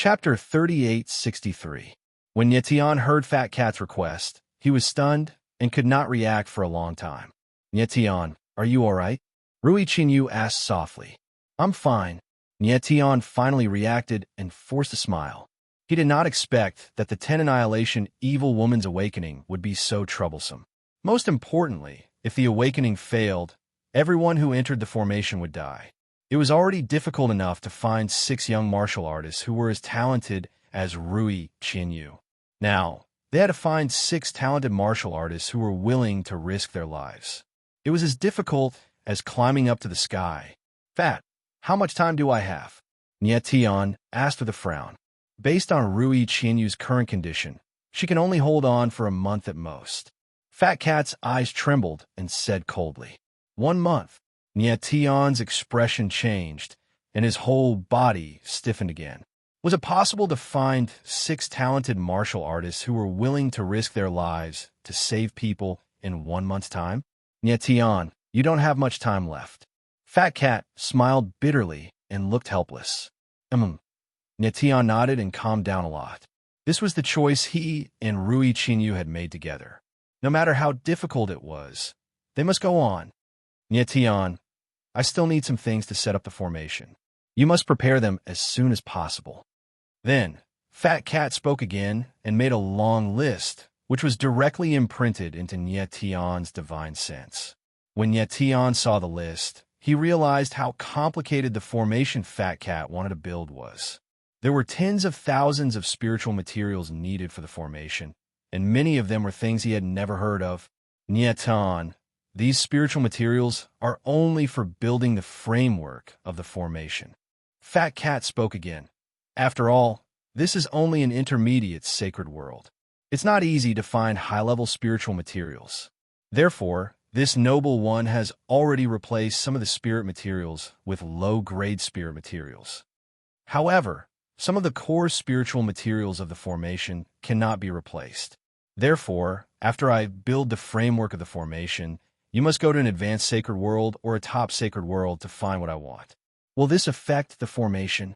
Chapter 3863. When Yetian heard Fat Cat's request, he was stunned and could not react for a long time. Yetian, are you all right? Rui Qinyu asked softly. I'm fine. Yetian finally reacted and forced a smile. He did not expect that the 10 Annihilation Evil Woman's awakening would be so troublesome. Most importantly, if the awakening failed, everyone who entered the formation would die. It was already difficult enough to find 6 young martial artists who were as talented as Rui Qinyu. Now, they had to find 6 talented martial artists who were willing to risk their lives. It was as difficult as climbing up to the sky. Fat, how much time do I have? Yetian asked with a frown. Based on Rui Qinyu's current condition, she can only hold on for a month at most. Fat Cat's eyes trembled and said coldly, 1 month. Yetian's expression changed, and his whole body stiffened again. Was it possible to find 6 talented martial artists who were willing to risk their lives to save people in 1 month's time? Yetian, you don't have much time left. Fat Cat smiled bitterly and looked helpless. Yetian nodded and calmed down a lot. This was the choice he and Rui Qinyu had made together. No matter how difficult it was, they must go on. Yetian, I still need some things to set up the formation. You must prepare them as soon as possible. Then, Fat Cat spoke again and made a long list, which was directly imprinted into Yetian's divine sense. When Yetian saw the list, he realized how complicated the formation Fat Cat wanted to build was. There were tens of thousands of spiritual materials needed for the formation, and many of them were things he had never heard of. Yetian, these spiritual materials are only for building the framework of the formation. Fat Cat spoke again. After all, this is only an intermediate sacred world. It's not easy to find high-level spiritual materials. Therefore, this noble one has already replaced some of the spirit materials with low-grade spirit materials. However, some of the core spiritual materials of the formation cannot be replaced. Therefore, after I build the framework of the formation, you must go to an advanced sacred world or a top sacred world to find what I want. Will this affect the formation?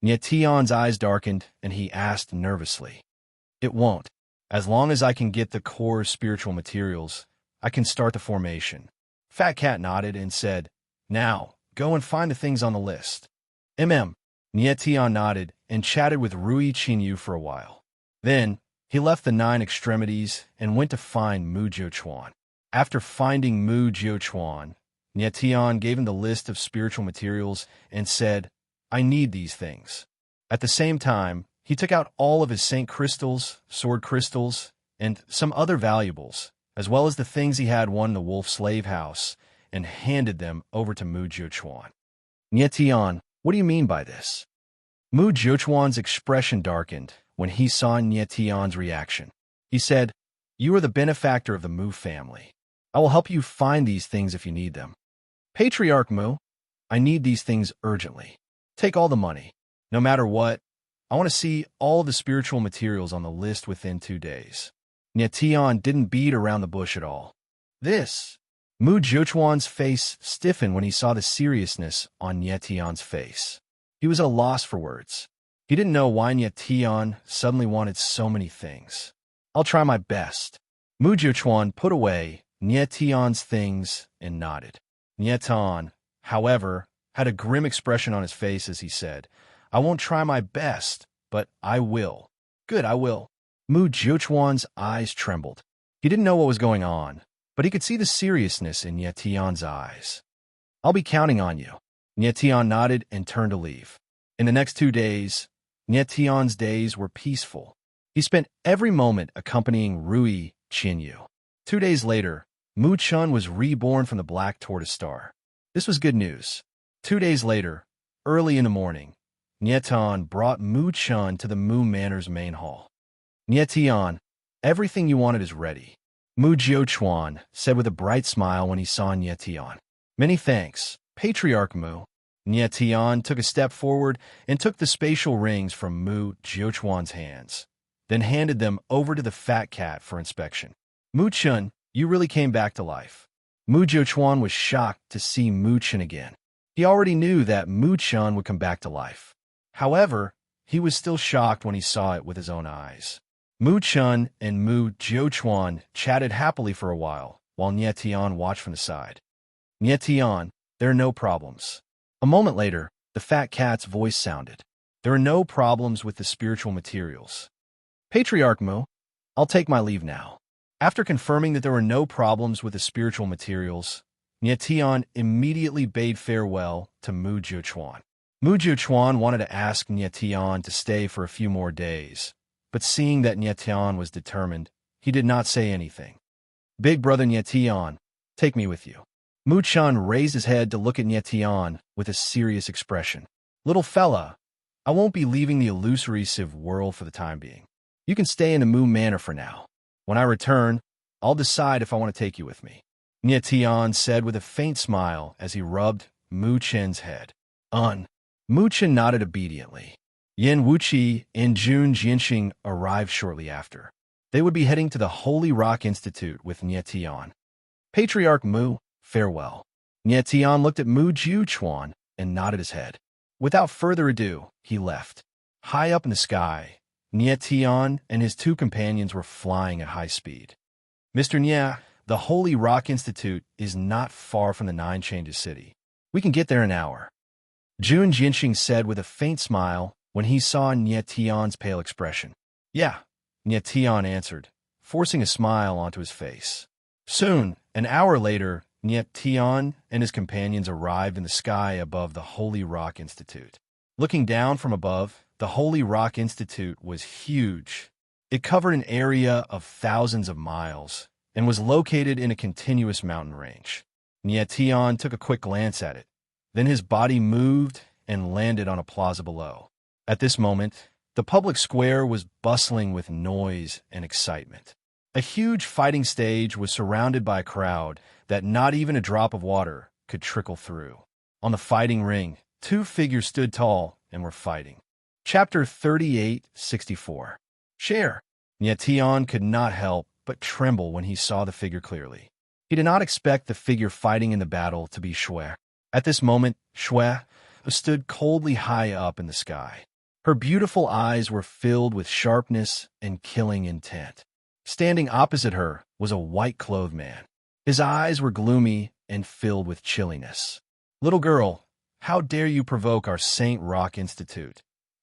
Yetian's eyes darkened, and he asked nervously. It won't. As long as I can get the core spiritual materials, I can start the formation. Fat Cat nodded and said, Now, go and find the things on the list. Yetian nodded and chatted with Rui Qinyu for a while. Then, he left the 9 extremities and went to find Mu Jiuchuan. After finding Mu Jiuchuan, Yetian gave him the list of spiritual materials and said, I need these things. At the same time, he took out all of his saint crystals, sword crystals, and some other valuables, as well as the things he had won in the wolf slave house, and handed them over to Mu Jiuchuan. Yetian, what do you mean by this? Mu Jiuchuan's expression darkened when he saw Yetian's reaction. He said, You are the benefactor of the Mu family. I will help you find these things if you need them. Patriarch Mu, I need these things urgently. Take all the money. No matter what, I want to see all the spiritual materials on the list within 2 days. Yetian didn't beat around the bush at all. Mu Jiuchuan's face stiffened when he saw the seriousness on Yetian's face. He was at a loss for words. He didn't know why Yetian suddenly wanted so many things. I'll try my best. Mu Jiuchuan put away Yetian's things and nodded. Yetian, however, had a grim expression on his face as he said, I won't try my best, but I will. Good, I will. Mu Jiuchuan's eyes trembled. He didn't know what was going on, but he could see the seriousness in Yetian's eyes. I'll be counting on you. Yetian nodded and turned to leave. In the next 2 days, Yetian's days were peaceful. He spent every moment accompanying Rui Qinyu. 2 days later, Mu Chun was reborn from the Black Tortoise Star. This was good news. 2 days later, early in the morning, Yetian brought Mu Chun to the Mu Manor's main hall. Yetian, everything you wanted is ready. Mu Jiuchuan said with a bright smile when he saw Yetian. Many thanks, Patriarch Mu. Yetian took a step forward and took the spatial rings from Mu Jiuchuan's hands, then handed them over to the Fat Cat for inspection. Mu Chun, you really came back to life. Mu Jiuchuan was shocked to see Mu Chun again. He already knew that Mu Chun would come back to life. However, he was still shocked when he saw it with his own eyes. Mu Chun and Mu Jiuchuan chatted happily for a while Nie Tian watched from the side. Nie Tian, there are no problems. A moment later, the fat cat's voice sounded. There are no problems with the spiritual materials. Patriarch Mu, I'll take my leave now. After confirming that there were no problems with the spiritual materials, Nie Tian immediately bade farewell to Mu Jiuchuan. Mu Jiuchuan wanted to ask Nie Tian to stay for a few more days, but seeing that Nie Tian was determined, he did not say anything. Big brother Nie Tian, take me with you. Mu Chun raised his head to look at Nie Tian with a serious expression. Little fella, I won't be leaving the illusory Civ world for the time being. You can stay in the Mu Manor for now. When I return, I'll decide if I want to take you with me. Nie Tian said with a faint smile as he rubbed Mu Chen's head. Mu Chen nodded obediently. Yin Wuqi and Jun Jianxing arrived shortly after. They would be heading to the Holy Rock Institute with Nie Tian. Patriarch Mu, farewell. Nie Tian looked at Mu Jiuchuan and nodded his head. Without further ado, he left. High up in the sky, Nie Tian and his two companions were flying at high speed. Mr. Nie, the Holy Rock Institute is not far from the Nine Changes City. We can get there in an hour. Jun Jianxing said with a faint smile when he saw Nie Tian's pale expression. Yeah, Nie Tian answered, forcing a smile onto his face. Soon, an hour later, Nie Tian and his companions arrived in the sky above the Holy Rock Institute. Looking down from above, the Holy Rock Institute was huge. It covered an area of thousands of miles and was located in a continuous mountain range. Nie Tian took a quick glance at it. Then his body moved and landed on a plaza below. At this moment, the public square was bustling with noise and excitement. A huge fighting stage was surrounded by a crowd that not even a drop of water could trickle through. On the fighting ring, two figures stood tall and were fighting. Chapter 3864. Share. Nie Tian could not help but tremble when he saw the figure clearly. He did not expect the figure fighting in the battle to be Shui. At this moment, Shui stood coldly high up in the sky. Her beautiful eyes were filled with sharpness and killing intent. Standing opposite her was a white-clothed man. His eyes were gloomy and filled with chilliness. Little girl, how dare you provoke our Saint Rock Institute?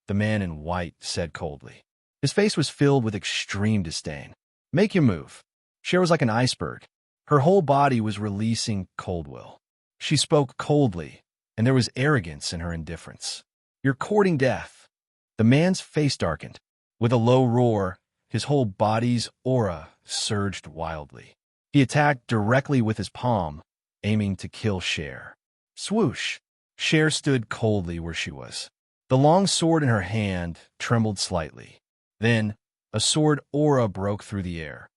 The man in white said coldly. His face was filled with extreme disdain. Make your move. Cher was like an iceberg. Her whole body was releasing cold will. She spoke coldly, and there was arrogance in her indifference. You're courting death. The man's face darkened. With a low roar, his whole body's aura surged wildly. He attacked directly with his palm, aiming to kill Cher. Swoosh! Cher stood coldly where she was. The long sword in her hand trembled slightly. Then, a sword aura broke through the air.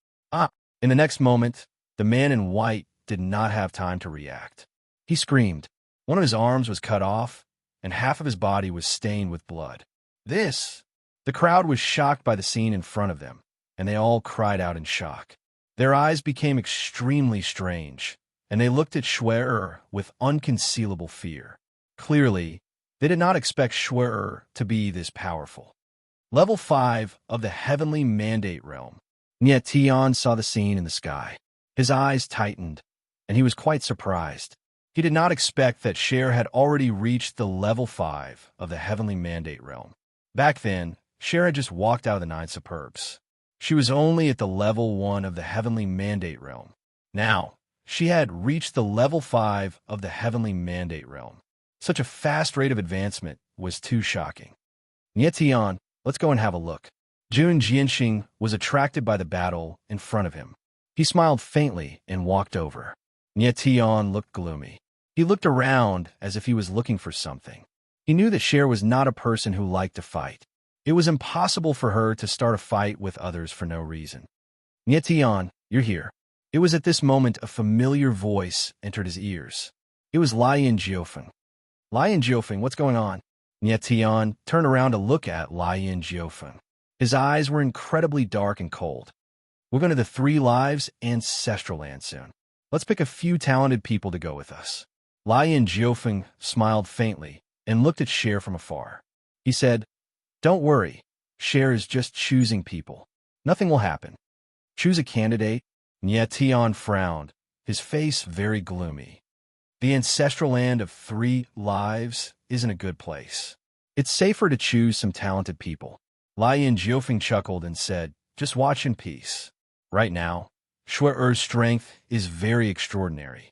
In the next moment, the man in white did not have time to react. He screamed. One of his arms was cut off, and half of his body was stained with blood. This! The crowd was shocked by the scene in front of them, and they all cried out in shock. Their eyes became extremely strange, and they looked at Shui with unconcealable fear. Clearly, they did not expect Shui to be this powerful. Level 5 of the Heavenly Mandate Realm. Nie Tian saw the scene in the sky. His eyes tightened, and he was quite surprised. He did not expect that Cher had already reached the level 5 of the Heavenly Mandate Realm. Back then, Cher had just walked out of the 9 Superbs. She was only at the level 1 of the Heavenly Mandate Realm. Now, she had reached the level 5 of the Heavenly Mandate Realm. Such a fast rate of advancement was too shocking. Nie Tian, let's go and have a look. Jun Jianxing was attracted by the battle in front of him. He smiled faintly and walked over. Nie Tian looked gloomy. He looked around as if he was looking for something. He knew that Cher was not a person who liked to fight. It was impossible for her to start a fight with others for no reason. Nie Tian, you're here. It was at this moment a familiar voice entered his ears. It was Lian Jiofeng. Lian Jiofeng, what's going on? Nie Tian turned around to look at Lian Jiofeng. His eyes were incredibly dark and cold. We're going to the Three Lives Ancestral Land soon. Let's pick a few talented people to go with us. Lian Jiofeng smiled faintly and looked at Cher from afar. He said, Don't worry. Cher is just choosing people. Nothing will happen. Choose a candidate. Tian frowned, his face very gloomy. The ancestral land of 3 lives isn't a good place. It's safer to choose some talented people. Lian Jiofeng chuckled and said, just watch in peace. Right now, Shuer's strength is very extraordinary.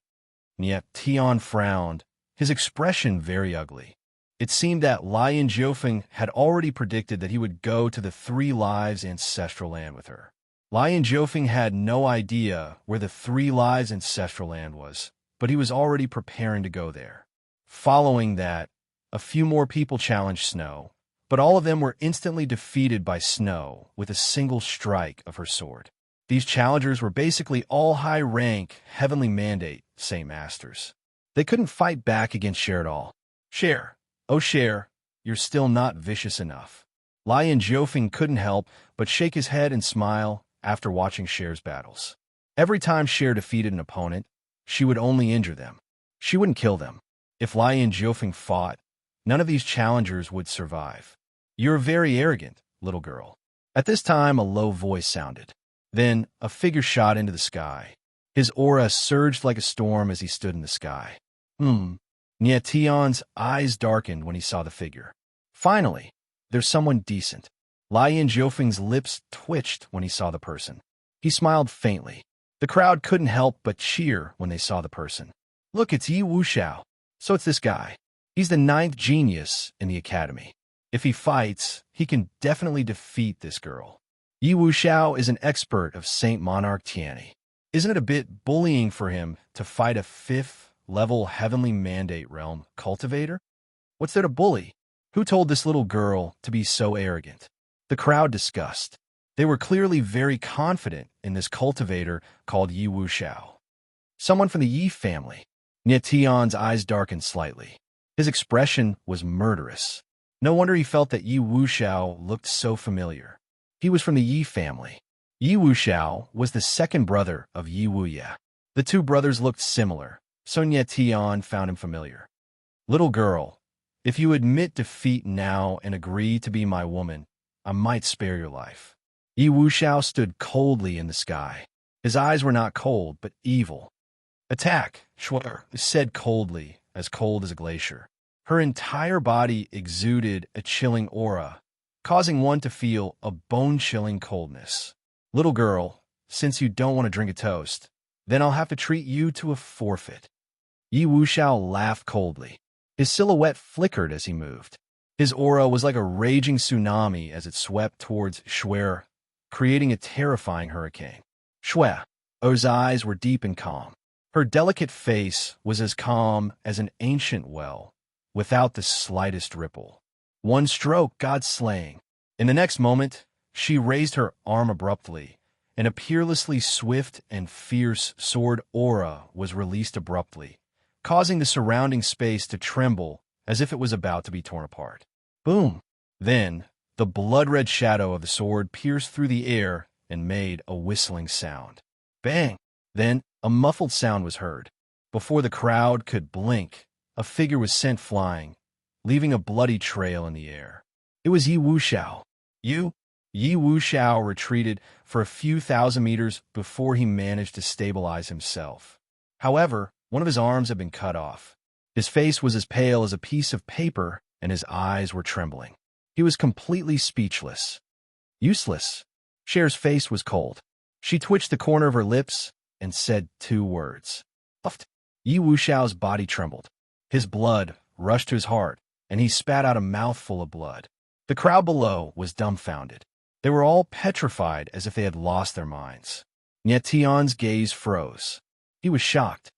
Tian frowned, his expression very ugly. It seemed that Lian Jiofeng had already predicted that he would go to the 3 lives ancestral land with her. Lian Jiofeng had no idea where the 3 lives ancestral land was, but he was already preparing to go there. Following that, a few more people challenged Snow, but all of them were instantly defeated by Snow with a single strike of her sword. These challengers were basically all high-rank, heavenly mandate, say masters. They couldn't fight back against Cher at all. Cher, oh Cher, you're still not vicious enough. Lian Jiofeng couldn't help but shake his head and smile after watching Cher's battles. Every time Cher defeated an opponent, she would only injure them. She wouldn't kill them. If Lian Jiofeng fought, none of these challengers would survive. You're very arrogant, little girl. At this time, a low voice sounded. Then, a figure shot into the sky. His aura surged like a storm as he stood in the sky. Tian's eyes darkened when he saw the figure. Finally, there's someone decent. Lian Jiofeng's lips twitched when he saw the person. He smiled faintly. The crowd couldn't help but cheer when they saw the person. Look, it's Yi Wuxiao. So it's this guy. He's the 9th genius in the academy. If he fights, he can definitely defeat this girl. Yi Wuxiao is an expert of Saint Monarch Tianyi. Isn't it a bit bullying for him to fight a 5th-level heavenly mandate realm cultivator? What's there to bully? Who told this little girl to be so arrogant? The crowd discussed. They were clearly very confident in this cultivator called Yi Wuxiao. Someone from the Yi family. Tian's eyes darkened slightly. His expression was murderous. No wonder he felt that Yi Wuxiao looked so familiar. He was from the Yi family. Yi Wuxiao was the 2nd brother of Yi Wuye. The 2 brothers looked similar, so Tian found him familiar. Little girl, if you admit defeat now and agree to be my woman, I might spare your life. Yi Wuxiao stood coldly in the sky. His eyes were not cold, but evil. Attack, Shuer said cold as a glacier. Her entire body exuded a chilling aura, causing one to feel a bone-chilling coldness. Little girl, since you don't want to drink a toast, then I'll have to treat you to a forfeit. Yi Wuxiao laughed coldly. His silhouette flickered as he moved. His aura was like a raging tsunami as it swept towards Shuer, creating a terrifying hurricane. Shuer's eyes were deep and calm. Her delicate face was as calm as an ancient well, without the slightest ripple. One stroke, God-slaying. In the next moment, she raised her arm abruptly, and a peerlessly swift and fierce sword aura was released abruptly, causing the surrounding space to tremble as if it was about to be torn apart. Boom! Then, the blood-red shadow of the sword pierced through the air and made a whistling sound. Bang! Then, a muffled sound was heard. Before the crowd could blink, a figure was sent flying, leaving a bloody trail in the air. It was Yi Wuxiao. Yi Wuxiao retreated for a few thousand meters before he managed to stabilize himself. However, one of his arms had been cut off. His face was as pale as a piece of paper, and his eyes were trembling. He was completely speechless. Useless. Cher's face was cold. She twitched the corner of her lips and said 2 words. Puffed. Yi Wuxiao's body trembled. His blood rushed to his heart, and he spat out a mouthful of blood. The crowd below was dumbfounded. They were all petrified as if they had lost their minds. Tian's gaze froze. He was shocked.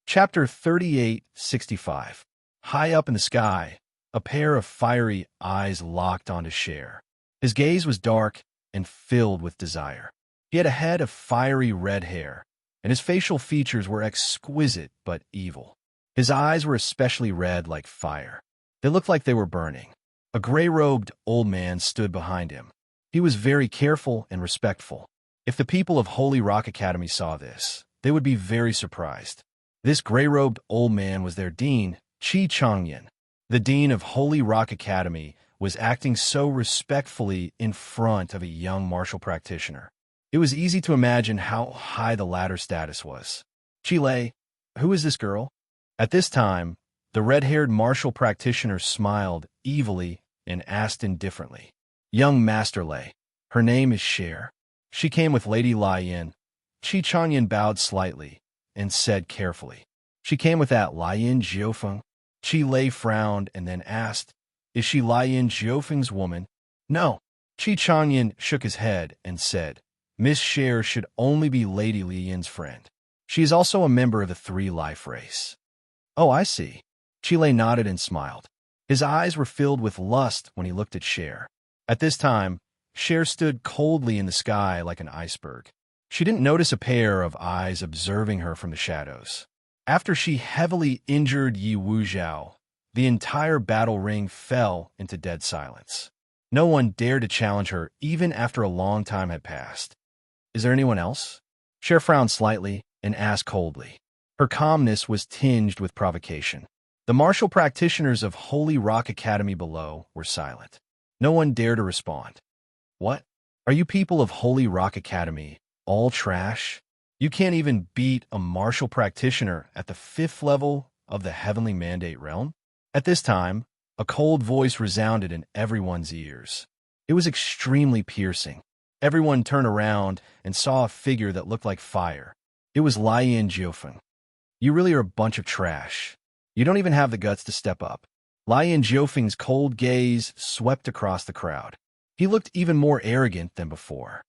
Chapter 3865. High up in the sky, a pair of fiery eyes locked onto Cher. His gaze was dark and filled with desire. He had a head of fiery red hair, and his facial features were exquisite but evil. His eyes were especially red like fire. They looked like they were burning. A gray-robed old man stood behind him. He was very careful and respectful. If the people of Holy Rock Academy saw this, they would be very surprised. This gray-robed old man was their dean, Qi Changyan. The dean of Holy Rock Academy was acting so respectfully in front of a young martial practitioner. It was easy to imagine how high the latter's status was. Chile, who is this girl? At this time, the red-haired martial practitioner smiled evilly and asked indifferently. Young Master Lei, her name is Cher. She came with Lady Lai Yin. Chi Changyan bowed slightly and said carefully. She came with that Lai Yin Jiufeng. Chi Lei frowned and then asked, is she Lai Yin Jiufeng's woman? No. Chi Changyan shook his head and said, Miss Cher should only be Lady Li Yin's friend. She is also a member of the Three Life race. Oh, I see. Chile nodded and smiled. His eyes were filled with lust when he looked at Cher. At this time, Cher stood coldly in the sky like an iceberg. She didn't notice a pair of eyes observing her from the shadows. After she heavily injured Yi Wuzhao, the entire battle ring fell into dead silence. No one dared to challenge her even after a long time had passed. Is there anyone else? Cher frowned slightly and asked coldly. Her calmness was tinged with provocation. The martial practitioners of Holy Rock Academy below were silent. No one dared to respond. What? Are you people of Holy Rock Academy all trash? You can't even beat a martial practitioner at the 5th level of the Heavenly Mandate realm? At this time, a cold voice resounded in everyone's ears. It was extremely piercing. Everyone turned around and saw a figure that looked like fire. It was Lai Yin Jiufeng. You really are a bunch of trash. You don't even have the guts to step up. Lai Yin Jiufeng's cold gaze swept across the crowd. He looked even more arrogant than before.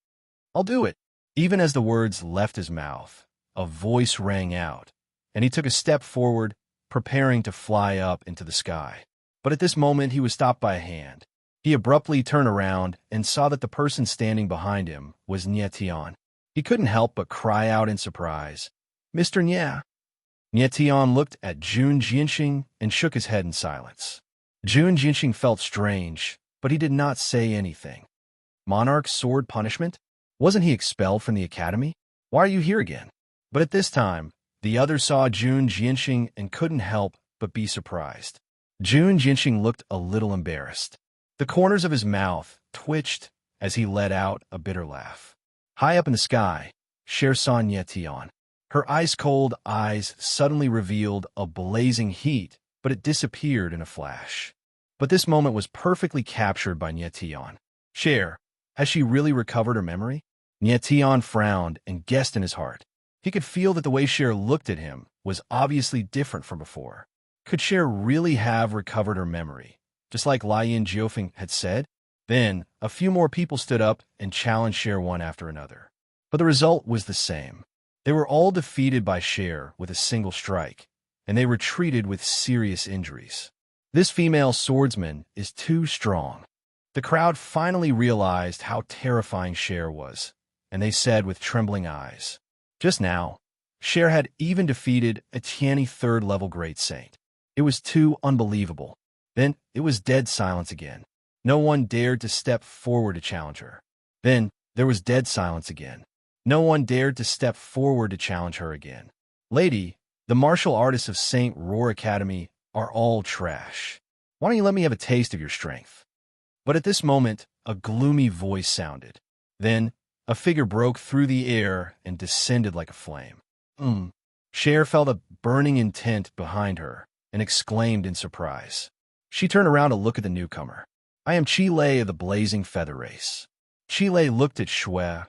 I'll do it. Even as the words left his mouth, a voice rang out, and he took a step forward, preparing to fly up into the sky. But at this moment, he was stopped by a hand. He abruptly turned around and saw that the person standing behind him was Nie Tian. He couldn't help but cry out in surprise, Mr. Nie. Nie Tian looked at Jun Jianxing and shook his head in silence. Jun Jianxing felt strange, but he did not say anything. Monarch's sword punishment? Wasn't he expelled from the academy? Why are you here again? But at this time, the other saw Jun Jianxing and couldn't help but be surprised. Jun Jianxing looked a little embarrassed. The corners of his mouth twitched as he let out a bitter laugh. High up in the sky, Cher saw Nie Tian. Her ice-cold eyes suddenly revealed a blazing heat, but it disappeared in a flash. But this moment was perfectly captured by Nie Tian. Cher, has she really recovered her memory? Nie Tian frowned and guessed in his heart. He could feel that the way Cher looked at him was obviously different from before. Could Cher really have recovered her memory, just like Lai Yin Jiufeng had said? Then, a few more people stood up and challenged Cher one after another. But the result was the same. They were all defeated by Cher with a single strike, and they were treated with serious injuries. This female swordsman is too strong. The crowd finally realized how terrifying Cher was, and they said with trembling eyes, just now, Cher had even defeated a Tiani 3rd-level Great Saint. It was too unbelievable. Then it was dead silence again. No one dared to step forward to challenge her. Then there was dead silence again. No one dared to step forward to challenge her again. Lady, the martial artists of St. Roar Academy are all trash. Why don't you let me have a taste of your strength? But at this moment, a gloomy voice sounded. Then, a figure broke through the air and descended like a flame. Cher felt a burning intent behind her and exclaimed in surprise. She turned around to look at the newcomer. I am Chi Lei of the Blazing Feather Race. Chi Lei looked at Shui,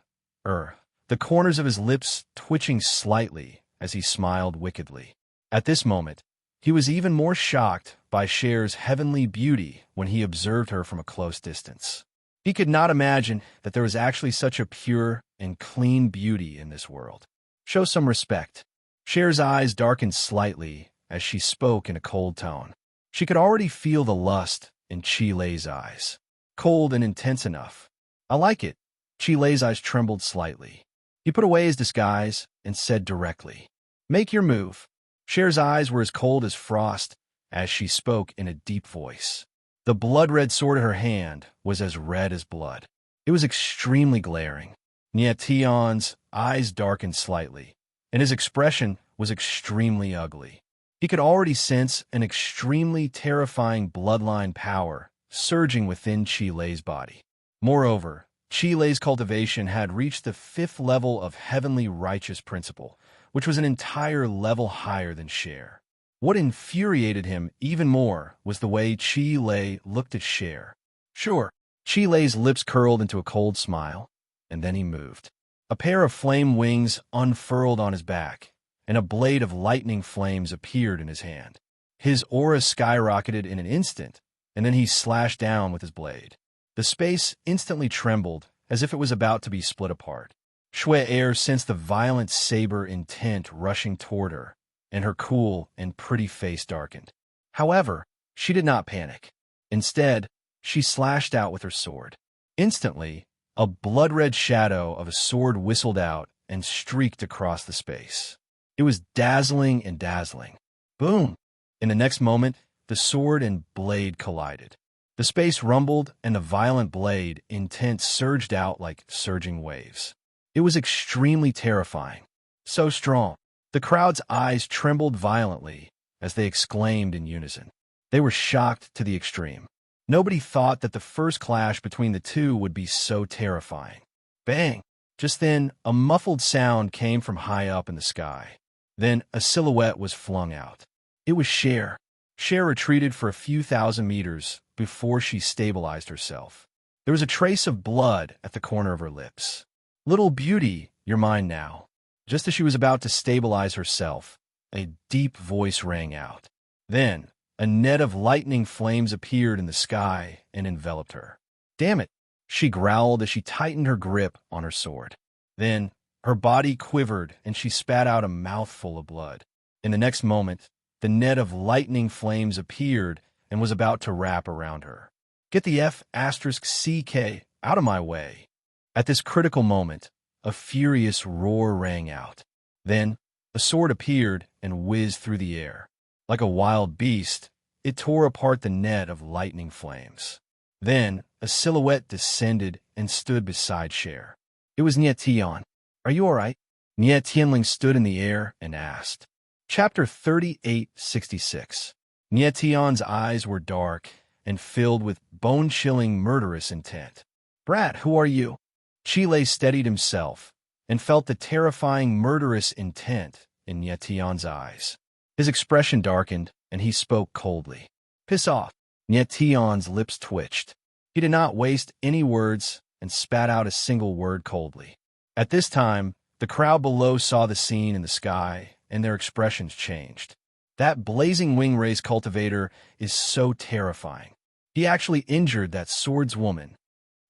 the corners of his lips twitching slightly as he smiled wickedly. At this moment, he was even more shocked by Cher's heavenly beauty when he observed her from a close distance. He could not imagine that there was actually such a pure and clean beauty in this world. Show some respect. Cher's eyes darkened slightly as she spoke in a cold tone. She could already feel the lust in Chi Lei's eyes. Cold and intense enough. I like it. Chi Lei's eyes trembled slightly. He put away his disguise and said directly, Make your move. Cher's eyes were as cold as frost as she spoke in a deep voice. The blood-red sword in her hand was as red as blood. It was extremely glaring. Nie Tian's eyes darkened slightly, and his expression was extremely ugly. He could already sense an extremely terrifying bloodline power surging within Chi Lei's body. Moreover, Chi Lei's cultivation had reached the 5th level of heavenly righteous principle, which was an entire level higher than Cher. What infuriated him even more was the way Chi Lei looked at Cher. Sure, Chi Lei's lips curled into a cold smile, and then he moved. A pair of flame wings unfurled on his back, and a blade of lightning flames appeared in his hand. His aura skyrocketed in an instant, and then he slashed down with his blade. The space instantly trembled, as if it was about to be split apart. Shui Er sensed the violent saber intent rushing toward her, and her cool and pretty face darkened. However, she did not panic. Instead, she slashed out with her sword. Instantly, a blood-red shadow of a sword whistled out and streaked across the space. It was dazzling and dazzling. Boom! In the next moment, the sword and blade collided. The space rumbled, and the violent blade intent surged out like surging waves. It was extremely terrifying. So strong. The crowd's eyes trembled violently as they exclaimed in unison. They were shocked to the extreme. Nobody thought that the first clash between the two would be so terrifying. Bang! Just then, a muffled sound came from high up in the sky. Then a silhouette was flung out. It was Cher. Cher retreated for a few thousand meters before she stabilized herself. There was a trace of blood at the corner of her lips. "Little beauty, you're mine now." Just as she was about to stabilize herself, a deep voice rang out. Then, a net of lightning flames appeared in the sky and enveloped her. "Damn it," she growled as she tightened her grip on her sword. Then, her body quivered and she spat out a mouthful of blood. In the next moment, the net of lightning flames appeared and was about to wrap around her. "Get the F*CK out of my way." At this critical moment, a furious roar rang out. Then, a sword appeared and whizzed through the air. Like a wild beast, it tore apart the net of lightning flames. Then, a silhouette descended and stood beside Cher. It was Nie Tian. "Are you all right?" Nie Tianling stood in the air and asked. Chapter 3866. Nie Tian's eyes were dark and filled with bone-chilling murderous intent. "Brat, who are you?" Chi Lei steadied himself and felt the terrifying murderous intent in Nie Tian's eyes. His expression darkened, and he spoke coldly. "Piss off." Nie Tian's lips twitched. He did not waste any words and spat out a single word coldly. At this time, the crowd below saw the scene in the sky, and their expressions changed. That blazing wing race cultivator is so terrifying. He actually injured that swordswoman.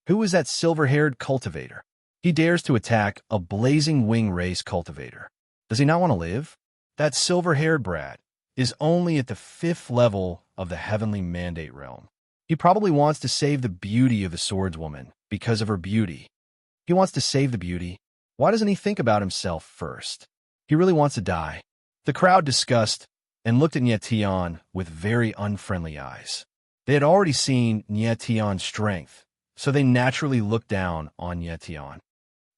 Who is that silver-haired cultivator? He dares to attack a blazing wing race cultivator. Does he not want to live? That silver-haired brat is only at the 5th level of the heavenly mandate realm. He probably wants to save the beauty of the swordswoman because of her beauty. He wants to save the beauty. Why doesn't he think about himself first? He really wants to die. The crowd discussed and looked at Nie Tian with very unfriendly eyes. They had already seen Nie Tian's strength, so they naturally looked down on Nie Tian.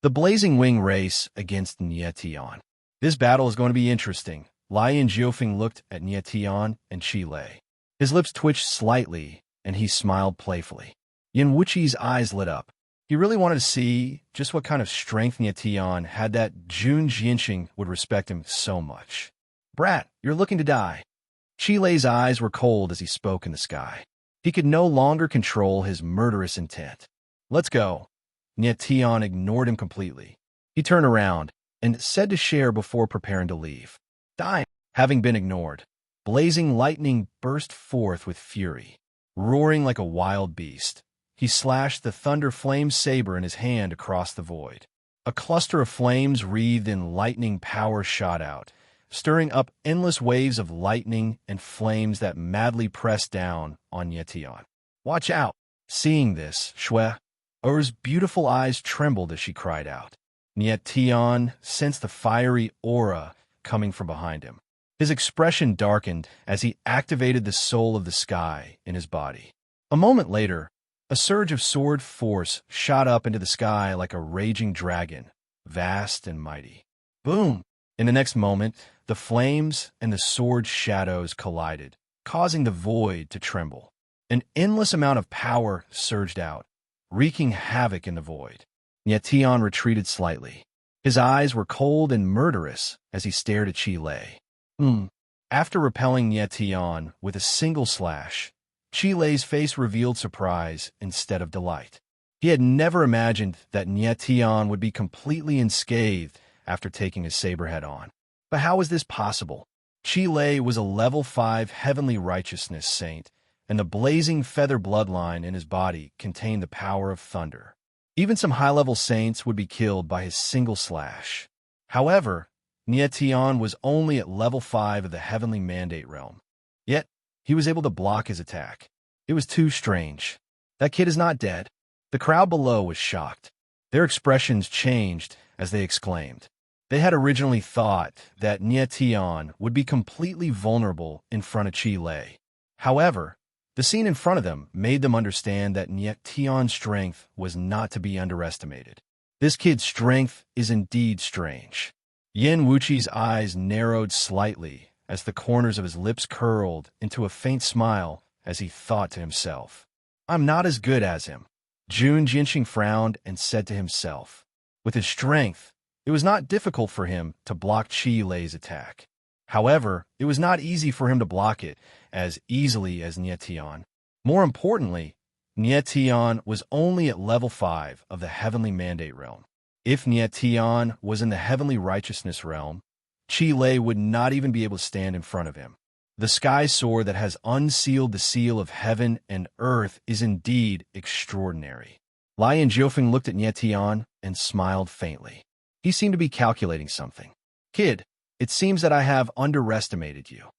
The blazing wing race against Nie Tian. This battle is going to be interesting. Lian Jiufeng looked at Nie Tian and Chi Lei. His lips twitched slightly, and he smiled playfully. Yin Wuqi's eyes lit up. He really wanted to see just what kind of strength Nie Tian had that Jun Jianxing would respect him so much. "Brat, you're looking to die." Chi Lei's eyes were cold as he spoke in the sky. He could no longer control his murderous intent. "Let's go." Nie Tian ignored him completely. He turned around and said to Cher before preparing to leave. "Die." Having been ignored, blazing lightning burst forth with fury. Roaring like a wild beast, he slashed the thunder flame saber in his hand across the void. A cluster of flames wreathed in lightning power shot out, stirring up endless waves of lightning and flames that madly pressed down on Nie Tian. "Watch out!" Seeing this, Shui Er's beautiful eyes trembled as she cried out. Nie Tian sensed the fiery aura coming from behind him. His expression darkened as he activated the soul of the sky in his body. A moment later, a surge of sword force shot up into the sky like a raging dragon, vast and mighty. Boom! In the next moment, the flames and the sword shadows collided, causing the void to tremble. An endless amount of power surged out, wreaking havoc in the void. Yet Tion retreated slightly. His eyes were cold and murderous as he stared at Chi Lei. After repelling Nye Tion with a single slash, Chi Lei's face revealed surprise instead of delight. He had never imagined that Nye Tion would be completely unscathed after taking his saber head on. But how was this possible? Chi Lei was a level 5 heavenly righteousness saint, and the blazing feather bloodline in his body contained the power of thunder. Even some high-level saints would be killed by his single slash. However, Nye Tion was only at level 5 of the heavenly mandate realm. Yet, he was able to block his attack. It was too strange. That kid is not dead. The crowd below was shocked. Their expressions changed as they exclaimed. They had originally thought that Nye Tion would be completely vulnerable in front of Chi Lei. However, the scene in front of them made them understand that Nye Tion's strength was not to be underestimated. This kid's strength is indeed strange. Yin Wuqi's eyes narrowed slightly as the corners of his lips curled into a faint smile as he thought to himself, "I'm not as good as him." Jun Jinxing frowned and said to himself, with his strength, it was not difficult for him to block Chi Lei's attack. However, it was not easy for him to block it as easily as Nye Tion. More importantly, Nye Tion was only at level 5 of the heavenly mandate realm. If Nye Tion was in the heavenly righteousness realm, Chi Lei would not even be able to stand in front of him. The sky sword that has unsealed the seal of heaven and earth is indeed extraordinary. Lian Jiufeng looked at Nye Tion and smiled faintly. He seemed to be calculating something. "Kid, it seems that I have underestimated you."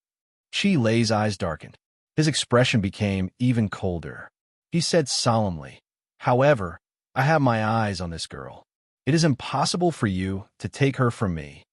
Chi Lei's eyes darkened. His expression became even colder. He said solemnly, "However, I have my eyes on this girl. It is impossible for you to take her from me."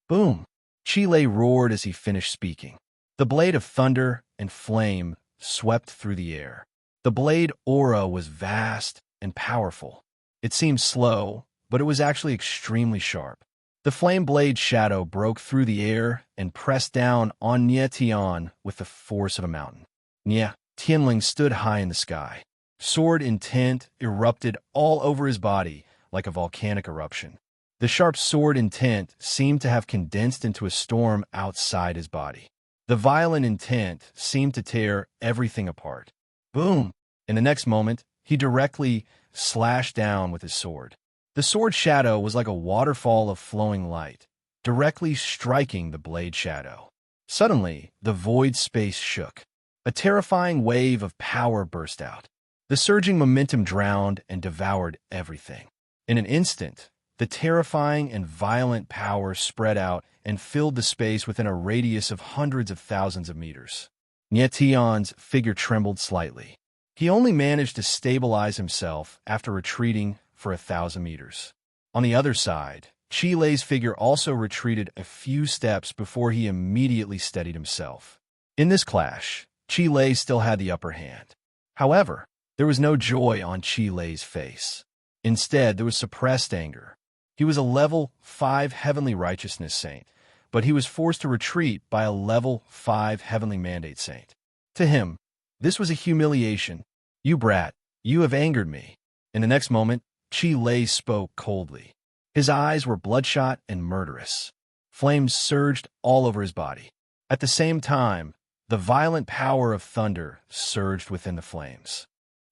Boom! Chi Lei roared as he finished speaking. The blade of thunder and flame swept through the air. The blade aura was vast and powerful. It seemed slow, but it was actually extremely sharp. The flame blade shadow broke through the air and pressed down on Nye Tion with the force of a mountain. Nye Tianling stood high in the sky. Sword intent erupted all over his body like a volcanic eruption. The sharp sword intent seemed to have condensed into a storm outside his body. The violent intent seemed to tear everything apart. Boom! In the next moment, he directly slashed down with his sword. The sword shadow was like a waterfall of flowing light, directly striking the blade shadow. Suddenly, the void space shook. A terrifying wave of power burst out. The surging momentum drowned and devoured everything. In an instant, the terrifying and violent power spread out and filled the space within a radius of hundreds of thousands of meters. Nye Tion's figure trembled slightly. He only managed to stabilize himself after retreating for 1,000 meters. On the other side, Chi Lei's figure also retreated a few steps before he immediately steadied himself. In this clash, Chi Lei still had the upper hand. However, there was no joy on Chi Lei's face. Instead, there was suppressed anger. He was a level 5 heavenly righteousness saint, but he was forced to retreat by a level 5 heavenly mandate saint. To him, this was a humiliation. "You brat, you have angered me." In the next moment, Chi Lei spoke coldly. His eyes were bloodshot and murderous. Flames surged all over his body. At the same time, the violent power of thunder surged within the flames.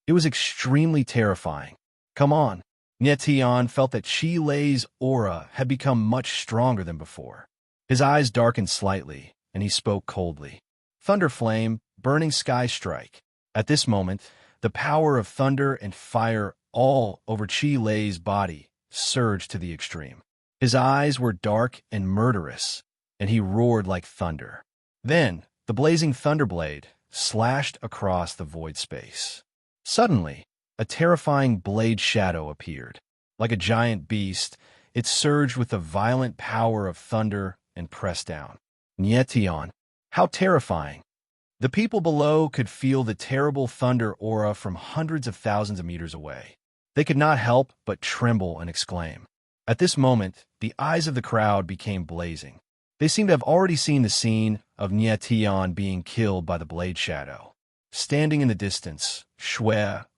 It was extremely terrifying. Come on. Nye Tion felt that Chi Lei's aura had become much stronger than before. His eyes darkened slightly, and he spoke coldly. "Thunder flame, burning sky strike." At this moment, the power of thunder and fire all over Chi Lei's body surged to the extreme. His eyes were dark and murderous, and he roared like thunder. Then, the blazing thunderblade slashed across the void space. Suddenly, a terrifying blade shadow appeared. Like a giant beast, it surged with the violent power of thunder and pressed down. Nye Tion, how terrifying! The people below could feel the terrible thunder aura from hundreds of thousands of meters away. They could not help but tremble and exclaim. At this moment, the eyes of the crowd became blazing. They seemed to have already seen the scene of Nye Tion being killed by the blade shadow. Standing in the distance,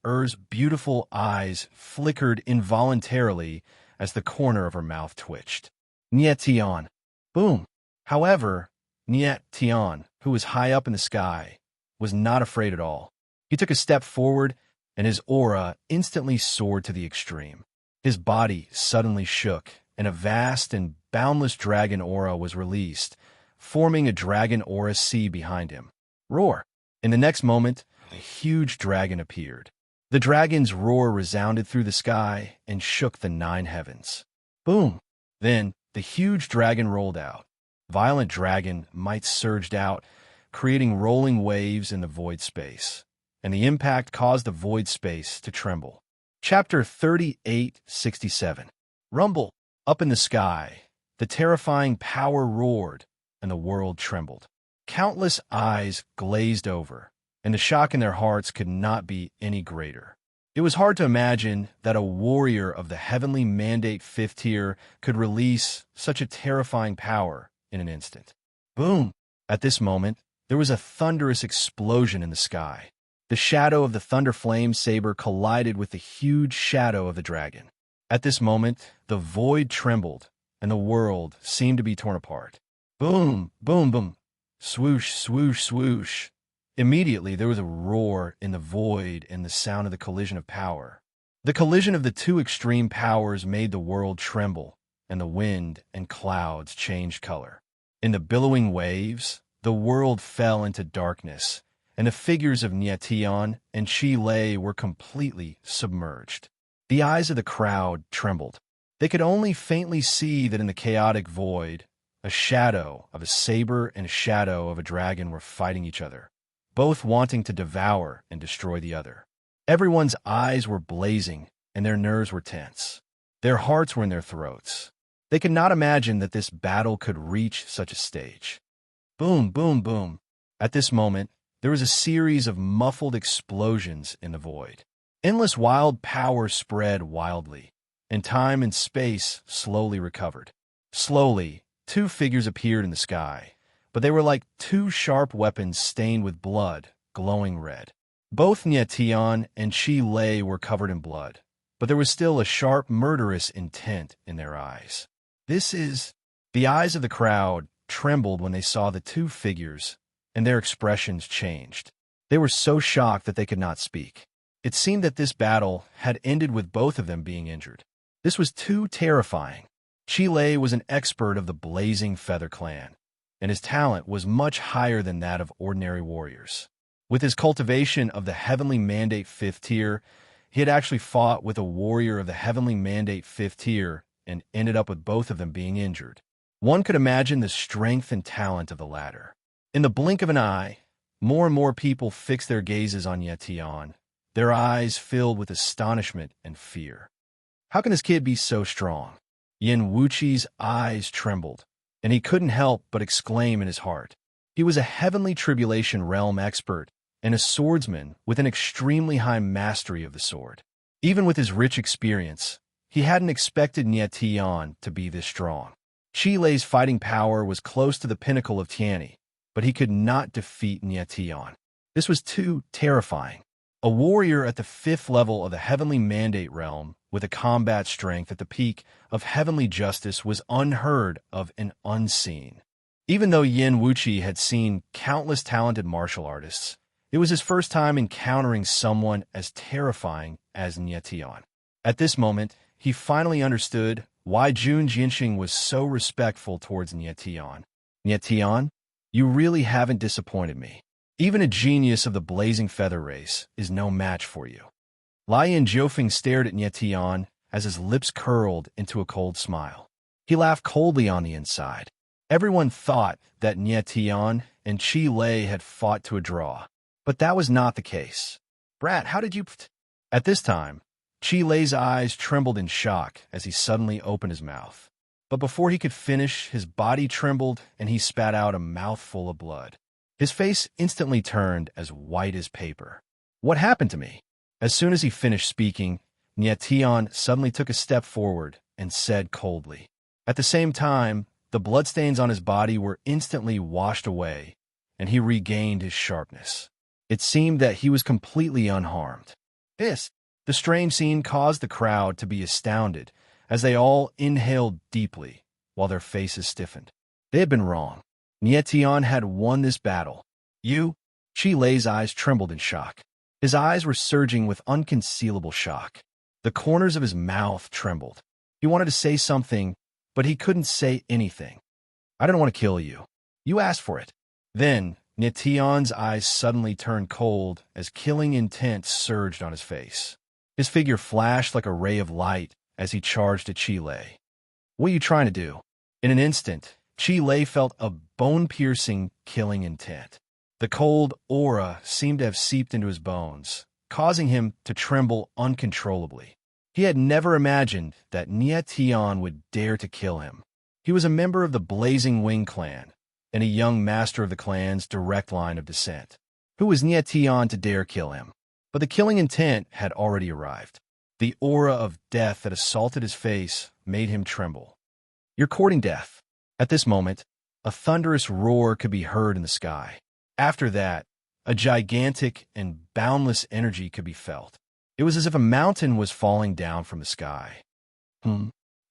Er's beautiful eyes flickered involuntarily as the corner of her mouth twitched. Niet Tian. Boom. However, Niet Tian, who was high up in the sky, was not afraid at all. He took a step forward, and his aura instantly soared to the extreme. His body suddenly shook, and a vast and boundless dragon aura was released, forming a dragon aura sea behind him. Roar! In the next moment, a huge dragon appeared. The dragon's roar resounded through the sky and shook the 9 heavens. Boom! Then, the huge dragon rolled out. Violent dragon might surged out, creating rolling waves in the void space, and the impact caused the void space to tremble. Chapter 3867. Rumble. Up in the sky, the terrifying power roared, and the world trembled. Countless eyes glazed over, and the shock in their hearts could not be any greater. It was hard to imagine that a warrior of the heavenly mandate 5th tier could release such a terrifying power in an instant. Boom! At this moment, there was a thunderous explosion in the sky. The shadow of the thunder flame saber collided with the huge shadow of the dragon. At this moment, the void trembled, and the world seemed to be torn apart. Boom! Boom! Boom! Swoosh! Swoosh! Swoosh! Immediately, there was a roar in the void and the sound of the collision of power. The collision of the 2 extreme powers made the world tremble, and the wind and clouds changed color. In the billowing waves, the world fell into darkness, and the figures of Niet Tian and Chi Lei were completely submerged. The eyes of the crowd trembled. They could only faintly see that in the chaotic void, a shadow of a saber and a shadow of a dragon were fighting each other, both wanting to devour and destroy the other. Everyone's eyes were blazing, and their nerves were tense. Their hearts were in their throats. They could not imagine that this battle could reach such a stage. Boom, boom, boom. At this moment, there was a series of muffled explosions in the void. Endless wild power spread wildly, and time and space slowly recovered. Slowly, 2 figures appeared in the sky, but they were like 2 sharp weapons stained with blood, glowing red. Both Niet Tian and Chi Lei were covered in blood, but there was still a sharp, murderous intent in their eyes. The eyes of the crowd trembled when they saw the 2 figures, and their expressions changed. They were so shocked that they could not speak. It seemed that this battle had ended with both of them being injured. This was too terrifying. Chi Lei was an expert of the Blazing Feather Clan, and his talent was much higher than that of ordinary warriors. With his cultivation of the Heavenly Mandate 5th tier, he had actually fought with a warrior of the Heavenly Mandate 5th tier and ended up with both of them being injured. One could imagine the strength and talent of the latter. In the blink of an eye, more and more people fixed their gazes on Niet Tian, their eyes filled with astonishment and fear. How can this kid be so strong? Yin Wuqi's eyes trembled, and he couldn't help but exclaim in his heart. He was a heavenly tribulation realm expert and a swordsman with an extremely high mastery of the sword. Even with his rich experience, he hadn't expected Niet Tian to be this strong. Chi Lei's fighting power was close to the pinnacle of Tianyi, but he could not defeat Niet Tian. This was too terrifying. A warrior at the 5th level of the Heavenly Mandate realm with a combat strength at the peak of heavenly justice was unheard of and unseen. Even though Yin Wuqi had seen countless talented martial artists, it was his first time encountering someone as terrifying as Niet Tian. At this moment, he finally understood why Jun Jinxing was so respectful towards Niet Tian. Niet Tian, you really haven't disappointed me. Even a genius of the Blazing Feather race is no match for you. Lian Jiufeng stared at Niet Tian as his lips curled into a cold smile. He laughed coldly on the inside. Everyone thought that Niet Tian and Chi Lei had fought to a draw, but that was not the case. Brat, how did you... At this time, Chi Lei's eyes trembled in shock as he suddenly opened his mouth. But before he could finish, his body trembled and he spat out a mouthful of blood. His face instantly turned as white as paper. What happened to me? As soon as he finished speaking, Niet Tian suddenly took a step forward and said coldly. At the same time, the bloodstains on his body were instantly washed away, and he regained his sharpness. It seemed that he was completely unharmed. The strange scene caused the crowd to be astounded as they all inhaled deeply while their faces stiffened. They had been wrong. Nietian had won this battle. You? Chi Lei's eyes trembled in shock. His eyes were surging with unconcealable shock. The corners of his mouth trembled. He wanted to say something, but he couldn't say anything. I didn't want to kill you. You asked for it. Then, Nietian's eyes suddenly turned cold as killing intent surged on his face. His figure flashed like a ray of light as he charged at Chi Lei. What are you trying to do? In an instant, Chi Lei felt a bone-piercing, killing intent. The cold aura seemed to have seeped into his bones, causing him to tremble uncontrollably. He had never imagined that Nietian would dare to kill him. He was a member of the Blazing Wing clan, and a young master of the clan's direct line of descent. Who was Nietian to dare kill him? But the killing intent had already arrived. The aura of death that assaulted his face made him tremble. You're courting death. At this moment, a thunderous roar could be heard in the sky. After that, a gigantic and boundless energy could be felt. It was as if a mountain was falling down from the sky.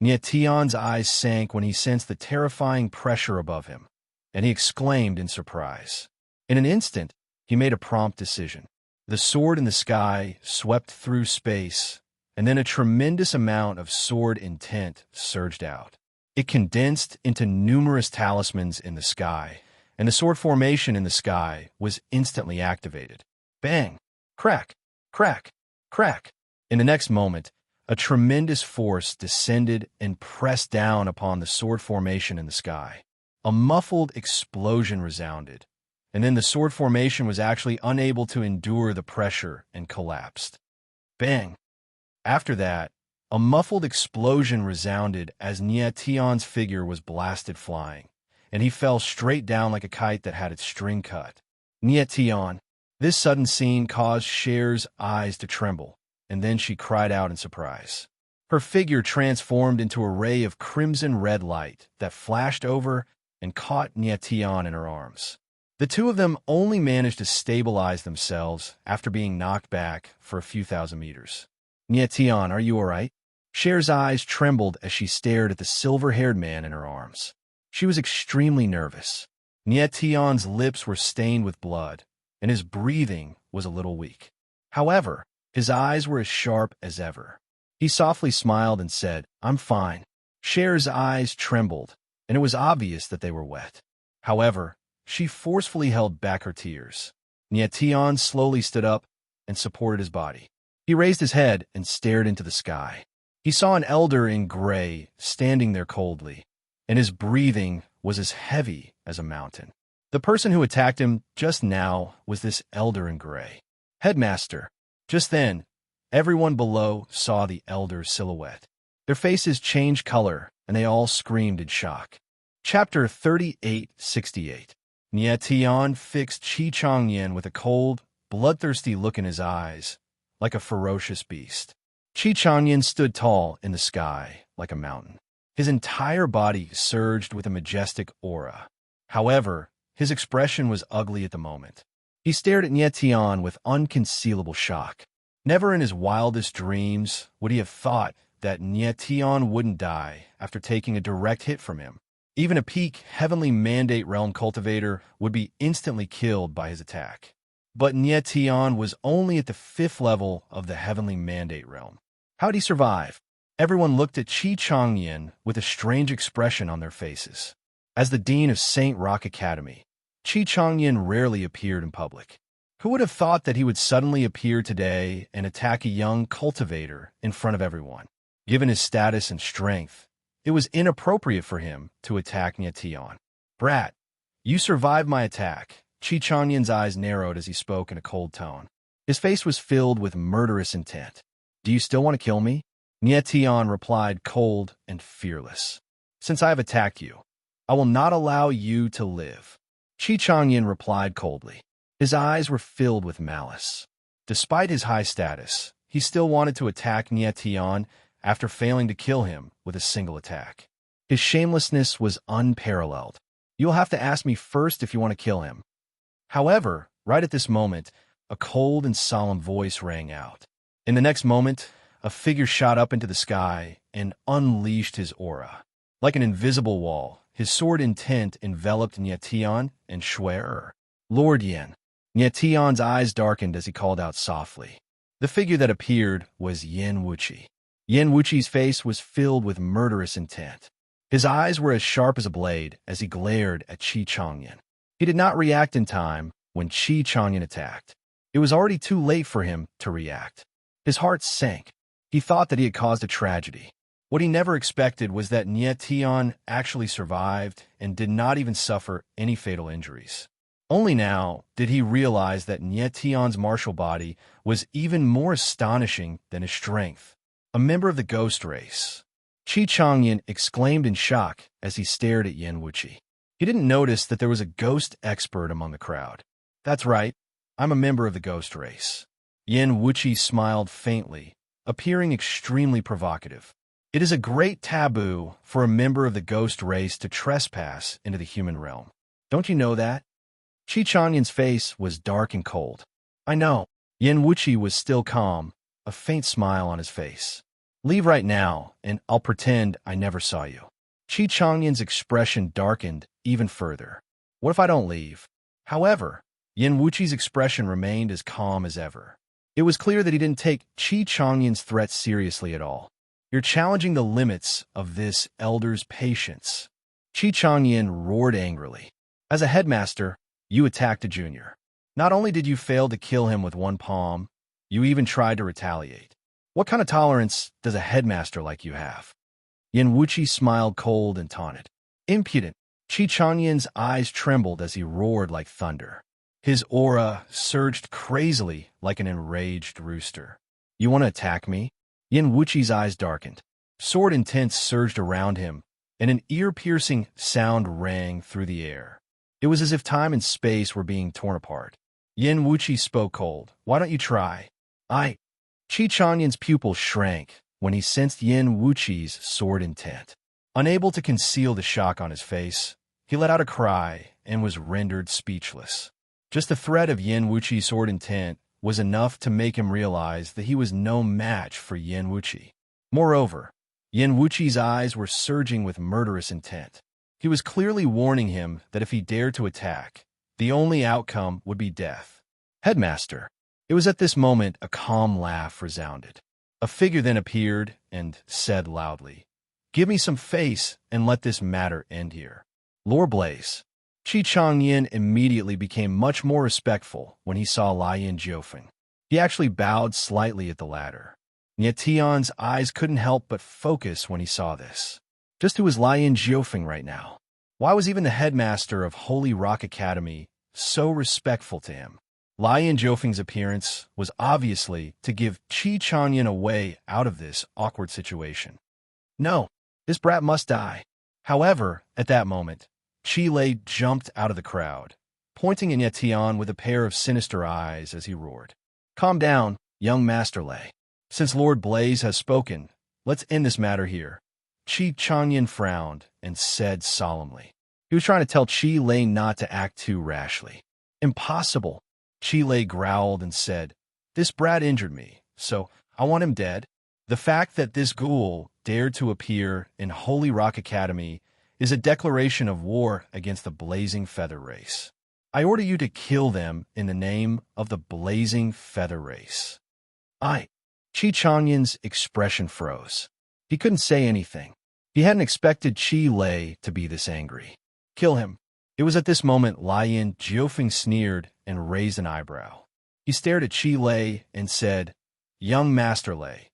Nietian's eyes sank when he sensed the terrifying pressure above him, and he exclaimed in surprise. In an instant, he made a prompt decision. The sword in the sky swept through space, and then a tremendous amount of sword intent surged out. It condensed into numerous talismans in the sky, and the sword formation in the sky was instantly activated. Bang! Crack! Crack! Crack! In the next moment, a tremendous force descended and pressed down upon the sword formation in the sky. A muffled explosion resounded, and then the sword formation was actually unable to endure the pressure and collapsed. Bang! After that, a muffled explosion resounded as Nietian's figure was blasted flying, and he fell straight down like a kite that had its string cut. Nietian. This sudden scene caused Cher's eyes to tremble, and then she cried out in surprise. Her figure transformed into a ray of crimson-red light that flashed over and caught Nietian in her arms. The two of them only managed to stabilize themselves after being knocked back for a few thousand meters. Nietian, are you all right? Cher's eyes trembled as she stared at the silver-haired man in her arms. She was extremely nervous. Nietian's lips were stained with blood, and his breathing was a little weak. However, his eyes were as sharp as ever. He softly smiled and said, I'm fine. Cher's eyes trembled, and it was obvious that they were wet. However, she forcefully held back her tears. Nietian slowly stood up and supported his body. He raised his head and stared into the sky. He saw an elder in gray standing there coldly, and his breathing was as heavy as a mountain. The person who attacked him just now was this elder in gray. Headmaster. Just then, everyone below saw the elder's silhouette. Their faces changed color, and they all screamed in shock. Chapter 3868. Nietian fixed Qi Changyan with a cold, bloodthirsty look in his eyes, like a ferocious beast. Qi Changyan stood tall in the sky, like a mountain. His entire body surged with a majestic aura. However, his expression was ugly at the moment. He stared at Nietian with unconcealable shock. Never in his wildest dreams would he have thought that Nietian wouldn't die after taking a direct hit from him. Even a peak Heavenly Mandate Realm cultivator would be instantly killed by his attack. But Nietian was only at the 5th level of the Heavenly Mandate Realm. How'd he survive? Everyone looked at Qi Changyan with a strange expression on their faces. As the Dean of St. Rock Academy, Qi Changyan rarely appeared in public. Who would have thought that he would suddenly appear today and attack a young cultivator in front of everyone? Given his status and strength, it was inappropriate for him to attack Nietian. Brat, you survived my attack. Qi Changyan's eyes narrowed as he spoke in a cold tone. His face was filled with murderous intent. Do you still want to kill me? Nietian replied cold and fearless. Since I have attacked you, I will not allow you to live. Qi Changyan replied coldly. His eyes were filled with malice. Despite his high status, he still wanted to attack Nietian after failing to kill him with a single attack. His shamelessness was unparalleled. You'll have to ask me first if you want to kill him. However, right at this moment, a cold and solemn voice rang out. In the next moment, a figure shot up into the sky and unleashed his aura. Like an invisible wall, his sword intent enveloped Nyetian and Shuer. Lord Yin. Nyetian's eyes darkened as he called out softly. The figure that appeared was Yin Wuqi. Yin Wuqi's face was filled with murderous intent. His eyes were as sharp as a blade as he glared at Qi Changyan. He did not react in time when Qi Changyan attacked. It was already too late for him to react. His heart sank. He thought that he had caused a tragedy. What he never expected was that Nyetian actually survived and did not even suffer any fatal injuries. Only now did he realize that Nyetian's martial body was even more astonishing than his strength. A member of the ghost race. Qi Changyan exclaimed in shock as he stared at Yin Wuqi. He didn't notice that there was a ghost expert among the crowd. That's right, I'm a member of the ghost race. Yin Wuqi smiled faintly, appearing extremely provocative. It is a great taboo for a member of the ghost race to trespass into the human realm. Don't you know that? Qi Changyan's face was dark and cold. I know. Yin Wuqi was still calm, a faint smile on his face. Leave right now, and I'll pretend I never saw you. Qi Changyan's expression darkened even further. What if I don't leave? However, Yin Wuqi's expression remained as calm as ever. It was clear that he didn't take Qi Changyan's threat seriously at all. You're challenging the limits of this elder's patience. Qi Changyan roared angrily. As a headmaster, you attacked a junior. Not only did you fail to kill him with one palm, you even tried to retaliate. What kind of tolerance does a headmaster like you have? Yin Wuqi smiled cold and taunted. Impudent. Qi Changyan's eyes trembled as he roared like thunder. His aura surged crazily like an enraged rooster. You want to attack me? Yin Wuqi's eyes darkened. Sword intent surged around him, and an ear-piercing sound rang through the air. It was as if time and space were being torn apart. Yin Wuqi spoke cold. Why don't you try? Qi Changyan's pupil shrank when he sensed Yin Wuqi's sword intent. Unable to conceal the shock on his face, he let out a cry and was rendered speechless. Just the threat of Yin Wuqi's sword intent was enough to make him realize that he was no match for Yin Wuqi. Moreover, Yin Wuqi's eyes were surging with murderous intent. He was clearly warning him that if he dared to attack, the only outcome would be death. Headmaster. It was at this moment a calm laugh resounded. A figure then appeared and said loudly, Give me some face and let this matter end here. Lord Blaze. Qi Changyan immediately became much more respectful when he saw Lian Jiufeng. He actually bowed slightly at the latter. Nyetian's eyes couldn't help but focus when he saw this. Just who was Lian Jiufeng right now? Why was even the headmaster of Holy Rock Academy so respectful to him? Lian Jiufeng's appearance was obviously to give Qi Changyan a way out of this awkward situation. No, this brat must die. However, at that moment, Qi Lei jumped out of the crowd, pointing at Nyetian with a pair of sinister eyes as he roared. Calm down, young Master Lei. Since Lord Blaze has spoken, let's end this matter here. Qi Changyan frowned and said solemnly. He was trying to tell Qi Lei not to act too rashly. Impossible. Qi Lei growled and said, This brat injured me, so I want him dead. The fact that this ghoul dared to appear in Holy Rock Academy is a declaration of war against the Blazing Feather Race. I order you to kill them in the name of the Blazing Feather Race. Qi Changyan's expression froze. He couldn't say anything. He hadn't expected Qi Lei to be this angry. Kill him. It was at this moment Lian Jiufeng sneered and raised an eyebrow. He stared at Qi Lei and said, Young Master Lei,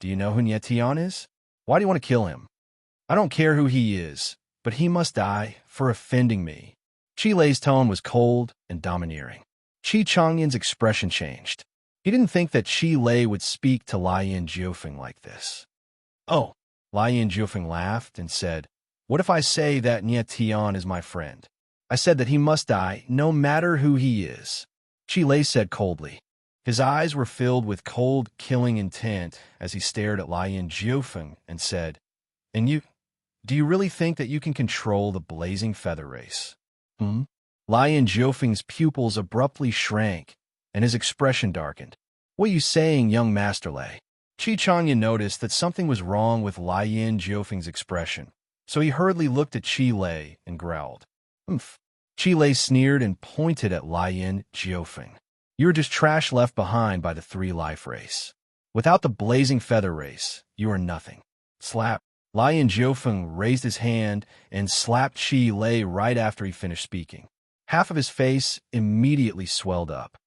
do you know who Nyetian is? Why do you want to kill him? I don't care who he is, but he must die for offending me. Qi Lei's tone was cold and domineering. Qi Changyan's expression changed. He didn't think that Qi Lei would speak to Lian Jiufeng like this. Oh, Lian Jiufeng laughed and said, What if I say that Nyetian is my friend? I said that he must die, no matter who he is. Qi Lei said coldly. His eyes were filled with cold, killing intent as he stared at Lian Jiufeng and said, And you, do you really think that you can control the Blazing Feather Race? Lian Jiufeng's pupils abruptly shrank, and his expression darkened. "What are you saying, young Master Lei?" Chi Changyan noticed that something was wrong with Lai Yin Jiufeng's expression, so he hurriedly looked at Chi Lei and growled. "Humph." Chi Lei sneered and pointed at Lai Yin Jiufeng. "You are just trash left behind by the three-life race. Without the blazing feather race, you are nothing." Slap. Lai Yin Jiufeng raised his hand and slapped Chi Lei right after he finished speaking. Half of his face immediately swelled up.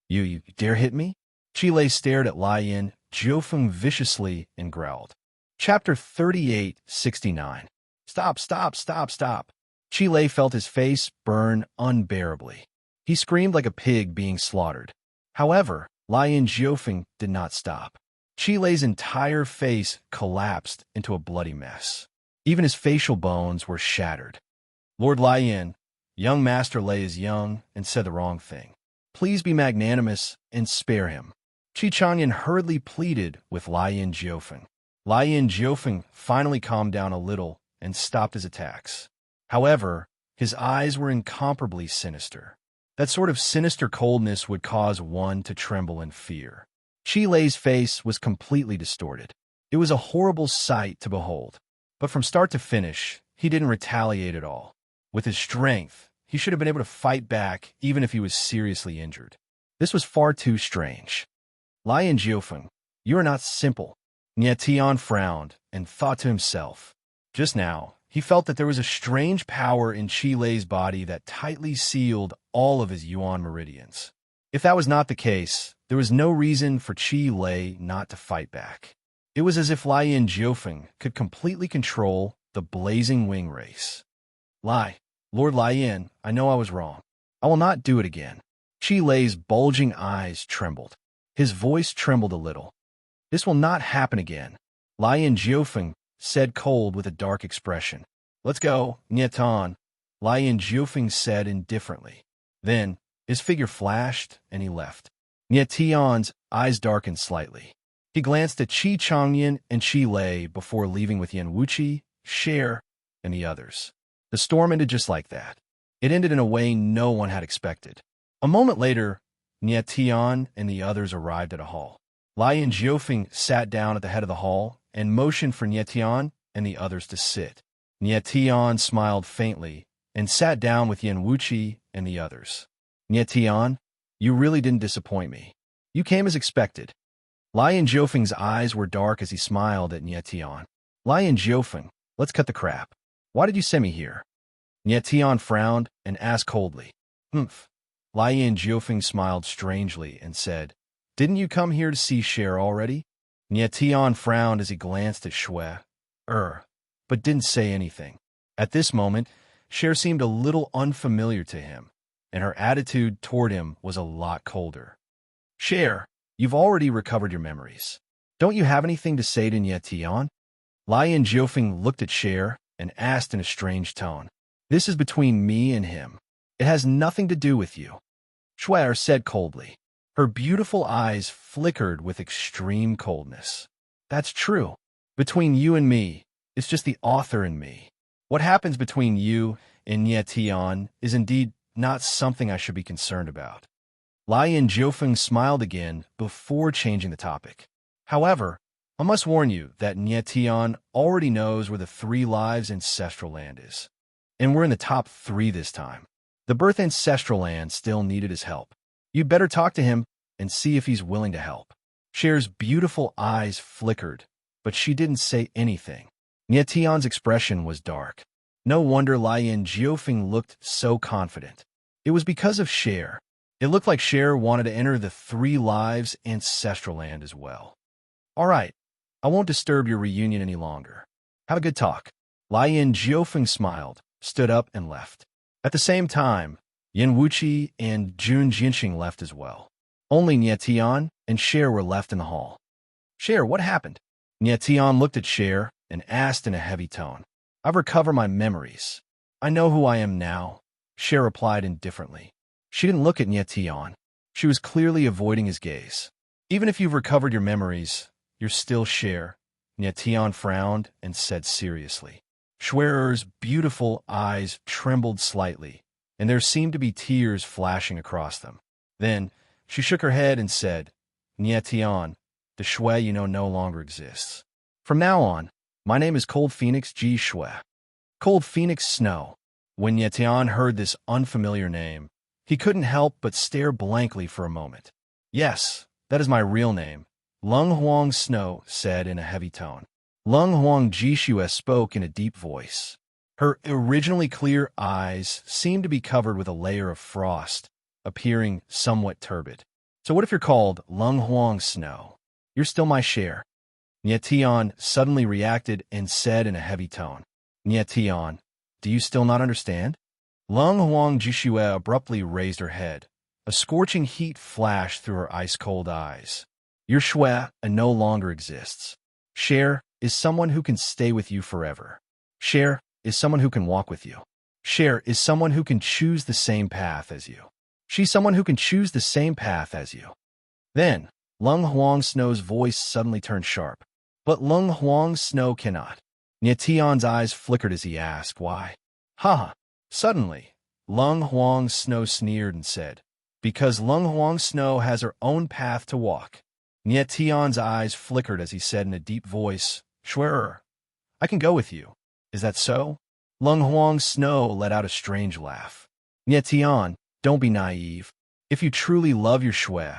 You dare hit me?" Chi Lei stared at Lai Yin Jiufeng viciously and growled. Chapter 38:69. Stop, stop, stop, stop. Chi Lei felt his face burn unbearably. He screamed like a pig being slaughtered. However, Lai Yin Jiufeng did not stop. Chi Lei's entire face collapsed into a bloody mess. Even his facial bones were shattered. "Lord Lai Yin, young Master Lei is young and said the wrong thing. Please be magnanimous and spare him." Chi Changyan hurriedly pleaded with Lai Yin Jiufeng. Lai Yin Jiufeng finally calmed down a little and stopped his attacks. However, his eyes were incomparably sinister. That sort of sinister coldness would cause one to tremble in fear. Chi Lei's face was completely distorted. It was a horrible sight to behold. But from start to finish, he didn't retaliate at all. With his strength, he should have been able to fight back even if he was seriously injured. This was far too strange. "Lai Yin Jiufeng, you are not simple." Nie Tian frowned and thought to himself. Just now, he felt that there was a strange power in Chi Lei's body that tightly sealed all of his yuan meridians. If that was not the case, there was no reason for Chi Lei not to fight back. It was as if Lai Yin Jiufeng could completely control the blazing wing race. Lord Lai Yin, I know I was wrong. I will not do it again." Chi Lei's bulging eyes trembled. His voice trembled a little. "This will not happen again," Lai Yin Jiufeng said cold with a dark expression. "Let's go, Nietan," Lai Yin Jiufeng said indifferently. Then, his figure flashed and he left. Nie Tian's eyes darkened slightly. He glanced at Chi Changyan and Chi Lei before leaving with Yan Wuqi, Cher, and the others. The storm ended just like that. It ended in a way no one had expected. A moment later, Nie Tian and the others arrived at a hall. Lai Yin Jiufeng sat down at the head of the hall and motioned for Nie Tian and the others to sit. Nie Tian smiled faintly and sat down with Yan Wuqi and the others. "Nie Tian, you really didn't disappoint me. You came as expected." Lai Yin Jiufeng's eyes were dark as he smiled at Nie Tian. "Lai Yin Jiufeng, let's cut the crap. Why did you send me here?" Nie Tian frowned and asked coldly. "Humph." Lai Yin Jiufeng smiled strangely and said, "Didn't you come here to see Cher already?" Nie Tian frowned as he glanced at Shui, but didn't say anything. At this moment, Cher seemed a little unfamiliar to him, and her attitude toward him was a lot colder. "Cher, you've already recovered your memories. Don't you have anything to say to Nie Tian?" Lai Yin Jiufeng looked at Cher and asked in a strange tone. "This is between me and him. It has nothing to do with you," Shui said coldly. Her beautiful eyes flickered with extreme coldness. "That's true. Between you and me, it's just the author and me. What happens between you and Nie Tian is indeed not something I should be concerned about." Lai Yin Jiufeng smiled again before changing the topic. "However, I must warn you that Nie Tian already knows where the Three Lives Ancestral Land is. And we're in the top 3 this time. The Birth Ancestral Land still needed his help. You'd better talk to him and see if he's willing to help." Cher's beautiful eyes flickered, but she didn't say anything. Nie Tian's expression was dark. No wonder Lai Yin Jiufeng looked so confident. It was because of Cher. It looked like Cher wanted to enter the Three Lives Ancestral Land as well. "All right, I won't disturb your reunion any longer. Have a good talk." Lai Yin Jiufeng smiled, stood up, and left. At the same time, Yan Wuqi and Jun Jinxing left as well. Only Nie Tian and Cher were left in the hall. "Cher, what happened?" Nie Tian looked at Cher and asked in a heavy tone. "I've recovered my memories. I know who I am now," Cher replied indifferently. She didn't look at Nie Tian. She was clearly avoiding his gaze. "Even if you've recovered your memories, you're still Cher," Nie Tian frowned and said seriously. Shui's beautiful eyes trembled slightly, and there seemed to be tears flashing across them. Then, She shook her head and said, "Nye Tian, the Shui you know no longer exists. From now on, my name is Cold Phoenix Ji Shui. Cold Phoenix Snow." When Nye Tian heard this unfamiliar name, he couldn't help but stare blankly for a moment. "Yes, that is my real name," Lung Huang Snow said in a heavy tone. Lung Huang Jishue spoke in a deep voice. Her originally clear eyes seemed to be covered with a layer of frost, appearing somewhat turbid. "So what if you're called Lung Huang Snow? You're still my share." Nye Tian suddenly reacted and said in a heavy tone, "Nye Tian, do you still not understand?" Lung Huang Jishue abruptly raised her head. A scorching heat flashed through her ice-cold eyes. "Your Shui no longer exists. Share is someone who can stay with you forever. Share is someone who can walk with you. Share is someone who can choose the same path as you. She's someone who can choose the same path as you." Then, Lung Huang Snow's voice suddenly turned sharp. "But Lung Huang Snow cannot." Nye Tian's eyes flickered as he asked, "Why?" "Ha!" Suddenly, Lung Huang Snow sneered and said, "Because Lung Huang Snow has her own path to walk." Nye Tian's eyes flickered as he said in a deep voice, "Swearer, I can go with you. Is that so?" Lung Huang Snow let out a strange laugh. "Nye Tian, don't be naive. If you truly love your Shui,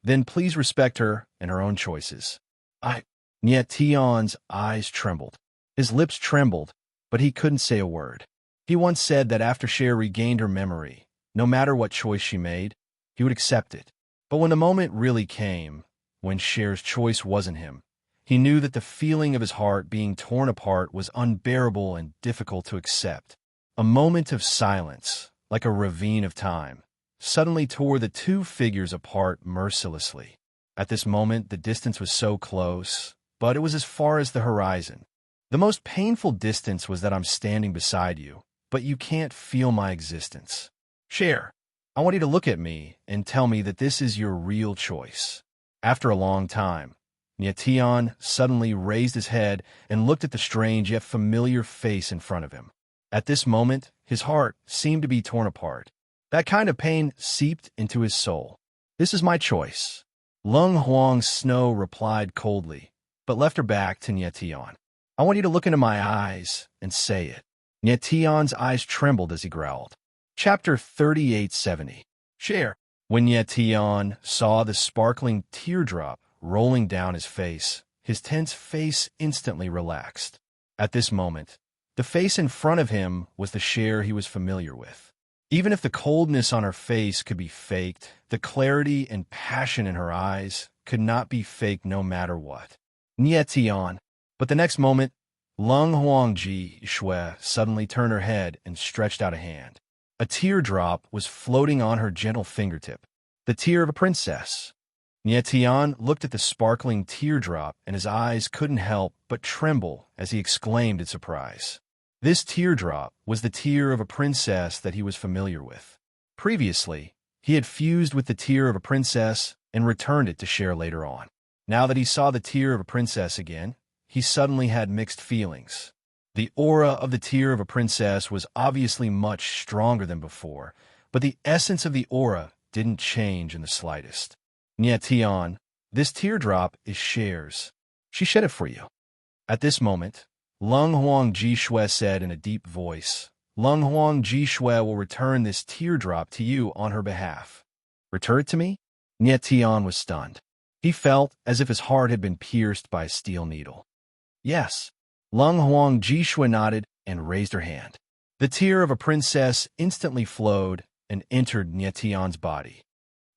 then please respect her and her own choices." Nye Tian's eyes trembled. His lips trembled, but he couldn't say a word. He once said that after Cher regained her memory, no matter what choice she made, he would accept it. But when the moment really came, when Cher's choice wasn't him, he knew that the feeling of his heart being torn apart was unbearable and difficult to accept. A moment of silence, like a ravine of time, suddenly tore the two figures apart mercilessly. At this moment, the distance was so close, but it was as far as the horizon. The most painful distance was that I'm standing beside you, but you can't feel my existence. Cher, I want you to look at me and tell me that this is your real choice. After a long time, Nye Tian suddenly raised his head and looked at the strange yet familiar face in front of him. At this moment, his heart seemed to be torn apart. That kind of pain seeped into his soul. "This is my choice," Lung Huang Snow replied coldly, but left her back to Nye Tian. "I want you to look into my eyes and say it." Nye Tian's eyes trembled as he growled. Chapter 3870. Cher. When Nye Tian saw the sparkling teardrop rolling down his face, his tense face instantly relaxed. At this moment, the face in front of him was the Cher he was familiar with. Even if the coldness on her face could be faked, the clarity and passion in her eyes could not be faked no matter what. Nye Tian. But the next moment, Lung Huang Ji Shui suddenly turned her head and stretched out a hand. A teardrop was floating on her gentle fingertip. The tear of a princess. Nye Tian looked at the sparkling teardrop, and his eyes couldn't help but tremble as he exclaimed in surprise. This teardrop was the tear of a princess that he was familiar with. Previously, he had fused with the tear of a princess and returned it to Cher later on. Now that he saw the tear of a princess again, he suddenly had mixed feelings. The aura of the tear of a princess was obviously much stronger than before, but the essence of the aura didn't change in the slightest. Nye Tian, this teardrop is Cher's. She shed it for you. At this moment, Lung Huang Jishue said in a deep voice, "Lung Huang Jishue will return this teardrop to you on her behalf." "Return it to me?" Nye Tian was stunned. He felt as if his heart had been pierced by a steel needle. "Yes." Lung Huang Jishue nodded and raised her hand. The tear of a princess instantly flowed and entered Nye Tian's body.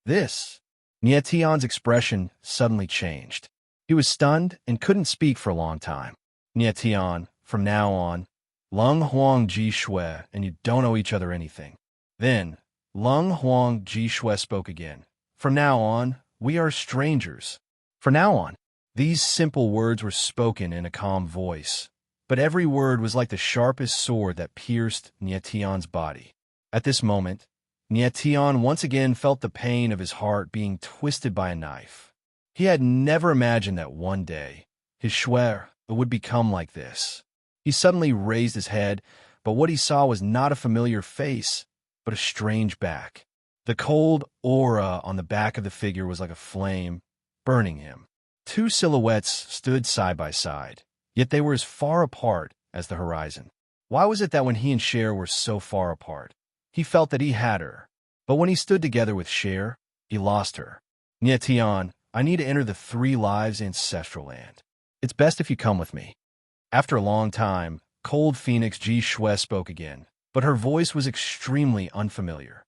Nye Tian's expression suddenly changed. He was stunned and couldn't speak for a long time. "Nye Tian, from now on, Lung Huang Jishue and you don't owe each other anything." Then, Lung Huang Jishue spoke again. "From now on, we are strangers." "From now on." These simple words were spoken in a calm voice, but every word was like the sharpest sword that pierced Nye Tian's body. At this moment, Nye Tian once again felt the pain of his heart being twisted by a knife. He had never imagined that one day, his Shui would become like this. He suddenly raised his head, but what he saw was not a familiar face, but a strange back. The cold aura on the back of the figure was like a flame, burning him. Two silhouettes stood side by side, yet they were as far apart as the horizon. Why was it that when he and Cher were so far apart, he felt that he had her, but when he stood together with Cher, he lost her? Nietian, I need to enter the Three Lives ancestral land. It's best if you come with me. After a long time, Cold Phoenix Ji Shui spoke again, but her voice was extremely unfamiliar.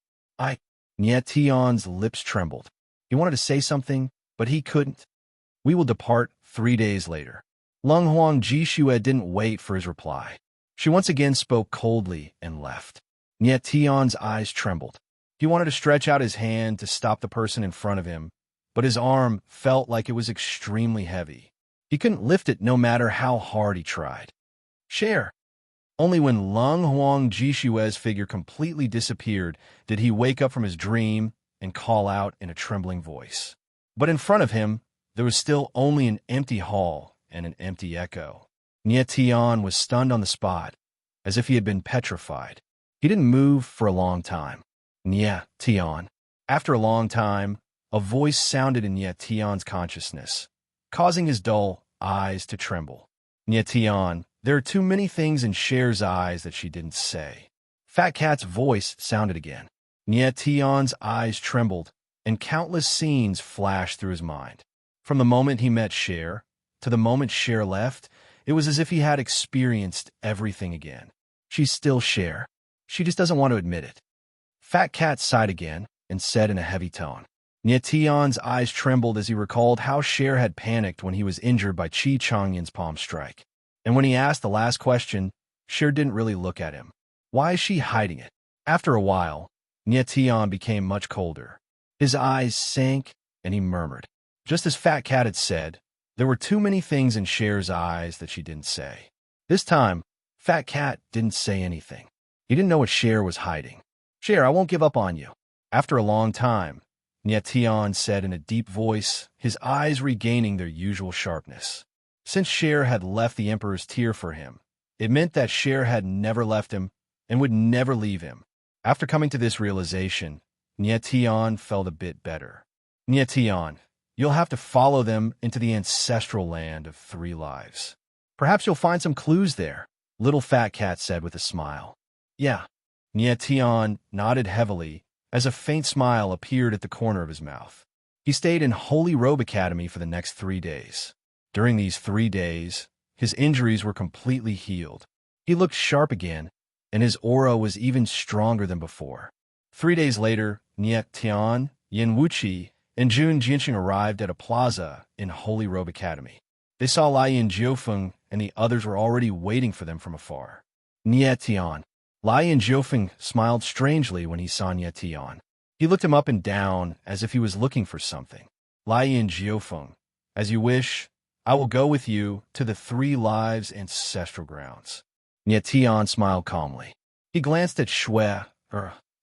Nietian's lips trembled. He wanted to say something, but he couldn't. We will depart 3 days later. Lung Huang Ji Shui didn't wait for his reply. She once again spoke coldly and left. Nietian's eyes trembled. He wanted to stretch out his hand to stop the person in front of him, but his arm felt like it was extremely heavy. He couldn't lift it no matter how hard he tried. Cher. Only when Lung Huang Ji Shui's figure completely disappeared did he wake up from his dream and call out in a trembling voice. But in front of him, there was still only an empty hall and an empty echo. Nietian was stunned on the spot, as if he had been petrified. He didn't move for a long time. Nietian. After a long time, a voice sounded in Nietian's consciousness, causing his dull eyes to tremble. Nietian, there are too many things in Cher's eyes that she didn't say. Fat Cat's voice sounded again. Nietian's eyes trembled, and countless scenes flashed through his mind. From the moment he met Cher to the moment Cher left, it was as if he had experienced everything again. She's still Cher. She just doesn't want to admit it. Fat Cat sighed again and said in a heavy tone. Nietian's eyes trembled as he recalled how Cher had panicked when he was injured by Qi Changyan's palm strike. And when he asked the last question, Cher didn't really look at him. Why is she hiding it? After a while, Nietian became much colder. His eyes sank, and he murmured. Just as Fat Cat had said, there were too many things in Cher's eyes that she didn't say. This time, Fat Cat didn't say anything. He didn't know what Cher was hiding. Cher, I won't give up on you. After a long time, Nietian said in a deep voice, his eyes regaining their usual sharpness. Since Cher had left the Emperor's tear for him, it meant that Cher had never left him and would never leave him. After coming to this realization, Nietian felt a bit better. Nietian, you'll have to follow them into the ancestral land of 3 lives. Perhaps you'll find some clues there, Little Fat Cat said with a smile. Yeah. Nietian nodded heavily as a faint smile appeared at the corner of his mouth. He stayed in Holy Robe Academy for the next 3 days. During these 3 days, his injuries were completely healed. He looked sharp again, and his aura was even stronger than before. 3 days later, Nietian, Yin Wuqi, and Jun Jinxing arrived at a plaza in Holy Robe Academy. They saw Lai Yin Jiufeng, and the others were already waiting for them from afar. Nietian. Lai Yin Jiufeng smiled strangely when he saw Nietian. He looked him up and down as if he was looking for something. Lai Yin Jiufeng, as you wish, I will go with you to the 3 lives ancestral grounds. Nietian smiled calmly. He glanced at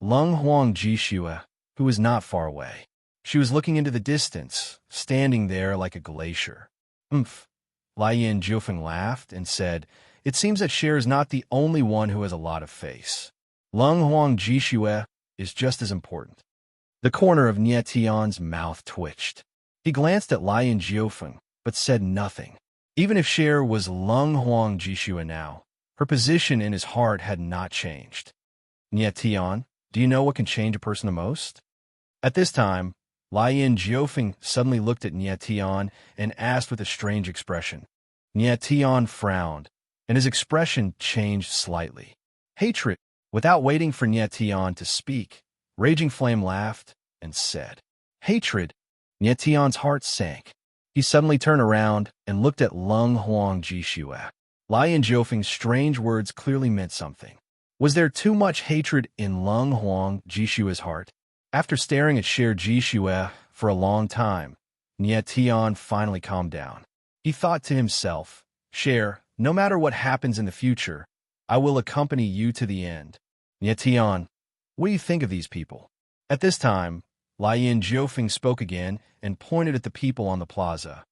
Lung Huang Ji Shui, who was not far away. She was looking into the distance, standing there like a glacier. Lai Yin Jiufeng laughed and said, it seems that Cher is not the only one who has a lot of face. Lung Huang Ji Shui is just as important. The corner of Nietian's mouth twitched. He glanced at Lai Yin Jiufeng, but said nothing. Even if Cher was Lung Huang Ji Shui now, her position in his heart had not changed. Nietian, do you know what can change a person the most? At this time, Lai Yin Jiufeng suddenly looked at Nietian and asked with a strange expression. Nietian frowned, and his expression changed slightly. Hatred. Without waiting for Nietian to speak, Raging Flame laughed and said, Hatred. Nietian's heart sank. He suddenly turned around and looked at Lung Huang Ji Shui. Lai Yin Jiufeng's strange words clearly meant something. Was there too much hatred in Lung Huang Ji Shui's heart? After staring at Cher Ji Shui for a long time, Nietian finally calmed down. He thought to himself, Cher, no matter what happens in the future, I will accompany you to the end. Nietian, what do you think of these people? At this time, Lai Yin Jiufeng spoke again and pointed at the people on the plaza.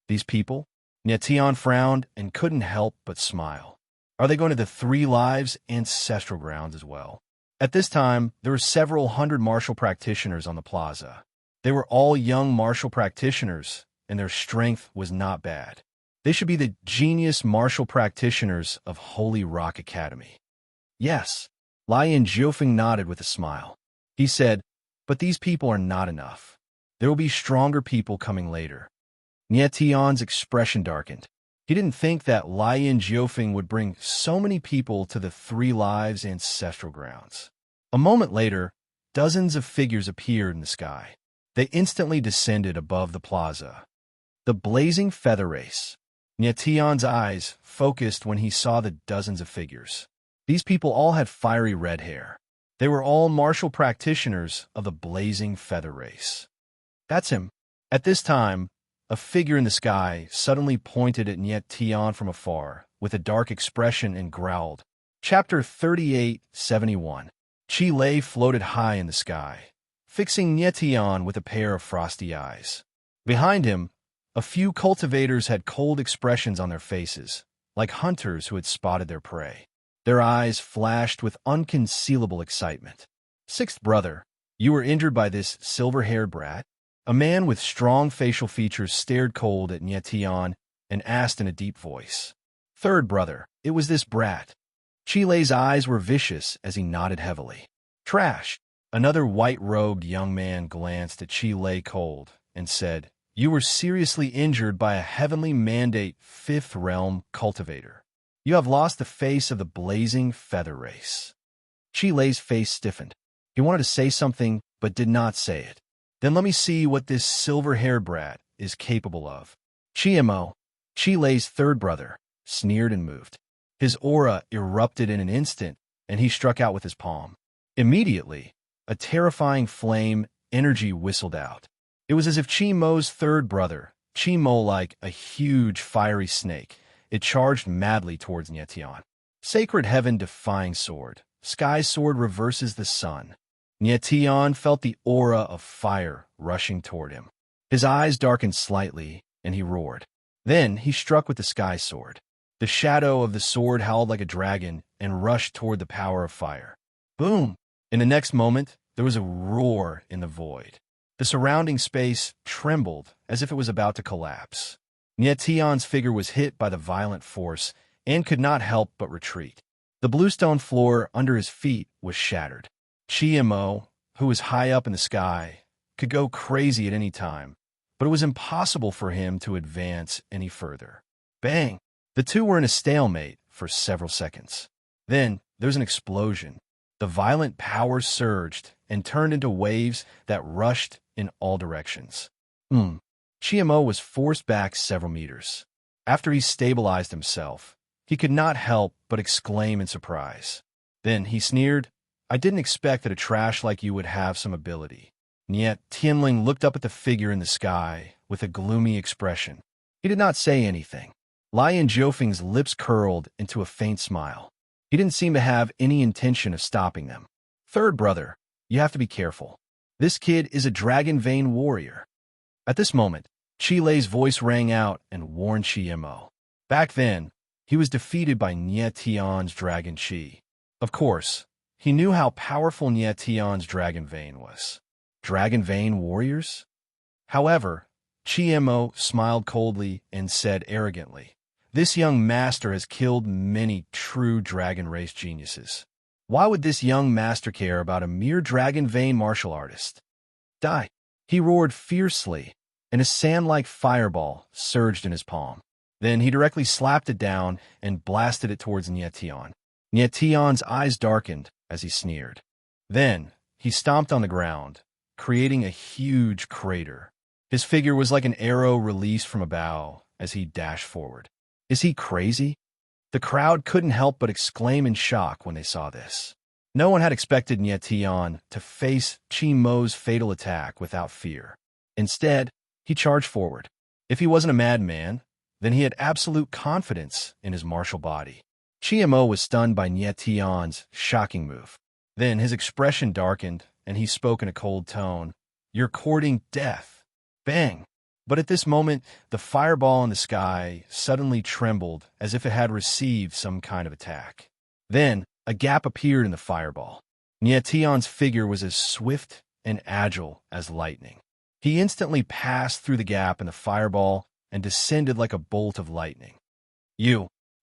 These people? Nietian frowned and couldn't help but smile. Are they going to the 3 lives ancestral grounds as well? At this time, there were several hundred martial practitioners on the plaza. They were all young martial practitioners, and their strength was not bad. They should be the genius martial practitioners of Holy Rock Academy. Yes, Lian Jiufeng nodded with a smile. He said, but these people are not enough. There will be stronger people coming later. Nie Tian's expression darkened. He didn't think that Lian Jiufeng would bring so many people to the Three Lives ancestral grounds. A moment later, dozens of figures appeared in the sky. They instantly descended above the plaza. The blazing feather race. Nie Tian's eyes focused when he saw the dozens of figures. These people all had fiery red hair. They were all martial practitioners of the blazing feather race. That's him. At this time, a figure in the sky suddenly pointed at Nie Tian from afar with a dark expression and growled. Chapter 38:71. Chi Lei floated high in the sky, fixing Nie Tian with a pair of frosty eyes. Behind him, a few cultivators had cold expressions on their faces, like hunters who had spotted their prey. Their eyes flashed with unconcealable excitement. Sixth brother, you were injured by this silver-haired brat? A man with strong facial features stared cold at Nie Tian and asked in a deep voice. Third brother, it was this brat. Chi Lei's eyes were vicious as he nodded heavily. Trash. Another white-robed young man glanced at Chi Lei cold and said, you were seriously injured by a heavenly mandate fifth realm cultivator. You have lost the face of the blazing feather race. Chi Lei's face stiffened. He wanted to say something, but did not say it. Then let me see what this silver-haired brat is capable of. Chiemo, Chi Lei's third brother, sneered and moved. His aura erupted in an instant, and he struck out with his palm. Immediately, a terrifying flame energy whistled out. It was as if Chi Mo's third brother, Chi Mo, like a huge fiery snake, it charged madly towards Nie Tian. Sacred heaven defying sword. Sky's sword reverses the sun. Nie Tian felt the aura of fire rushing toward him. His eyes darkened slightly, and he roared. Then he struck with the sky sword. The shadow of the sword howled like a dragon and rushed toward the power of fire. Boom! In the next moment, there was a roar in the void. The surrounding space trembled as if it was about to collapse. Nie Tian's figure was hit by the violent force and could not help but retreat. The bluestone floor under his feet was shattered. Chiemo, who was high up in the sky, could go crazy at any time, but it was impossible for him to advance any further. Bang! The two were in a stalemate for several seconds. Then there was an explosion. The violent power surged and turned into waves that rushed in all directions. Chiemo was forced back several meters. After he stabilized himself, he could not help but exclaim in surprise. Then he sneered, I didn't expect that a trash like you would have some ability. Nie Tianling looked up at the figure in the sky with a gloomy expression. He did not say anything. Lian Jiufeng's lips curled into a faint smile. He didn't seem to have any intention of stopping them. Third brother, you have to be careful. This kid is a dragon vein warrior. At this moment, Chi Lei's voice rang out and warned Chiemo. Back then, he was defeated by Nie Tian's dragon chi. Of course, he knew how powerful Nie Tian's dragon vein was. Dragon vein warriors? However, Chiemo smiled coldly and said arrogantly, this young master has killed many true dragon race geniuses. Why would this young master care about a mere dragon vein martial artist? Die! He roared fiercely, and a sand-like fireball surged in his palm. Then he directly slapped it down and blasted it towards Nie Tian. Nie Tian's eyes darkened as he sneered. Then he stomped on the ground, creating a huge crater. His figure was like an arrow released from a bow as he dashed forward. Is he crazy? The crowd couldn't help but exclaim in shock when they saw this. No one had expected Nie Tian to face Chi Mo's fatal attack without fear. Instead, he charged forward. If he wasn't a madman, then he had absolute confidence in his martial body. Chiemo was stunned by Nie Tian's shocking move. Then his expression darkened, and he spoke in a cold tone. You're courting death. Bang! But at this moment, the fireball in the sky suddenly trembled as if it had received some kind of attack. Then, a gap appeared in the fireball. Nietion's figure was as swift and agile as lightning. He instantly passed through the gap in the fireball and descended like a bolt of lightning.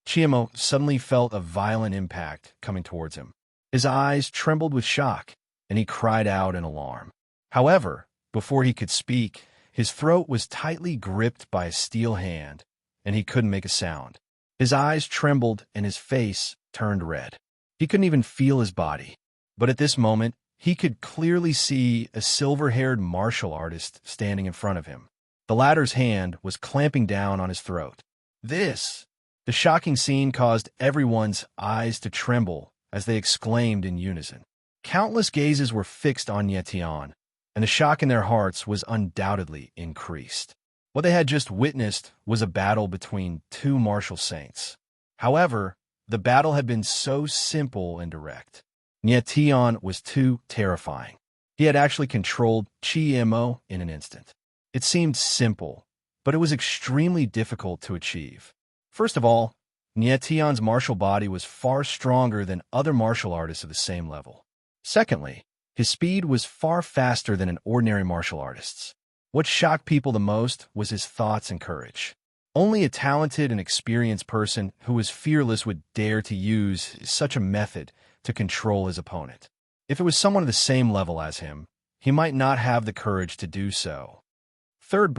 Chiemo suddenly felt a violent impact coming towards him. His eyes trembled with shock, and he cried out in alarm. However, before he could speak, his throat was tightly gripped by a steel hand, and he couldn't make a sound. His eyes trembled and his face turned red. He couldn't even feel his body. But at this moment, he could clearly see a silver-haired martial artist standing in front of him. The latter's hand was clamping down on his throat. The shocking scene caused everyone's eyes to tremble as they exclaimed in unison. Countless gazes were fixed on Nietion, and the shock in their hearts was undoubtedly increased. What they had just witnessed was a battle between two martial saints. However, the battle had been so simple and direct. Nietion was too terrifying. He had actually controlled Chiemo in an instant. It seemed simple, but it was extremely difficult to achieve. First of all, Nietion's martial body was far stronger than other martial artists of the same level. Secondly, his speed was far faster than an ordinary martial artist's. What shocked people the most was his thoughts and courage. Only a talented and experienced person who was fearless would dare to use such a method to control his opponent. If it was someone of the same level as him, he might not have the courage to do so. Third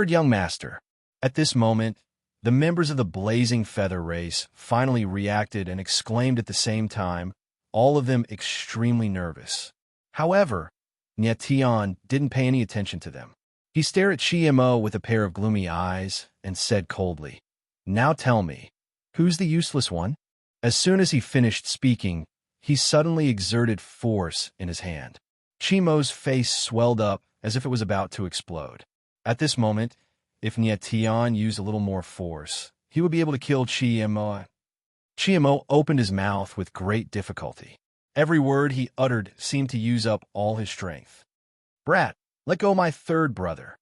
young master. At this moment, the members of the Blazing Feather race finally reacted and exclaimed at the same time, all of them extremely nervous. However, Nietion didn't pay any attention to them. He stared at Chiemo with a pair of gloomy eyes and said coldly, "Now tell me, who's the useless one?" As soon as he finished speaking, he suddenly exerted force in his hand. Chiemo's face swelled up as if it was about to explode. At this moment, if Nietion used a little more force, he would be able to kill Chiemo. Chiemo opened his mouth with great difficulty. Every word he uttered seemed to use up all his strength. "Brat, let go my third brother."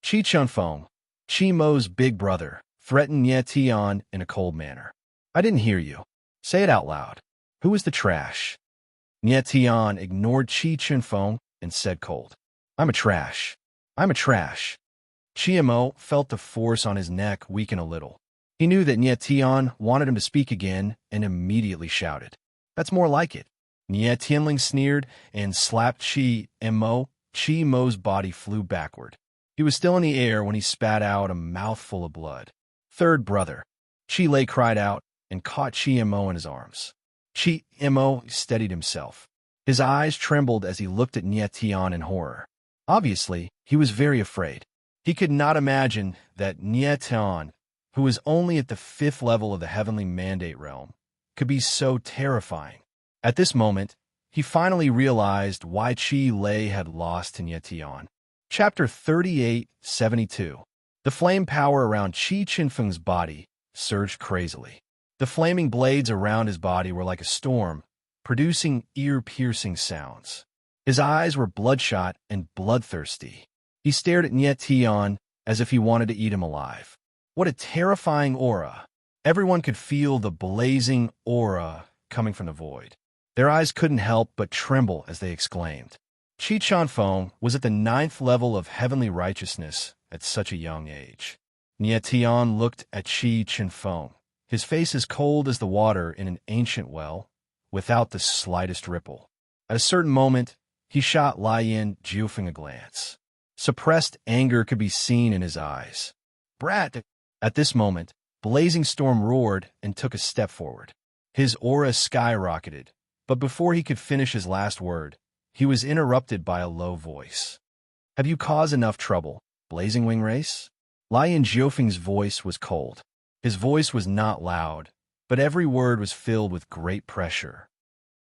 Chi Chunfeng, Chiemo's big brother, threatened Nietion in a cold manner. "I didn't hear you. Say it out loud. Who is the trash?" Nietion ignored Chi Chunfeng and said cold, I'm a trash. Chiemo felt the force on his neck weaken a little. He knew that Nietion wanted him to speak again and immediately shouted, "That's more like it." Nietionling sneered and slapped Chiemo. Chiemo's body flew backward. He was still in the air when he spat out a mouthful of blood. "Third brother." Chi Lei cried out and caught Chiemo in his arms. Chiemo steadied himself. His eyes trembled as he looked at Nietion in horror. Obviously, he was very afraid. He could not imagine that Nietion, who was only at the 5th level of the Heavenly Mandate Realm, could be so terrifying. At this moment, he finally realized why Chi Lei had lost to Nietion. Chapter 38-72. The flame power around Chi Chinfeng's body surged crazily. The flaming blades around his body were like a storm, producing ear-piercing sounds. His eyes were bloodshot and bloodthirsty. He stared at Nietion as if he wanted to eat him alive. What a terrifying aura! Everyone could feel the blazing aura coming from the void. Their eyes couldn't help but tremble as they exclaimed. Chi Chunfeng was at the 9th level of heavenly righteousness at such a young age. Nietion looked at Chi Chunfeng, his face as cold as the water in an ancient well, without the slightest ripple. At a certain moment, he shot Lian Jiufeng a glance. Suppressed anger could be seen in his eyes. "Brat!" At this moment, Blazing Storm roared and took a step forward. His aura skyrocketed, but before he could finish his last word, he was interrupted by a low voice. "Have you caused enough trouble, Blazing Wing Race?" Lian Jiufeng's voice was cold. His voice was not loud, but every word was filled with great pressure.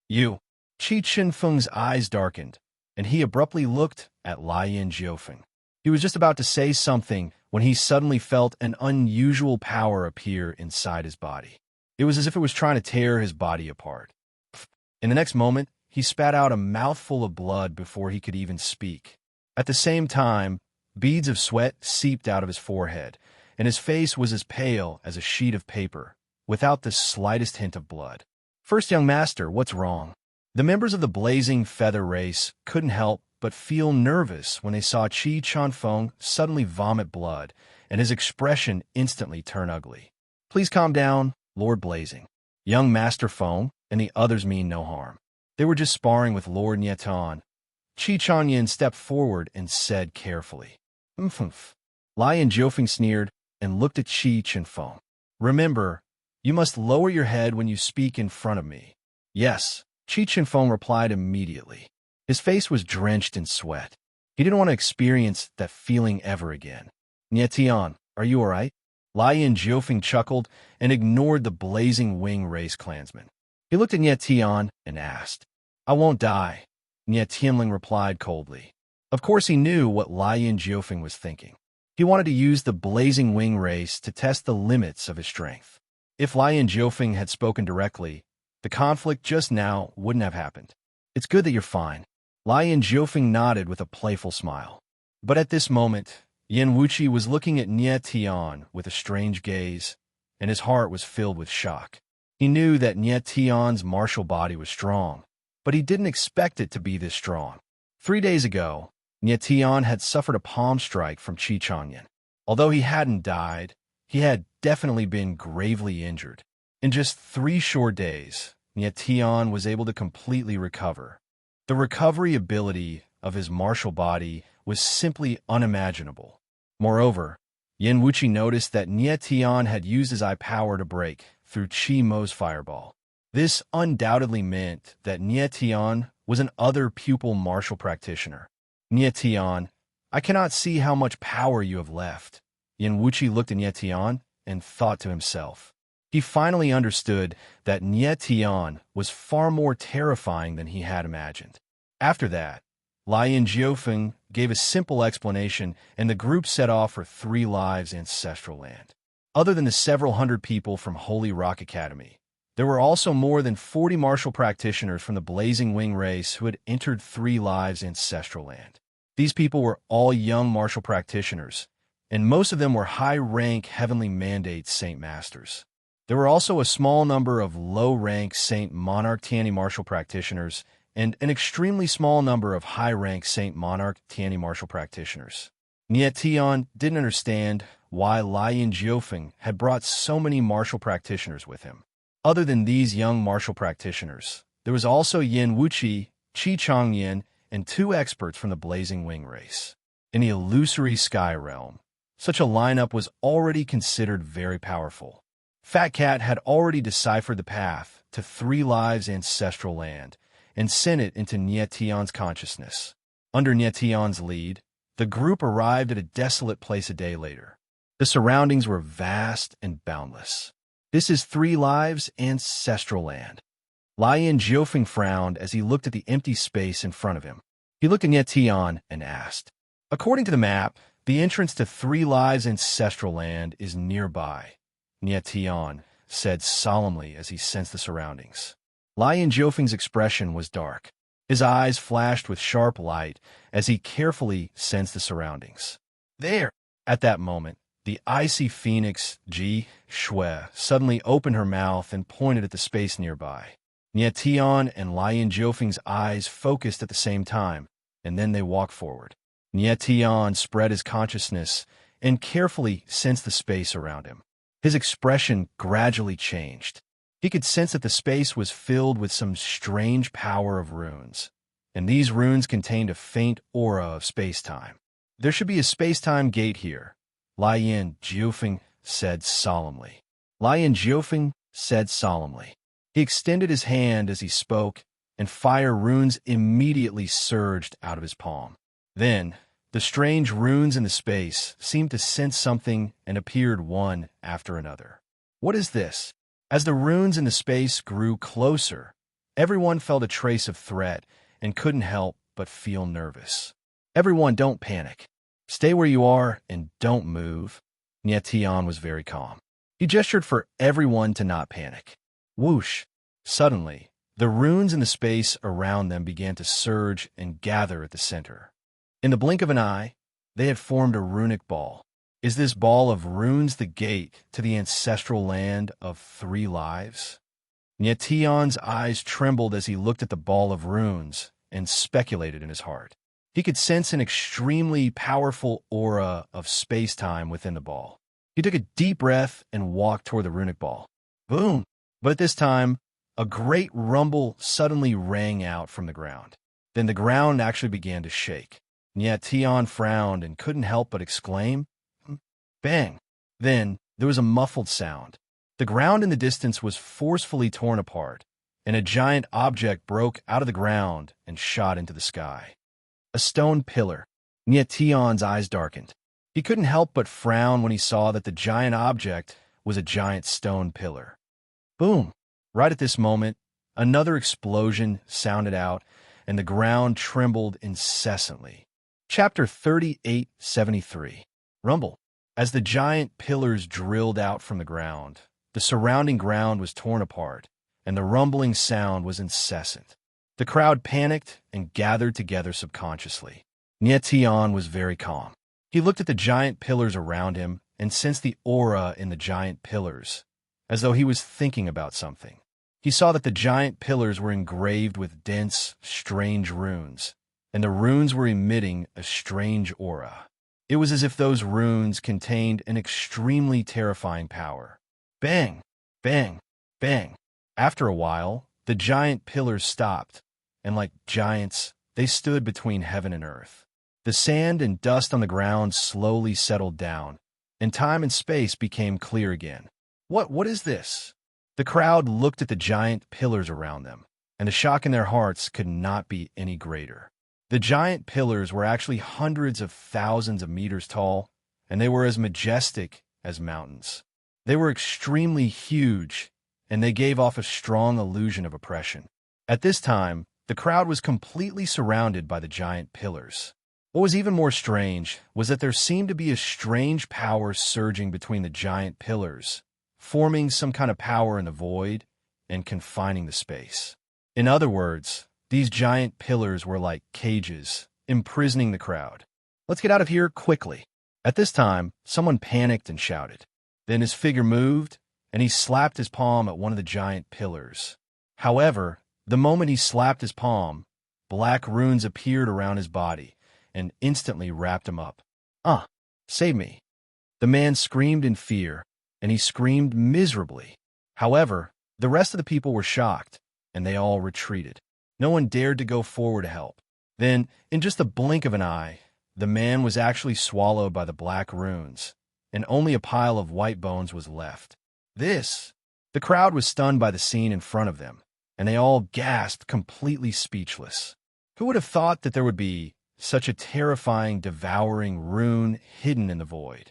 "You." Chi Chinfeng's eyes darkened, and he abruptly looked at Lian Jiufeng. He was just about to say something when he suddenly felt an unusual power appear inside his body. It was as if it was trying to tear his body apart. In the next moment, he spat out a mouthful of blood before he could even speak. At the same time, beads of sweat seeped out of his forehead, and his face was as pale as a sheet of paper, without the slightest hint of blood. First young master, what's wrong? The members of the blazing feather race couldn't help but feel nervous when they saw Chi Chanfeng suddenly vomit blood, and his expression instantly turn ugly. Please calm down, Lord Blazing. Young Master Feng and the others mean no harm. They were just sparring with Lord Nietan. Chi Chanyin stepped forward and said carefully. Humph. Lion Jiufeng sneered and looked at Chi Chanfeng. Remember, you must lower your head when you speak in front of me. Yes, Chi Chanfeng replied immediately. His face was drenched in sweat. He didn't want to experience that feeling ever again. Nietian, are you all right? Lion Jiufeng chuckled and ignored the blazing wing race clansman. He looked at Nietian and asked, I won't die. Nietianling replied coldly. Of course he knew what Lion Jiufeng was thinking. He wanted to use the blazing wing race to test the limits of his strength. If Lion Jiufeng had spoken directly, the conflict just now wouldn't have happened. It's good that you're fine. Lion Jiufeng nodded with a playful smile. But at this moment, Yin Wuqi was looking at Nie Tian with a strange gaze, and his heart was filled with shock. He knew that Nie Tian's martial body was strong, but he didn't expect it to be this strong. 3 days ago, Nie Tian had suffered a palm strike from Chi Chanyin. Although he hadn't died, he had definitely been gravely injured. In just 3 short days, Nie Tian was able to completely recover. The recovery ability of his martial body was simply unimaginable. Moreover, Yin Wuqi noticed that Nie Tian had used his eye power to break through Chi Mo's fireball. This undoubtedly meant that Nie Tian was an other pupil martial practitioner. Nie Tian, I cannot see how much power you have left. Yin Wuqi looked at Nie Tian and thought to himself. He finally understood that Nie Tian was far more terrifying than he had imagined. After that, Lion Jiufeng gave a simple explanation, and the group set off for 3 Lives Ancestral Land. Other than the several hundred people from Holy Rock Academy, there were also more than 40 martial practitioners from the Blazing Wing race who had entered 3 Lives Ancestral Land. These people were all young martial practitioners, and most of them were high-rank Heavenly Mandate Saint Masters. There were also a small number of low-rank Saint Monarch Tiani martial practitioners and an extremely small number of high-rank Saint Monarch Tiani martial practitioners. Nie Tian didn't understand why Lion Jiufeng had brought so many martial practitioners with him. Other than these young martial practitioners, there was also Yin Wuqi, Chi Changyin, and 2 experts from the Blazing Wing race. In the illusory sky realm, such a lineup was already considered very powerful. Fat Cat had already deciphered the path to 3 Lives Ancestral Land and sent it into Nie Tian's consciousness. Under Nie Tian's lead, the group arrived at a desolate place a day later. The surroundings were vast and boundless. This is 3 Lives Ancestral Land. Lion Jiufeng frowned as he looked at the empty space in front of him. He looked at Nie Tian and asked, According to the map, the entrance to 3 Lives Ancestral Land is nearby. Nie Tian said solemnly as he sensed the surroundings. Lion Jiufeng's expression was dark. His eyes flashed with sharp light as he carefully sensed the surroundings. There! At that moment, the icy phoenix, Ji Shui, suddenly opened her mouth and pointed at the space nearby. Nie Tian and Lion Jiufeng's eyes focused at the same time, and then they walked forward. Nie Tian spread his consciousness and carefully sensed the space around him. His expression gradually changed. He could sense that the space was filled with some strange power of runes, and these runes contained a faint aura of space-time. There should be a space-time gate here, Lion Jiufeng said solemnly. Lion Jiufeng said solemnly. He extended his hand as he spoke, and fire runes immediately surged out of his palm. Then, the strange runes in the space seemed to sense something and appeared one after another. What is this? As the runes in the space grew closer, everyone felt a trace of threat and couldn't help but feel nervous. Everyone, don't panic. Stay where you are and don't move. Nie Tian was very calm. He gestured for everyone to not panic. Whoosh! Suddenly, the runes in the space around them began to surge and gather at the center. In the blink of an eye, they had formed a runic ball. Is this ball of runes the gate to the ancestral land of 3 lives? Tion's eyes trembled as he looked at the ball of runes and speculated in his heart. He could sense an extremely powerful aura of space-time within the ball. He took a deep breath and walked toward the runic ball. Boom! But at this time, a great rumble suddenly rang out from the ground. Then the ground actually began to shake. Tion frowned and couldn't help but exclaim, "Bang!" Then there was a muffled sound. The ground in the distance was forcefully torn apart, and a giant object broke out of the ground and shot into the sky. A stone pillar. Tion's eyes darkened. He couldn't help but frown when he saw that the giant object was a giant stone pillar. Boom! Right at this moment, another explosion sounded out, and the ground trembled incessantly. Chapter 3873. Rumble. As the giant pillars drilled out from the ground, the surrounding ground was torn apart, and the rumbling sound was incessant. The crowd panicked and gathered together subconsciously. Tion was very calm. He looked at the giant pillars around him and sensed the aura in the giant pillars, as though he was thinking about something. He saw that the giant pillars were engraved with dense, strange runes, and the runes were emitting a strange aura. It was as if those runes contained an extremely terrifying power. Bang! Bang! Bang! After a while, the giant pillars stopped, and like giants, they stood between heaven and earth. The sand and dust on the ground slowly settled down, and time and space became clear again. What is this? The crowd looked at the giant pillars around them, and the shock in their hearts could not be any greater. The giant pillars were actually hundreds of thousands of meters tall, and they were as majestic as mountains. They were extremely huge, and they gave off a strong illusion of oppression. At this time, the crowd was completely surrounded by the giant pillars. What was even more strange was that there seemed to be a strange power surging between the giant pillars, forming some kind of power in the void and confining the space. In other words, these giant pillars were like cages, imprisoning the crowd. Let's get out of here quickly. At this time, someone panicked and shouted. Then his figure moved, and he slapped his palm at one of the giant pillars. However, the moment he slapped his palm, black runes appeared around his body and instantly wrapped him up. Save me. The man screamed in fear, and he screamed miserably. However, the rest of the people were shocked, and they all retreated. No one dared to go forward to help. Then, in just the blink of an eye, the man was actually swallowed by the black runes, and only a pile of white bones was left. The crowd was stunned by the scene in front of them, and they all gasped, completely speechless. Who would have thought that there would be such a terrifying, devouring rune hidden in the void?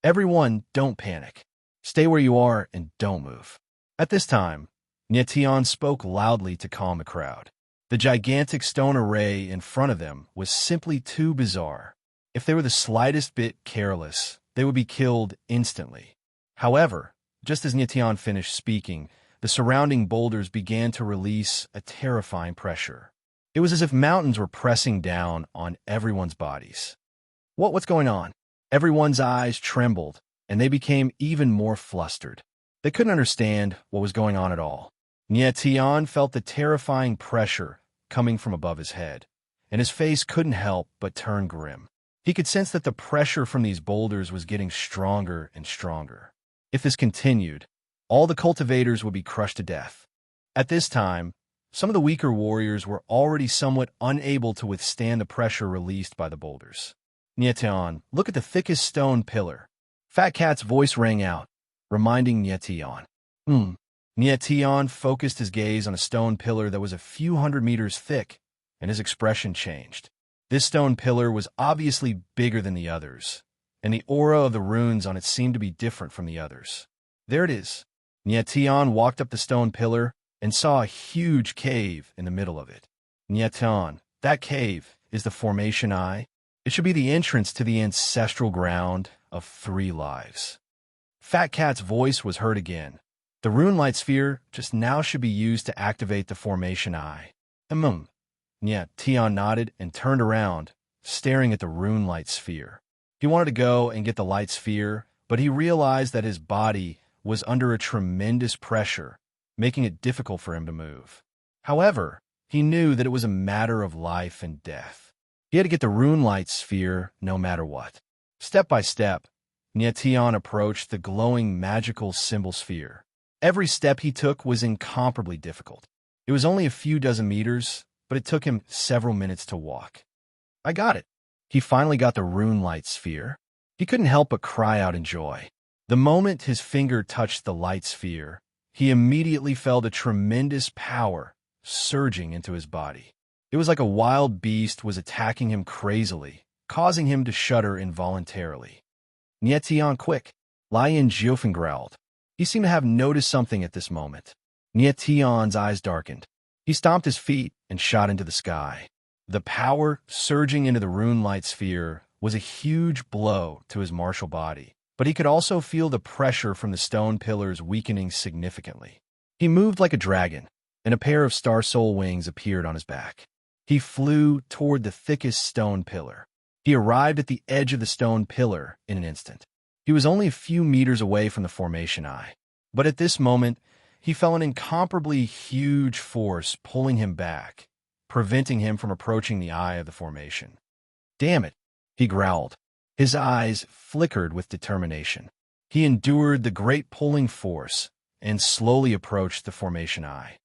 Everyone, don't panic. Stay where you are and don't move. At this time, Tion spoke loudly to calm the crowd. The gigantic stone array in front of them was simply too bizarre. If they were the slightest bit careless, they would be killed instantly. However, just as Tion finished speaking, the surrounding boulders began to release a terrifying pressure. It was as if mountains were pressing down on everyone's bodies. What's going on? Everyone's eyes trembled, and they became even more flustered. They couldn't understand what was going on at all. Tion felt the terrifying pressure coming from above his head, and his face couldn't help but turn grim. He could sense that the pressure from these boulders was getting stronger and stronger. If this continued, all the cultivators would be crushed to death. At this time, some of the weaker warriors were already somewhat unable to withstand the pressure released by the boulders. Tion, look at the thickest stone pillar. Fat Cat's voice rang out, reminding Tion. Tion focused his gaze on a stone pillar that was a few hundred meters thick, and his expression changed. This stone pillar was obviously bigger than the others, and the aura of the runes on it seemed to be different from the others. There it is. Tion walked up the stone pillar and saw a huge cave in the middle of it. Tion, that cave is the Formation Eye. It should be the entrance to the ancestral ground of 3 lives. Fat Cat's voice was heard again. The rune light sphere just now should be used to activate the Formation Eye. Tion nodded and turned around, staring at the rune light sphere. He wanted to go and get the light sphere, but he realized that his body was under a tremendous pressure, making it difficult for him to move. However, he knew that it was a matter of life and death. He had to get the rune light sphere no matter what. Step by step, Nyetian approached the glowing magical symbol sphere. Every step he took was incomparably difficult. It was only a few dozen meters, but it took him several minutes to walk. I got it. He finally got the rune light sphere. He couldn't help but cry out in joy. The moment his finger touched the light sphere, he immediately felt a tremendous power surging into his body. It was like a wild beast was attacking him crazily, causing him to shudder involuntarily. Nyetian, quick! Lion Jiofeng growled. He seemed to have noticed something at this moment. Nyetian's eyes darkened. He stomped his feet and shot into the sky. The power surging into the rune light sphere was a huge blow to his martial body, but he could also feel the pressure from the stone pillars weakening significantly. He moved like a dragon, and a pair of star soul wings appeared on his back. He flew toward the thickest stone pillar. He arrived at the edge of the stone pillar in an instant. He was only a few meters away from the formation eye, but at this moment, he felt an incomparably huge force pulling him back, preventing him from approaching the eye of the formation. Damn it, he growled. His eyes flickered with determination. He endured the great pulling force and slowly approached the formation eye.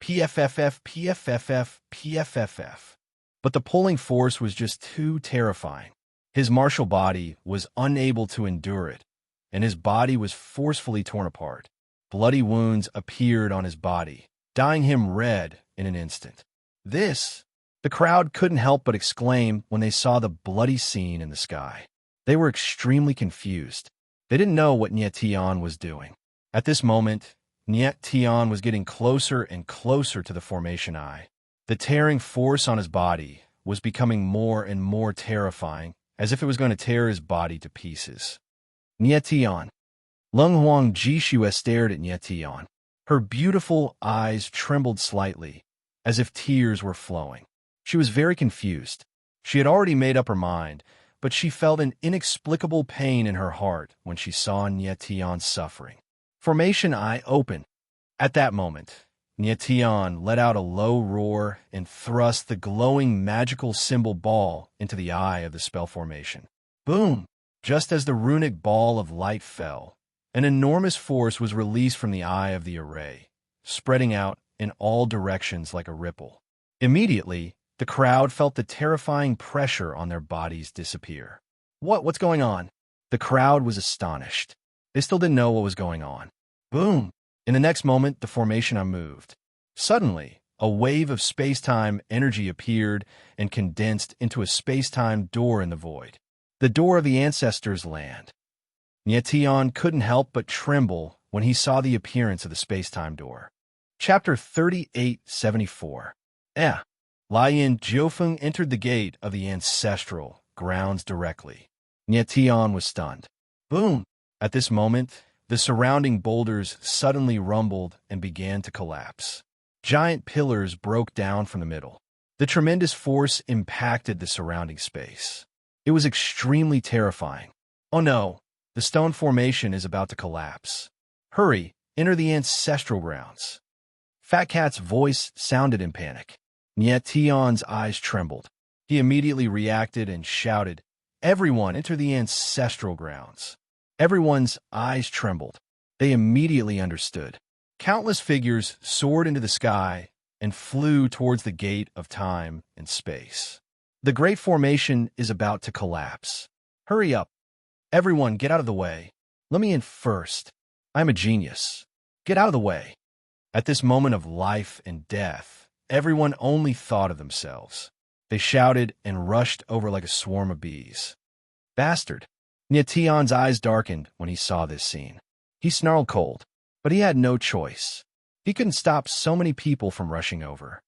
PFFF, PFFF, PFFF. But the pulling force was just too terrifying. His martial body was unable to endure it, and his body was forcefully torn apart. Bloody wounds appeared on his body, dyeing him red in an instant. The crowd couldn't help but exclaim when they saw the bloody scene in the sky. They were extremely confused. They didn't know what Nyetian was doing. At this moment, Nyetian was getting closer and closer to the formation eye. The tearing force on his body was becoming more and more terrifying, as if it was going to tear his body to pieces. Nyetian. Lung Huang Jishue stared at Nyetian. Her beautiful eyes trembled slightly, as if tears were flowing. She was very confused. She had already made up her mind, but she felt an inexplicable pain in her heart when she saw Nyetian suffering. Formation eye open. At that moment, Nyetian let out a low roar and thrust the glowing magical symbol ball into the eye of the spell formation. Boom! Just as the runic ball of light fell, an enormous force was released from the eye of the array, spreading out in all directions like a ripple. Immediately, the crowd felt the terrifying pressure on their bodies disappear. What's going on? The crowd was astonished. They still didn't know what was going on. Boom! In the next moment, the formation eye moved. Suddenly, a wave of space-time energy appeared and condensed into a space-time door in the void. The door of the ancestors' land. Nyetian couldn't help but tremble when he saw the appearance of the space-time door. Chapter 3874. Lian Jiofeng entered the gate of the ancestral grounds directly. Nyetian was stunned. Boom! At this moment, the surrounding boulders suddenly rumbled and began to collapse. Giant pillars broke down from the middle. The tremendous force impacted the surrounding space. It was extremely terrifying. Oh no, the stone formation is about to collapse. Hurry, enter the ancestral grounds. Fat Cat's voice sounded in panic. Nyetian's eyes trembled. He immediately reacted and shouted, "Everyone, enter the ancestral grounds." Everyone's eyes trembled. They immediately understood. Countless figures soared into the sky and flew towards the gate of time and space. The great formation is about to collapse. Hurry up. Everyone, get out of the way. Let me in first. I'm a genius. Get out of the way. At this moment of life and death, everyone only thought of themselves. They shouted and rushed over like a swarm of bees. Bastard! Nyetian's eyes darkened when he saw this scene. He snarled cold, but he had no choice. He couldn't stop so many people from rushing over.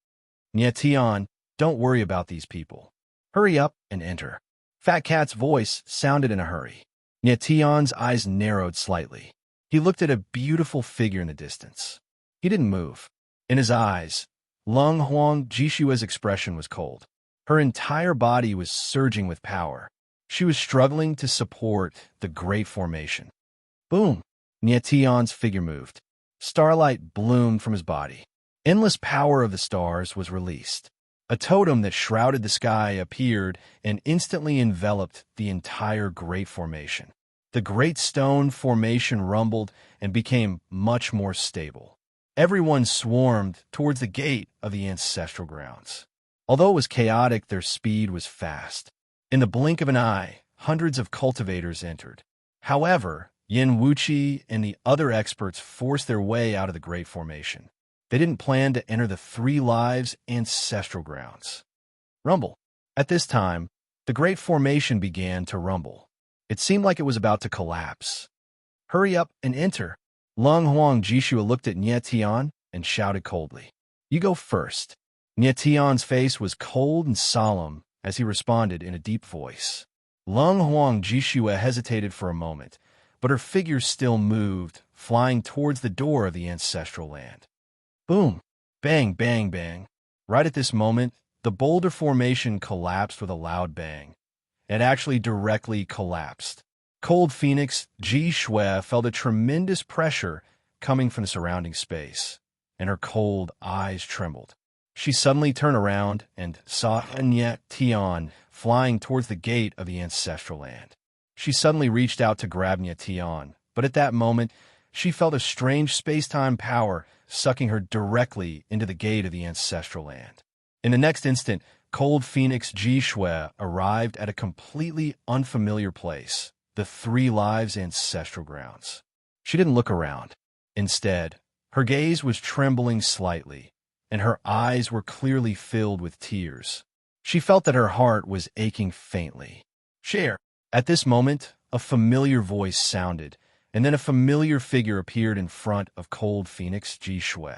Nyetian, don't worry about these people. Hurry up and enter. Fat Cat's voice sounded in a hurry. Nyetian's eyes narrowed slightly. He looked at a beautiful figure in the distance. He didn't move. In his eyes, Lung Huang Jishue's expression was cold. Her entire body was surging with power. She was struggling to support the great formation. Boom! Nyetian's figure moved. Starlight bloomed from his body. Endless power of the stars was released. A totem that shrouded the sky appeared and instantly enveloped the entire Great Formation. The Great Stone Formation rumbled and became much more stable. Everyone swarmed towards the gate of the ancestral grounds. Although it was chaotic, their speed was fast. In the blink of an eye, hundreds of cultivators entered. However, Yin Wuqi and the other experts forced their way out of the Great Formation. They didn't plan to enter the Three Lives ancestral grounds. Rumble. At this time, the Great Formation began to rumble. It seemed like it was about to collapse. Hurry up and enter. Lung Huang Jishua looked at Nie Tian and shouted coldly. You go first. Nie Tian's face was cold and solemn as he responded in a deep voice. Lung Huang Jishua hesitated for a moment, but her figure still moved, flying towards the door of the ancestral land. Boom! Bang, bang, bang. Right at this moment, the boulder formation collapsed with a loud bang. It actually directly collapsed. Cold Phoenix Ji Shui felt a tremendous pressure coming from the surrounding space, and her cold eyes trembled. She suddenly turned around and saw Nie Tian flying towards the gate of the ancestral land. She suddenly reached out to grab Nie Tian, but at that moment, she felt a strange space-time power sucking her directly into the gate of the ancestral land. In the next instant, Cold Phoenix Ji Shui arrived at a completely unfamiliar place, the Three Lives ancestral grounds. She didn't look around. Instead, her gaze was trembling slightly, and her eyes were clearly filled with tears. She felt that her heart was aching faintly. Share. At this moment, a familiar voice sounded, and then a familiar figure appeared in front of Cold Phoenix Ji Shui.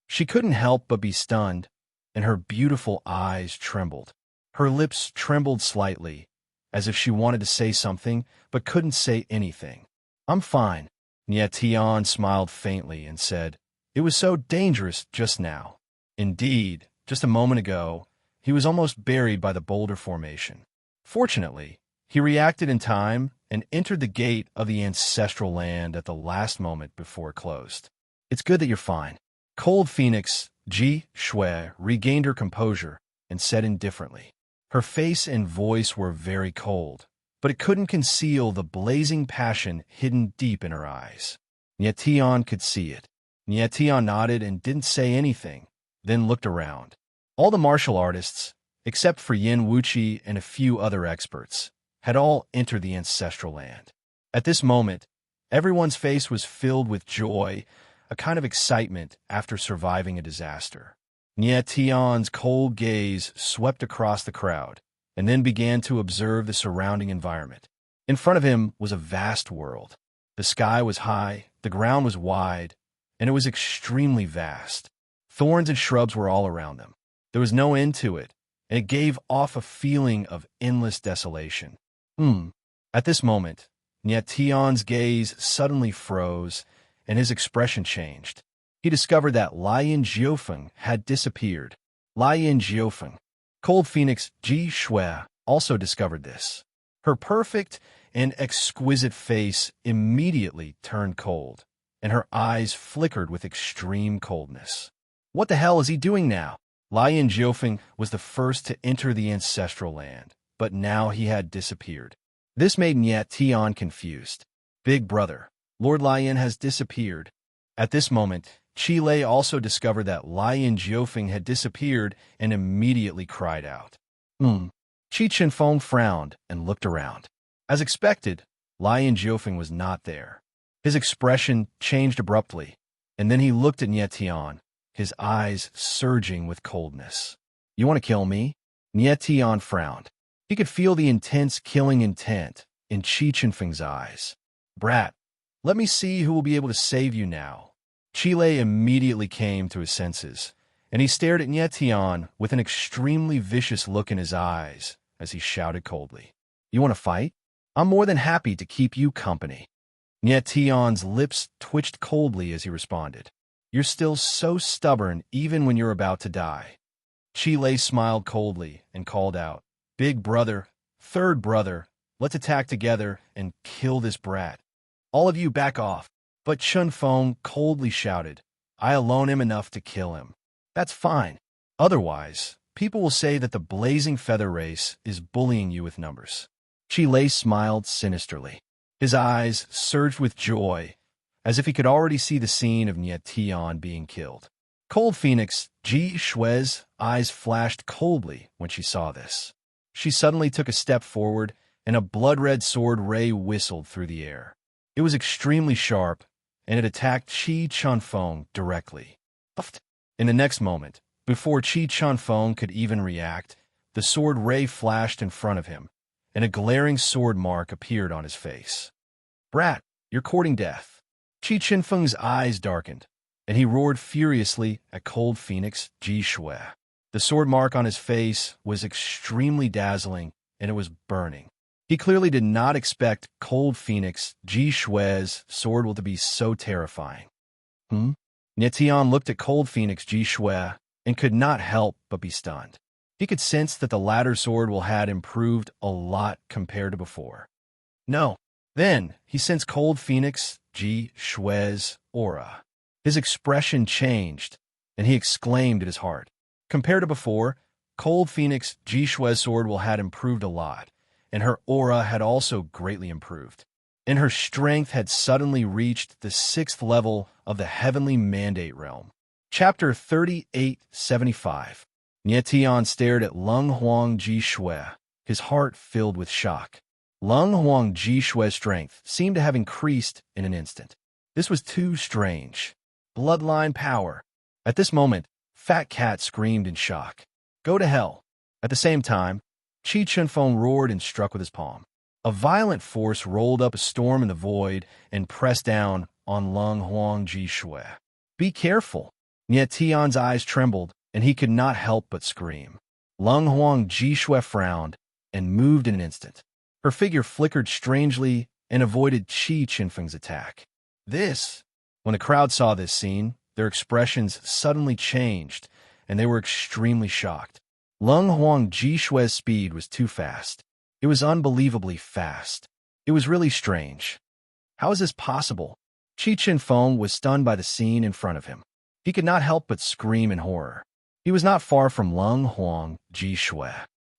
She couldn't help but be stunned, and her beautiful eyes trembled. Her lips trembled slightly, as if she wanted to say something, but couldn't say anything. I'm fine. Nie Tian smiled faintly and said, It was so dangerous just now. Indeed, just a moment ago, he was almost buried by the boulder formation. Fortunately, he reacted in time and entered the gate of the ancestral land at the last moment before it closed. It's good that you're fine. Cold Phoenix Ji Shui regained her composure and said indifferently. Her face and voice were very cold, but it couldn't conceal the blazing passion hidden deep in her eyes. Nie Tian could see it. Nie Tian nodded and didn't say anything, then looked around. All the martial artists, except for Yin Wuqi and a few other experts, had all entered the ancestral land. At this moment, everyone's face was filled with joy, a kind of excitement after surviving a disaster. Nie Tian's cold gaze swept across the crowd, and then began to observe the surrounding environment. In front of him was a vast world. The sky was high, the ground was wide, and it was extremely vast. Thorns and shrubs were all around them. There was no end to it, and it gave off a feeling of endless desolation. At this moment, Nie Tian's gaze suddenly froze, and his expression changed. He discovered that Lian Jiufeng had disappeared. Lian Jiufeng. Cold Phoenix Ji Shui also discovered this. Her perfect and exquisite face immediately turned cold, and her eyes flickered with extreme coldness. What the hell is he doing now? Lian Jiufeng was the first to enter the ancestral land, but now he had disappeared. This made Nie Tian confused. Big brother, Lord Lian has disappeared. At this moment, Qi Lei also discovered that Lian Jiufeng had disappeared and immediately cried out. Qi Chenfeng frowned and looked around. As expected, Lian Jiufeng was not there. His expression changed abruptly, and then he looked at Nie Tian, his eyes surging with coldness. You want to kill me? Nie Tian frowned. He could feel the intense killing intent in Qi Chenfeng's eyes. Brat, let me see who will be able to save you now. Qi Lei immediately came to his senses, and he stared at Nie Tian with an extremely vicious look in his eyes as he shouted coldly. You want to fight? I'm more than happy to keep you company. Nie Tian's lips twitched coldly as he responded. You're still so stubborn even when you're about to die. Qi Lei smiled coldly and called out, Big brother, third brother, let's attack together and kill this brat. All of you back off. But Chun Feng coldly shouted, I alone am enough to kill him. That's fine. Otherwise, people will say that the blazing feather race is bullying you with numbers. Chi Lei smiled sinisterly. His eyes surged with joy, as if he could already see the scene of Nie Tian being killed. Cold Phoenix Ji Shui's eyes flashed coldly when she saw this. She suddenly took a step forward, and a blood-red sword ray whistled through the air. It was extremely sharp, and it attacked Chi Chunfeng directly. In the next moment, before Chi Chunfeng could even react, the sword ray flashed in front of him, and a glaring sword mark appeared on his face. Brat, you're courting death. Chi Chunfeng's eyes darkened, and he roared furiously at Cold Phoenix Ji Shui. The sword mark on his face was extremely dazzling, and it was burning. He clearly did not expect Cold Phoenix Ji Shui's sword to be so terrifying. Nie Tian looked at Cold Phoenix Ji Shui and could not help but be stunned. He could sense that the latter's sword had improved a lot compared to before. No. Then he sensed Cold Phoenix Ji Shui's aura. His expression changed, and he exclaimed at his heart. Compared to before, Cold Phoenix Ji Shui's sword had improved a lot, and her aura had also greatly improved. And her strength had suddenly reached the 6th level of the Heavenly Mandate Realm. Chapter 3875. Nie Tian stared at Lung Huang Ji Shui, his heart filled with shock. Lung Huang Ji Shui's strength seemed to have increased in an instant. This was too strange. Bloodline power. At this moment, Fat Cat screamed in shock. Go to hell. At the same time, Chi Chunfeng roared and struck with his palm. A violent force rolled up a storm in the void and pressed down on Lung Huang Ji Shui. Be careful. Nie Tian's eyes trembled, and he could not help but scream. Lung Huang Ji Shui frowned and moved in an instant. Her figure flickered strangely and avoided Chi Chunfeng's attack. When the crowd saw this scene, their expressions suddenly changed, and they were extremely shocked. Lung Huang Ji Shui's speed was too fast. It was unbelievably fast. It was really strange. How is this possible? Chi Chunfeng was stunned by the scene in front of him. He could not help but scream in horror. He was not far from Lung Huang Ji Shui.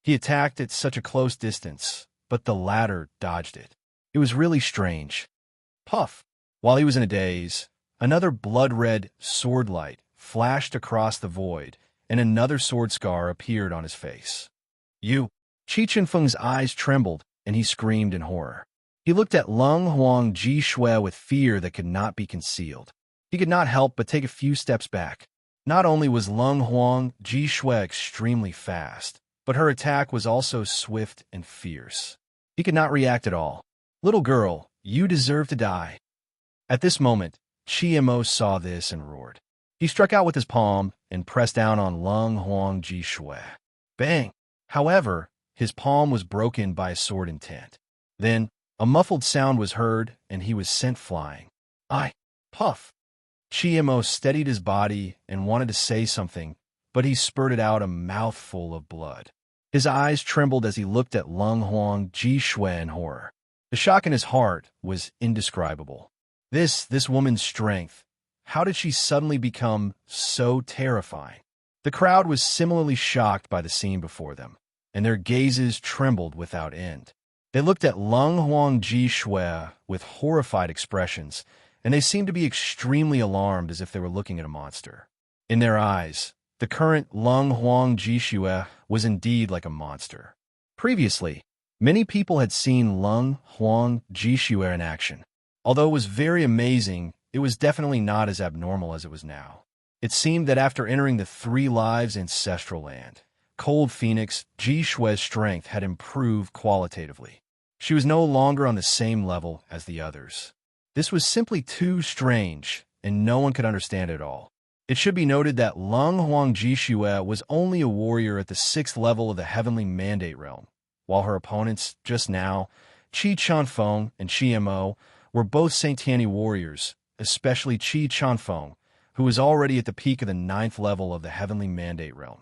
He attacked at such a close distance, but the latter dodged it. It was really strange. Puff! While he was in a daze, another blood-red sword light flashed across the void, and another sword scar appeared on his face. You! Chi Chunfeng's eyes trembled, and he screamed in horror. He looked at Lung Huang Ji Shui with fear that could not be concealed. He could not help but take a few steps back. Not only was Lung Huang Ji Shui extremely fast, but her attack was also swift and fierce. He could not react at all. Little girl, you deserve to die. At this moment, Chi Mo saw this and roared. He struck out with his palm and pressed down on Lung Huang Ji Shui. Bang! However, his palm was broken by a sword intent. Then, a muffled sound was heard, and he was sent flying. Puff! Chi Mo steadied his body and wanted to say something, but he spurted out a mouthful of blood. His eyes trembled as he looked at Lung Huang Ji Shui in horror. The shock in his heart was indescribable. This woman's strength. How did she suddenly become so terrifying? The crowd was similarly shocked by the scene before them, and their gazes trembled without end. They looked at Lung Huang Ji Shui with horrified expressions, and they seemed to be extremely alarmed as if they were looking at a monster. In their eyes, the current Lung Huang Ji Shui was indeed like a monster. Previously, many people had seen Lung Huang Ji Shui in action. Although it was very amazing, it was definitely not as abnormal as it was now. It seemed that after entering the Three Lives Ancestral Land, Cold Phoenix Ji Shui's strength had improved qualitatively. She was no longer on the same level as the others. This was simply too strange, and no one could understand it all. It should be noted that Lung Huang Ji Shui was only a warrior at the 6th level of the Heavenly Mandate Realm, while her opponents, just now, Chi Chunfeng and Chi Mo, were both Saint Tianyi warriors, especially Chi Chunfeng, who was already at the peak of the 9th level of the Heavenly Mandate Realm.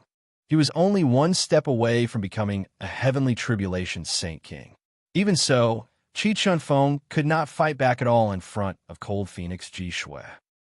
He was only one step away from becoming a Heavenly Tribulation Saint King. Even so, Chi Chun-fong could not fight back at all in front of Cold Phoenix Ji Shui.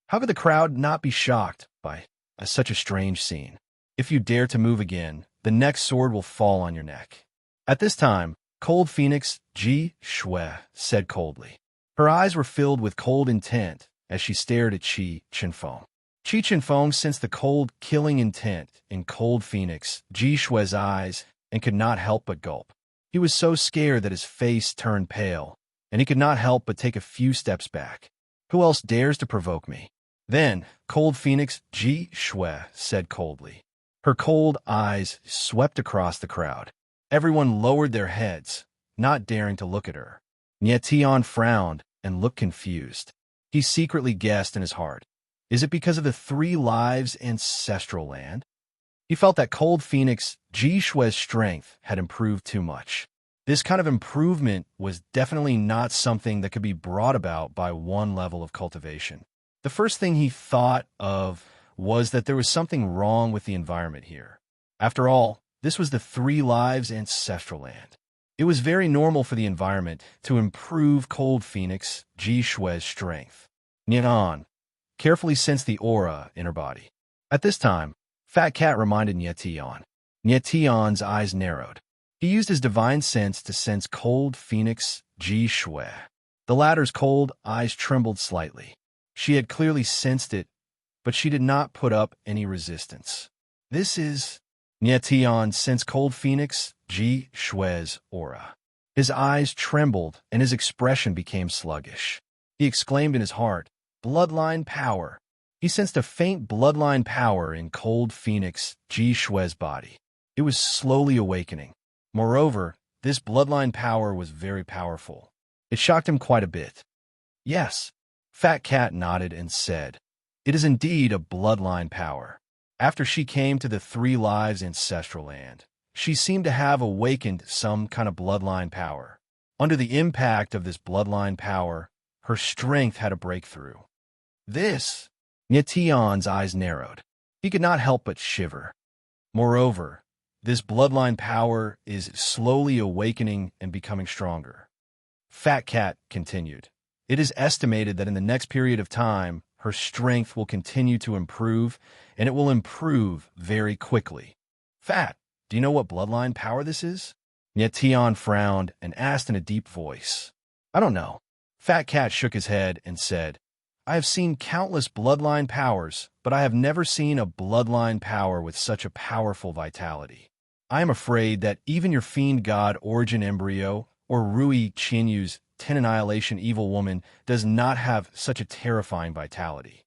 How could the crowd not be shocked by such a strange scene? If you dare to move again, the next sword will fall on your neck. At this time, Cold Phoenix Ji Shui said coldly. Her eyes were filled with cold intent as she stared at Chi Chun-fong. Chi Chun-fong sensed the cold, killing intent in Cold Phoenix Ji Shui's eyes and could not help but gulp. He was so scared that his face turned pale, and he could not help but take a few steps back. Who else dares to provoke me? Then, Cold Phoenix Ji Shui said coldly. Her cold eyes swept across the crowd. Everyone lowered their heads, not daring to look at her. Tian frowned and looked confused. He secretly guessed in his heart, is it because of the 3 lives ancestral land? He felt that Cold Phoenix Ji Shui's strength had improved too much. This kind of improvement was definitely not something that could be brought about by one level of cultivation. The first thing he thought of was that there was something wrong with the environment here. After all, this was the 3 lives ancestral land. It was very normal for the environment to improve Cold Phoenix Ji Shui's strength. Nian carefully sensed the aura in her body. At this time, Fat Cat reminded Tian. Tian's eyes narrowed. He used his divine sense to sense Cold Phoenix Ji Shui. The latter's cold eyes trembled slightly. She had clearly sensed it, but she did not put up any resistance. This is... Tian sensed Cold Phoenix Ji Shui's aura. His eyes trembled and his expression became sluggish. He exclaimed in his heart, "Bloodline power!" He sensed a faint bloodline power in Cold Phoenix Ji Shui's body. It was slowly awakening. Moreover, this bloodline power was very powerful. It shocked him quite a bit. Yes, Fat Cat nodded and said, "It is indeed a bloodline power." After she came to the 3 lives ancestral land, she seemed to have awakened some kind of bloodline power. Under the impact of this bloodline power, her strength had a breakthrough. This... Tian's eyes narrowed. He could not help but shiver. Moreover, this bloodline power is slowly awakening and becoming stronger. Fat Cat continued. It is estimated that in the next period of time, her strength will continue to improve, and it will improve very quickly. Fat, do you know what bloodline power this is? Tian frowned and asked in a deep voice. I don't know. Fat Cat shook his head and said, I have seen countless bloodline powers, but I have never seen a bloodline power with such a powerful vitality. I am afraid that even your fiend god Origin Embryo or Rui Qinyu's 10 Annihilation Evil Woman does not have such a terrifying vitality.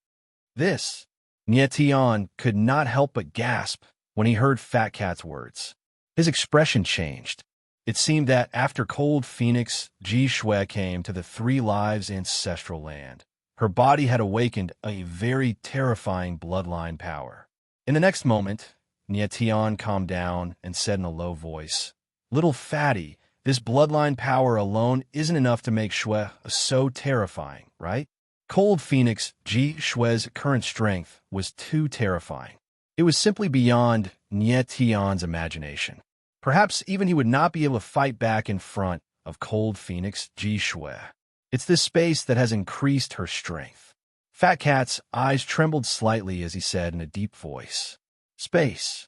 This, Tian could not help but gasp when he heard Fat Cat's words. His expression changed. It seemed that after Cold Phoenix Ji Shui came to the 3 lives ancestral land, her body had awakened a very terrifying bloodline power. In the next moment, Tian calmed down and said in a low voice, Little fatty, this bloodline power alone isn't enough to make Shui so terrifying, right? Cold Phoenix Ji Shui's current strength was too terrifying. It was simply beyond Tian's imagination. Perhaps even he would not be able to fight back in front of Cold Phoenix Ji Shui. It's this space that has increased her strength. Fat Cat's eyes trembled slightly as he said in a deep voice, Space.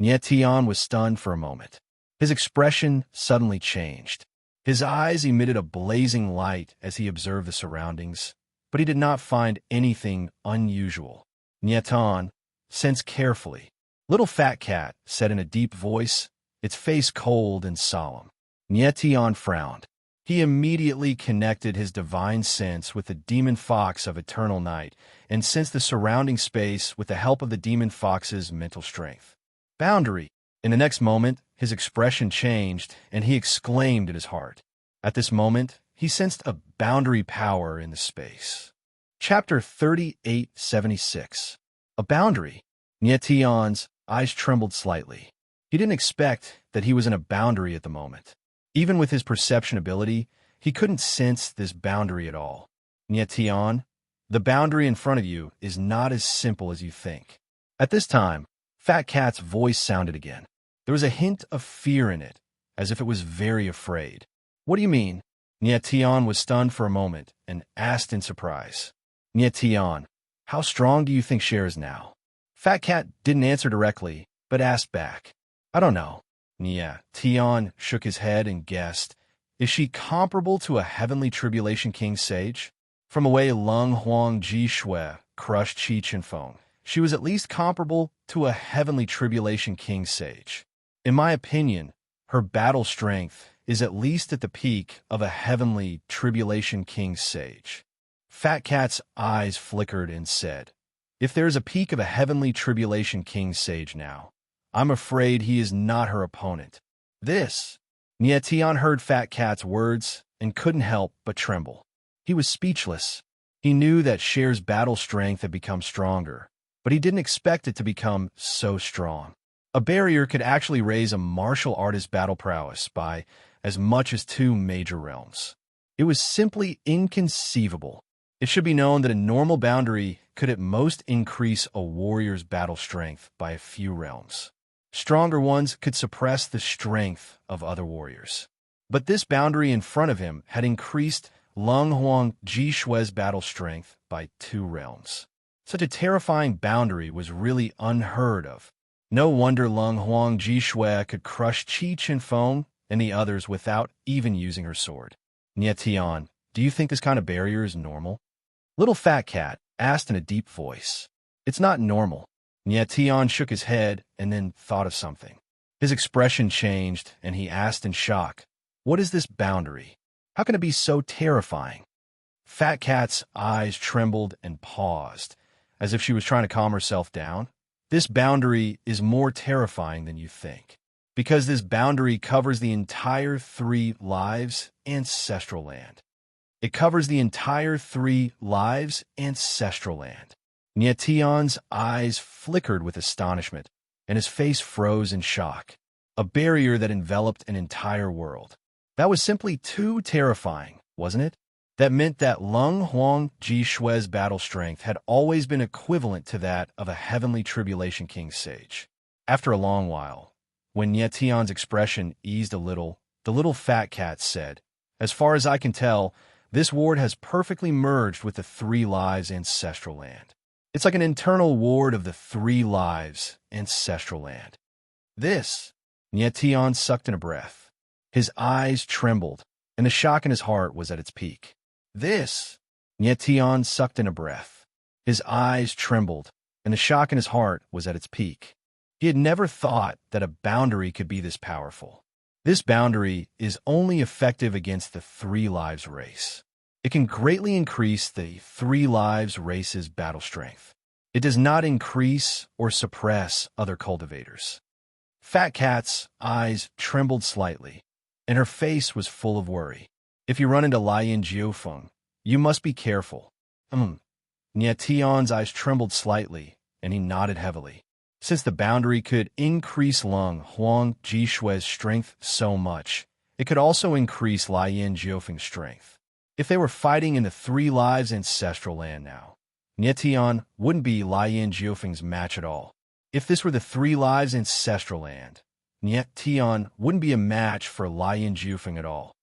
Tian was stunned for a moment. His expression suddenly changed. His eyes emitted a blazing light as he observed the surroundings, but he did not find anything unusual. Tian sensed carefully. Little Fat Cat said in a deep voice, its face cold and solemn. Tian frowned. He immediately connected his divine sense with the demon fox of eternal night and sensed the surrounding space with the help of the demon fox's mental strength. Boundary. In the next moment, his expression changed and he exclaimed in his heart. At this moment, he sensed a boundary power in the space. Chapter 3876. A boundary. Tian's eyes trembled slightly. He didn't expect that he was in a boundary at the moment. Even with his perception ability, he couldn't sense this boundary at all. Tian, the boundary in front of you is not as simple as you think. At this time, Fat Cat's voice sounded again. There was a hint of fear in it, as if it was very afraid. What do you mean? Nie Tian was stunned for a moment and asked in surprise. Nie Tian, how strong do you think Cher is now? Fat Cat didn't answer directly, but asked back. I don't know. Nie Tian shook his head and guessed. Is she comparable to a heavenly tribulation king sage? From away Lung Huang Ji Shui crushed Qi Chen Feng. She was at least comparable to a heavenly tribulation king sage. In my opinion, her battle strength is at least at the peak of a heavenly tribulation king sage. Fat Cat's eyes flickered and said, if there is a peak of a heavenly tribulation king sage now, I'm afraid he is not her opponent. This. Nie Tian heard Fat Cat's words and couldn't help but tremble. He was speechless. He knew that Cher's battle strength had become stronger, but he didn't expect it to become so strong. A barrier could actually raise a martial artist's battle prowess by as much as 2 major realms. It was simply inconceivable. It should be known that a normal boundary could at most increase a warrior's battle strength by a few realms. Stronger ones could suppress the strength of other warriors. But this boundary in front of him had increased Lung Huang Ji Shui's battle strength by 2 realms. Such a terrifying boundary was really unheard of. No wonder Lung Huang Ji Shui could crush Qi Chen Feng and the others without even using her sword. Nie Tian, do you think this kind of barrier is normal? Little Fat Cat asked in a deep voice. It's not normal. Nie Tian shook his head and then thought of something. His expression changed and he asked in shock, what is this boundary? How can it be so terrifying? Fat Cat's eyes trembled and paused, as if she was trying to calm herself down. This boundary is more terrifying than you think, because this boundary covers the entire 3 lives ancestral land. It covers the entire 3 lives ancestral land. Nie Tian's eyes flickered with astonishment, and his face froze in shock. A barrier that enveloped an entire world. That was simply too terrifying, wasn't it? That meant that Lung Huang Ji Shui's battle strength had always been equivalent to that of a heavenly tribulation king sage. After a long while, when Nie Tian's expression eased a little, the little Fat Cat said, as far as I can tell, this ward has perfectly merged with the 3 lives ancestral land. It's like an internal ward of the 3 lives ancestral land. This. Nie Tian sucked in a breath. His eyes trembled, and the shock in his heart was at its peak. This. Nie Tian sucked in a breath. His eyes trembled, and the shock in his heart was at its peak. He had never thought that a boundary could be this powerful. This boundary is only effective against the 3 lives race. It can greatly increase the 3 lives race's battle strength. It does not increase or suppress other cultivators. Fat Cat's eyes trembled slightly, and her face was full of worry. If you run into Lian Jiufeng, you must be careful. Nie Tian's eyes trembled slightly, and he nodded heavily. Since the boundary could increase Lung Huang Ji Shui's strength so much, it could also increase Lian Jiufeng's strength. If they were fighting in the 3 lives ancestral land now, Nie Tian wouldn't be Lian Jiufeng's match at all. If this were the 3 lives ancestral land, Nie Tian wouldn't be a match for Lian Jiufeng at all.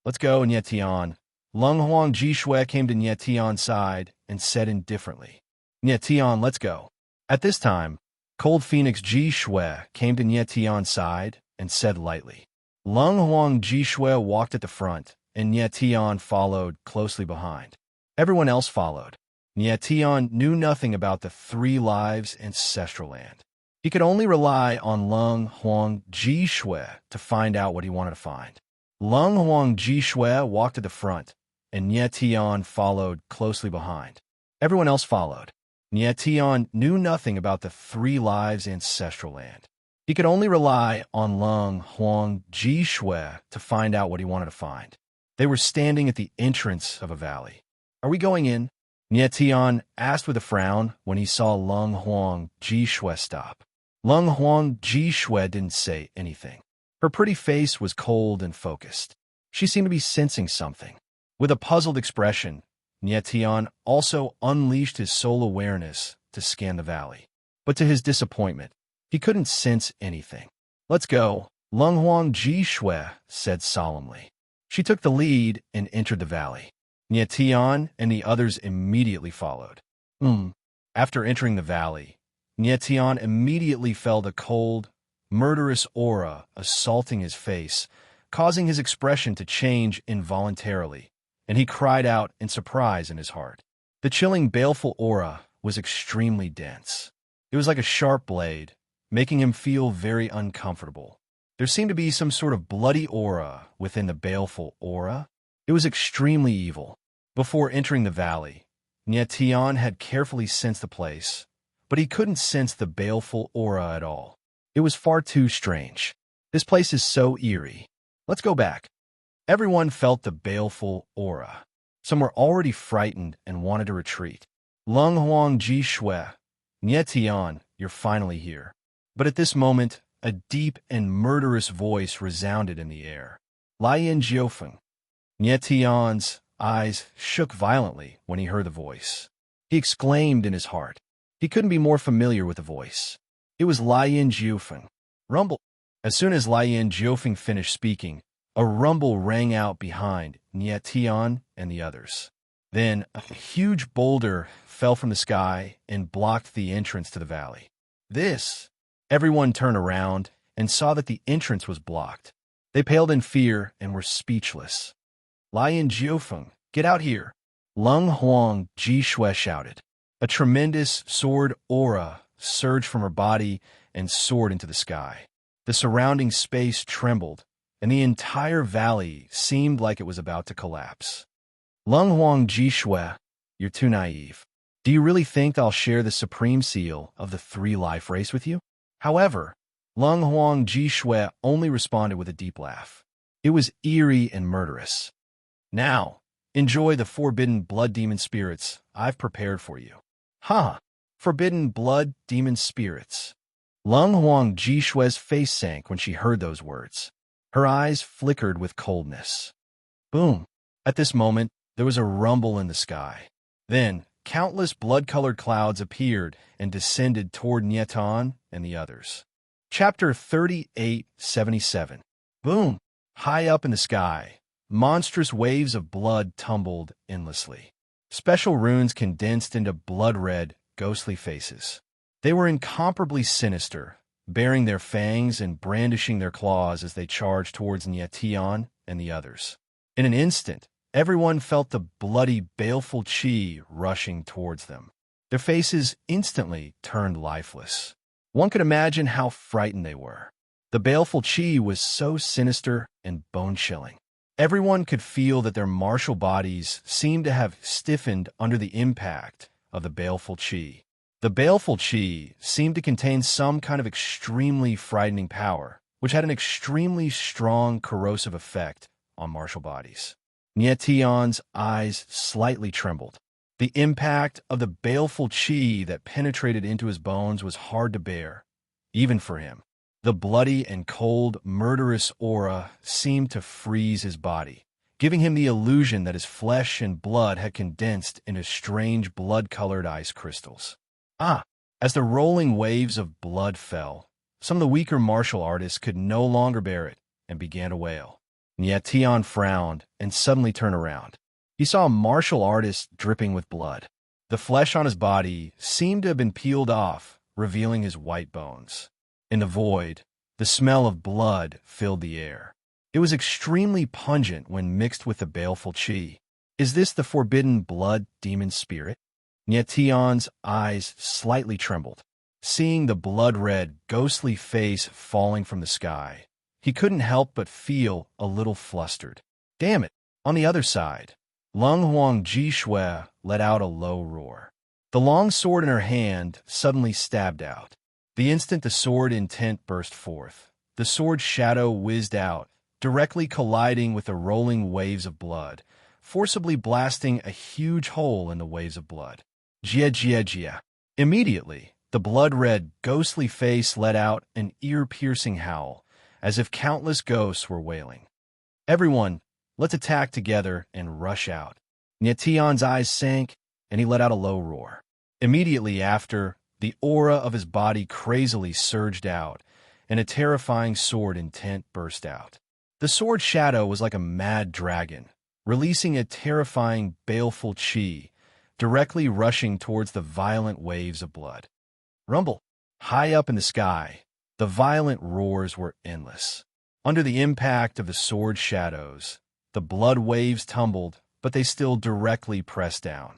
Let's go, Nie Tian. Lung Huang Ji Shui came to Nie Tian's side and said indifferently, Nie Tian, let's go. At this time, Cold Phoenix Ji Shui came to Nie Tian's side and said lightly. Lung Huang Ji Shui walked at the front, and Nie Tian followed closely behind. Everyone else followed. Nie Tian knew nothing about the 3 lives ancestral land. He could only rely on Lung Huang Ji Shui to find out what he wanted to find. Lung Huang Ji Shui walked at the front, and Nie Tian followed closely behind. Everyone else followed. Nie Tian knew nothing about the 3 lives ancestral land. He could only rely on Lung Huang Ji Shui to find out what he wanted to find. They were standing at the entrance of a valley. Are we going in? Nie Tian asked with a frown when he saw Lung Huang Ji Shui stop. Lung Huang Ji Shui didn't say anything. Her pretty face was cold and focused. She seemed to be sensing something. With a puzzled expression, Nie Tian also unleashed his soul awareness to scan the valley. But to his disappointment, he couldn't sense anything. Let's go, Lung Huang Ji Shui said solemnly. She took the lead and entered the valley. Nyetian and the others immediately followed. After entering the valley, Nyetian immediately felt a cold, murderous aura assaulting his face, causing his expression to change involuntarily, and he cried out in surprise in his heart. The chilling, baleful aura was extremely dense. It was like a sharp blade, making him feel very uncomfortable. There seemed to be some sort of bloody aura within the baleful aura. It was extremely evil. Before entering the valley, Nyetian had carefully sensed the place, but he couldn't sense the baleful aura at all. It was far too strange. This place is so eerie. Let's go back. Everyone felt the baleful aura. Some were already frightened and wanted to retreat. Lung Huang Ji Shui, Nyetian, you're finally here. But at this moment, a deep and murderous voice resounded in the air. Lian Jiufeng. Nyetian's eyes shook violently when he heard the voice. He exclaimed in his heart. He couldn't be more familiar with the voice. It was Lian Jiufeng. Rumble. As soon as Lian Jiufeng finished speaking, a rumble rang out behind Nyetian and the others. Then a huge boulder fell from the sky and blocked the entrance to the valley. Everyone turned around and saw that the entrance was blocked. They paled in fear and were speechless. Lian Jiufeng, get out here! Lung Huang Ji Shui shouted. A tremendous sword aura surged from her body and soared into the sky. The surrounding space trembled, and the entire valley seemed like it was about to collapse. Lung Huang Ji Shui, you're too naive. Do you really think I'll share the supreme seal of the three-life race with you? However, Lung Huang Ji Shui only responded with a deep laugh. It was eerie and murderous. Now, enjoy the forbidden blood demon spirits I've prepared for you. Forbidden blood demon spirits. Lung Huang Ji Shui's face sank when she heard those words. Her eyes flickered with coldness. Boom! At this moment, there was a rumble in the sky. Then, countless blood-colored clouds appeared and descended toward Nyetian and the others. Chapter 3877. Boom! High up in the sky, monstrous waves of blood tumbled endlessly. Special runes condensed into blood-red, ghostly faces. They were incomparably sinister, baring their fangs and brandishing their claws as they charged towards Nyetian and the others. In an instant, everyone felt the bloody, baleful chi rushing towards them. Their faces instantly turned lifeless. One could imagine how frightened they were. The baleful chi was so sinister and bone-chilling. Everyone could feel that their martial bodies seemed to have stiffened under the impact of the baleful chi. The baleful chi seemed to contain some kind of extremely frightening power, which had an extremely strong corrosive effect on martial bodies. Nyetian's eyes slightly trembled. The impact of the baleful chi that penetrated into his bones was hard to bear, even for him. The bloody and cold, murderous aura seemed to freeze his body, giving him the illusion that his flesh and blood had condensed into strange blood-colored ice crystals. As the rolling waves of blood fell, some of the weaker martial artists could no longer bear it and began to wail. Nyetian frowned and suddenly turned around. He saw a martial artist dripping with blood. The flesh on his body seemed to have been peeled off, revealing his white bones. In the void, the smell of blood filled the air. It was extremely pungent when mixed with the baleful chi. Is this the forbidden blood demon spirit? Nyetian's eyes slightly trembled. Seeing the blood-red, ghostly face falling from the sky, he couldn't help but feel a little flustered. Damn it! On the other side, Lung Huang Ji Shui let out a low roar. The long sword in her hand suddenly stabbed out. The instant the sword intent burst forth, the sword's shadow whizzed out, directly colliding with the rolling waves of blood, forcibly blasting a huge hole in the waves of blood. Jia jia jia. Immediately, the blood-red, ghostly face let out an ear-piercing howl, as if countless ghosts were wailing. Everyone, let's attack together and rush out. Nyetian's eyes sank, and he let out a low roar. Immediately after, the aura of his body crazily surged out, and a terrifying sword intent burst out. The sword shadow was like a mad dragon, releasing a terrifying, baleful chi, directly rushing towards the violent waves of blood. Rumble! High up in the sky, the violent roars were endless. Under the impact of the sword shadows, the blood waves tumbled, but they still directly pressed down.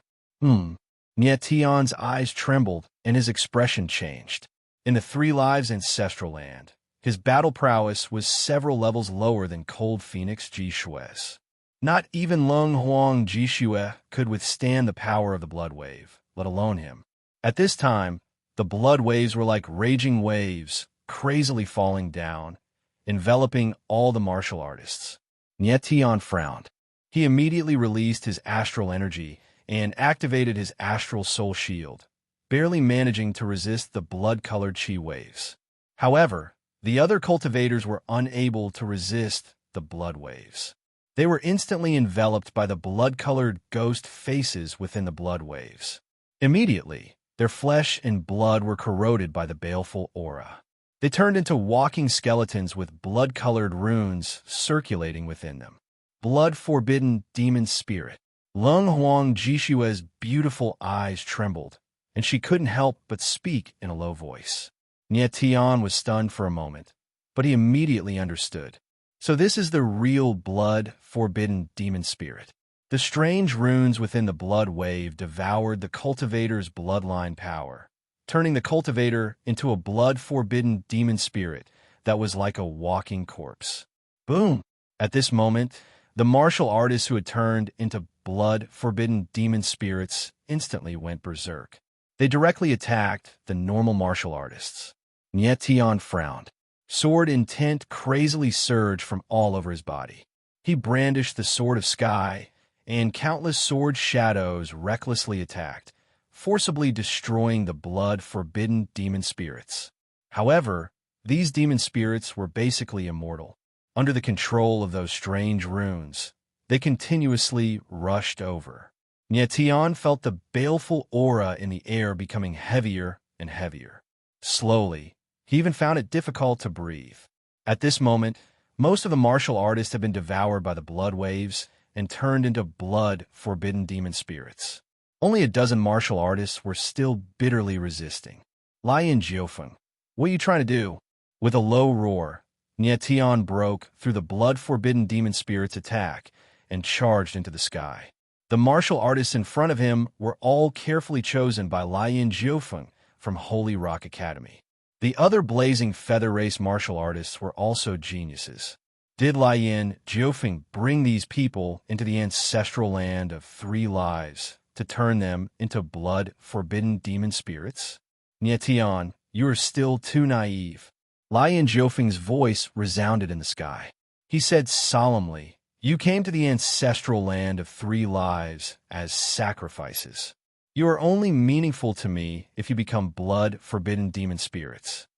Nietion's eyes trembled, and his expression changed. In the Three Lives ancestral land, his battle prowess was several levels lower than Cold Phoenix Jishue's. Not even Lung Huang Jishue could withstand the power of the blood wave, let alone him. At this time, the blood waves were like raging waves, crazily falling down, enveloping all the martial artists. Nietion frowned. He immediately released his astral energy and activated his astral soul shield, barely managing to resist the blood-colored chi waves. However, the other cultivators were unable to resist the blood waves. They were instantly enveloped by the blood-colored ghost faces within the blood waves. Immediately, their flesh and blood were corroded by the baleful aura. They turned into walking skeletons with blood-colored runes circulating within them. Blood-forbidden demon spirit. Lung Huang Jishue's beautiful eyes trembled, and she couldn't help but speak in a low voice. Nietion was stunned for a moment, but he immediately understood. So this is the real blood-forbidden demon spirit. The strange runes within the blood wave devoured the cultivator's bloodline power, turning the cultivator into a blood-forbidden demon spirit that was like a walking corpse. Boom! At this moment, the martial artists who had turned into blood-forbidden demon spirits instantly went berserk. They directly attacked the normal martial artists. Nietion frowned. Sword intent crazily surged from all over his body. He brandished the sword of sky, and countless sword shadows recklessly attacked, forcibly destroying the blood-forbidden demon spirits. However, these demon spirits were basically immortal. Under the control of those strange runes, they continuously rushed over. Nietion felt the baleful aura in the air becoming heavier and heavier. Slowly, he even found it difficult to breathe. At this moment, most of the martial artists had been devoured by the blood waves and turned into blood-forbidden demon spirits. Only a dozen martial artists were still bitterly resisting. Lian Jiufeng, what are you trying to do? With a low roar, Nietion broke through the blood-forbidden demon spirit's attack and charged into the sky. The martial artists in front of him were all carefully chosen by Lian Jiufeng from Holy Rock Academy. The other blazing feather race martial artists were also geniuses. Did Lian Jiufeng bring these people into the ancestral land of Three Lives to turn them into blood-forbidden demon spirits? Nietion, you are still too naive. Lian Jiufeng's voice resounded in the sky. He said solemnly, "You came to the ancestral land of Three Lives as sacrifices. You are only meaningful to me if you become blood-forbidden demon spirits."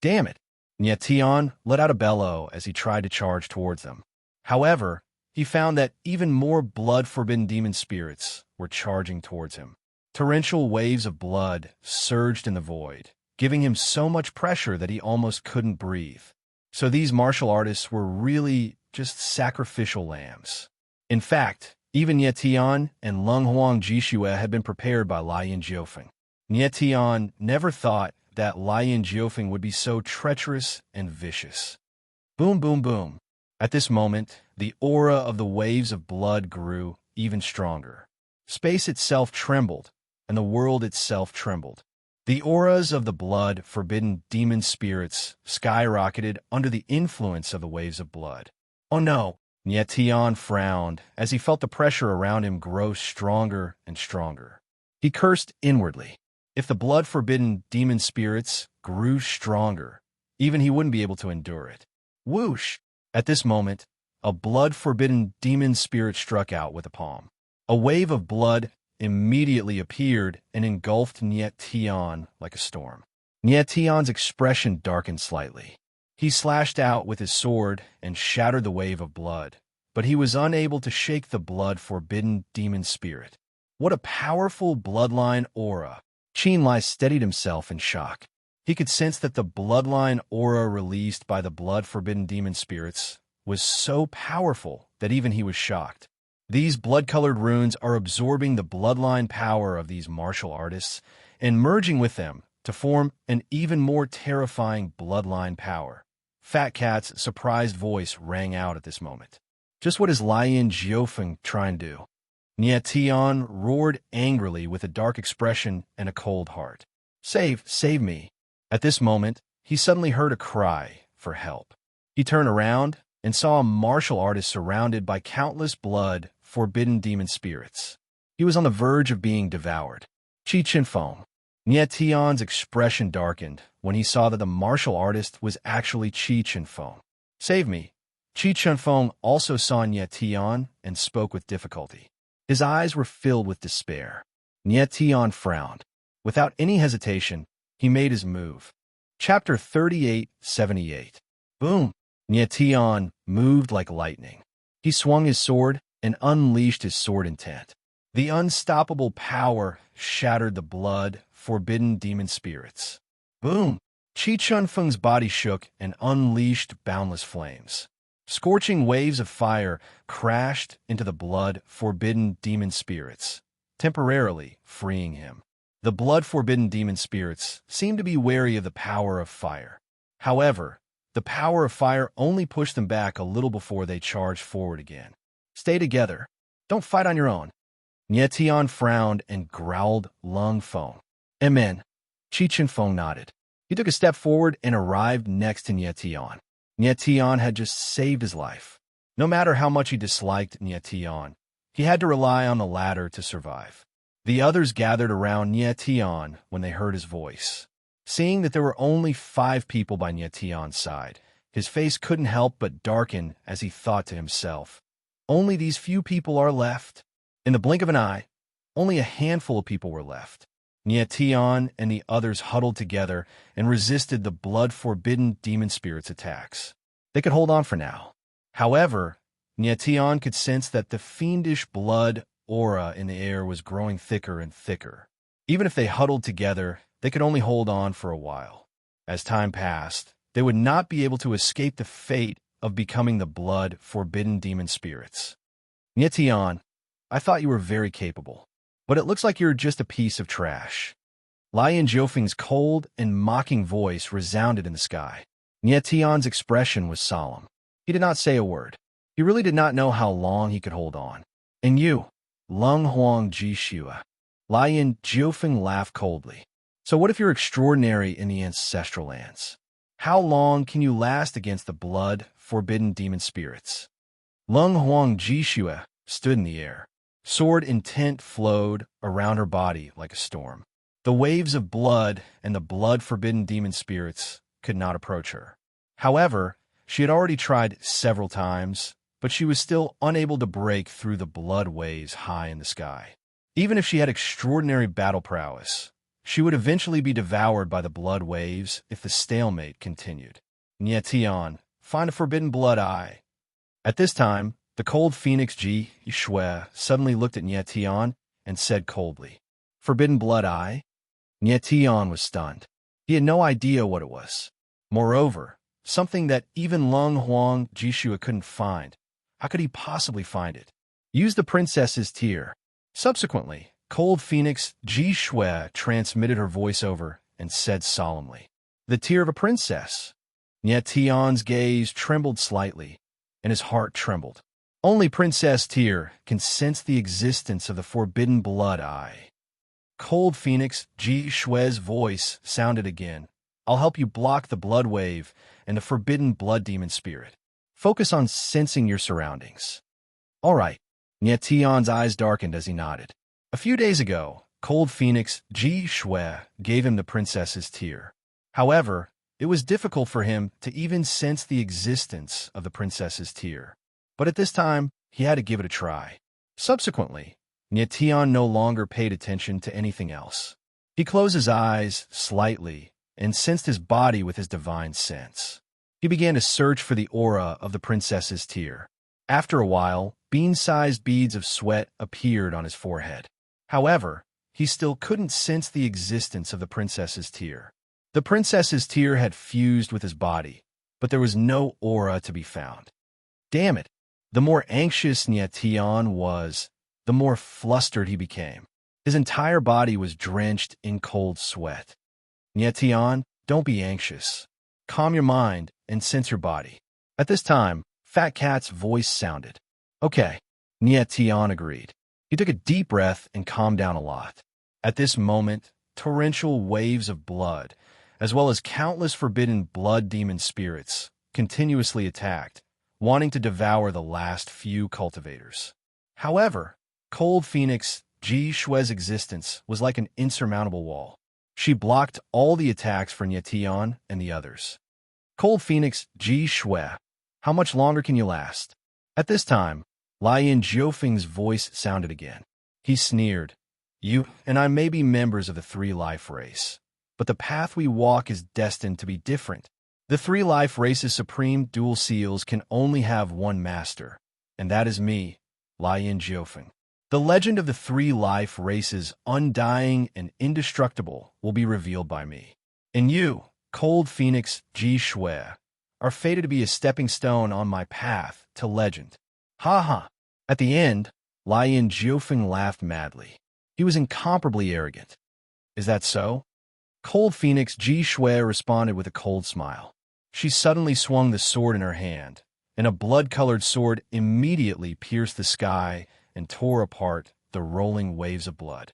Damn it! Nietion let out a bellow as he tried to charge towards them. However, he found that even more blood-forbidden demon spirits were charging towards him. Torrential waves of blood surged in the void, giving him so much pressure that he almost couldn't breathe. So these martial artists were really just sacrificial lambs. In fact, even Nietion and Lung Huang Jishue had been prepared by Lian Jiufeng. Nietion never thought that Lian Jiufeng would be so treacherous and vicious. Boom, boom, boom. At this moment, the aura of the waves of blood grew even stronger. Space itself trembled, and the world itself trembled. The auras of the blood-forbidden demon spirits skyrocketed under the influence of the waves of blood. Oh no! Nietion frowned as he felt the pressure around him grow stronger and stronger. He cursed inwardly. If the blood-forbidden demon spirits grew stronger, even he wouldn't be able to endure it. Whoosh! At this moment, a blood-forbidden demon spirit struck out with a palm. A wave of blood immediately appeared and engulfed Nietion like a storm. Nietion's expression darkened slightly. He slashed out with his sword and shattered the wave of blood, but he was unable to shake the blood-forbidden demon spirit. What a powerful bloodline aura! Qin Lai steadied himself in shock. He could sense that the bloodline aura released by the blood-forbidden demon spirits was so powerful that even he was shocked. These blood-colored runes are absorbing the bloodline power of these martial artists and merging with them to form an even more terrifying bloodline power. Fat Cat's surprised voice rang out at this moment. Just what is Lian Jiofeng trying to do? Nie Tian roared angrily with a dark expression and a cold heart. Save me. At this moment, he suddenly heard a cry for help. He turned around and saw a martial artist surrounded by countless forbidden demon spirits. He was on the verge of being devoured. Qi Qinfeng. Nie Tian's expression darkened when he saw that the martial artist was actually Qi Qinfeng. Save me. Qi Qinfeng also saw Nie Tian and spoke with difficulty. His eyes were filled with despair. Nie Tian frowned. Without any hesitation, he made his move. Chapter 38:78. Boom! Nie Tian moved like lightning. He swung his sword and unleashed his sword intent. The unstoppable power shattered the forbidden demon spirits. Boom! Qi Qinfeng's body shook and unleashed boundless flames. Scorching waves of fire crashed into the forbidden demon spirits, temporarily freeing him. The forbidden demon spirits seemed to be wary of the power of fire. However, the power of fire only pushed them back a little before they charged forward again. Stay together. Don't fight on your own. Nie Tian frowned and growled Lung Feng. Amen. Qi Qinfeng nodded. He took a step forward and arrived next to Nie Tian. Nie Tian had just saved his life. No matter how much he disliked Nie Tian, he had to rely on the latter to survive. The others gathered around Nie Tian when they heard his voice. Seeing that there were only 5 people by Nie Tian's side, his face couldn't help but darken as he thought to himself, only these few people are left. In the blink of an eye, only a handful of people were left. Nie Tian and the others huddled together and resisted the forbidden demon spirits' attacks. They could hold on for now. However, Nie Tian could sense that the fiendish blood aura in the air was growing thicker and thicker. Even if they huddled together, they could only hold on for a while. As time passed, they would not be able to escape the fate of becoming the forbidden demon spirits. Nie Tian, I thought you were very capable, but it looks like you're just a piece of trash. Lian Jiofeng's cold and mocking voice resounded in the sky. Nie Tian's expression was solemn. He did not say a word. He really did not know how long he could hold on. And you, Lung Huang Ji Shua. Lian Jiofeng laughed coldly. So what if you're extraordinary in the ancestral lands? How long can you last against the forbidden demon spirits? Lung Huang Ji Shua stood in the air. Sword intent flowed around her body like a storm. The waves of blood and the forbidden demon spirits could not approach her. However, she had already tried several times, but she was still unable to break through the blood waves high in the sky. Even if she had extraordinary battle prowess, she would eventually be devoured by the blood waves if the stalemate continued. Nie Tian, find a forbidden blood eye. At this time, the cold phoenix Ji Shui suddenly looked at Nie Tian and said coldly, Forbidden blood eye? Nie Tian was stunned. He had no idea what it was. Moreover, something that even Lung Huang Ji Shui couldn't find. How could he possibly find it? Use the princess's tear. Subsequently, cold phoenix Ji Shui transmitted her voiceover and said solemnly, The tear of a princess. Nie Tian's gaze trembled slightly, and his heart trembled. Only Princess Tear can sense the existence of the forbidden blood eye. Cold Phoenix Ji Shui's voice sounded again. I'll help you block the blood wave and the forbidden blood demon spirit. Focus on sensing your surroundings. All right. Nie Tian's eyes darkened as he nodded. A few days ago, Cold Phoenix Ji Shui gave him the princess's tear. However, it was difficult for him to even sense the existence of the princess's tear. But at this time, he had to give it a try. Subsequently, Nie Tian no longer paid attention to anything else. He closed his eyes slightly and sensed his body with his divine sense. He began to search for the aura of the princess's tear. After a while, bean-sized beads of sweat appeared on his forehead. However, he still couldn't sense the existence of the princess's tear. The princess's tear had fused with his body, but there was no aura to be found. Damn it! The more anxious Tian was, the more flustered he became. His entire body was drenched in cold sweat. Tian, don't be anxious. Calm your mind and sense your body. At this time, Fat Cat's voice sounded. Okay, Tian agreed. He took a deep breath and calmed down a lot. At this moment, torrential waves of blood, as well as countless forbidden blood demon spirits, continuously attacked, wanting to devour the last few cultivators. However, Cold Phoenix Ji Shue's existence was like an insurmountable wall. She blocked all the attacks for Tian and the others. Cold Phoenix Ji Shue, how much longer can you last? At this time, Lian Jiufeng's voice sounded again. He sneered. You and I may be members of the three-life race, but the path we walk is destined to be different. The three-life race's supreme dual seals can only have one master, and that is me, Lian Jiufeng. The legend of the three-life races, undying and indestructible, will be revealed by me. And you, Cold Phoenix Ji Shue, are fated to be a stepping stone on my path to legend. Ha ha! At the end, Lian Jiufeng laughed madly. He was incomparably arrogant. Is that so? Cold Phoenix Ji Shue responded with a cold smile. She suddenly swung the sword in her hand, and a blood-colored sword immediately pierced the sky and tore apart the rolling waves of blood.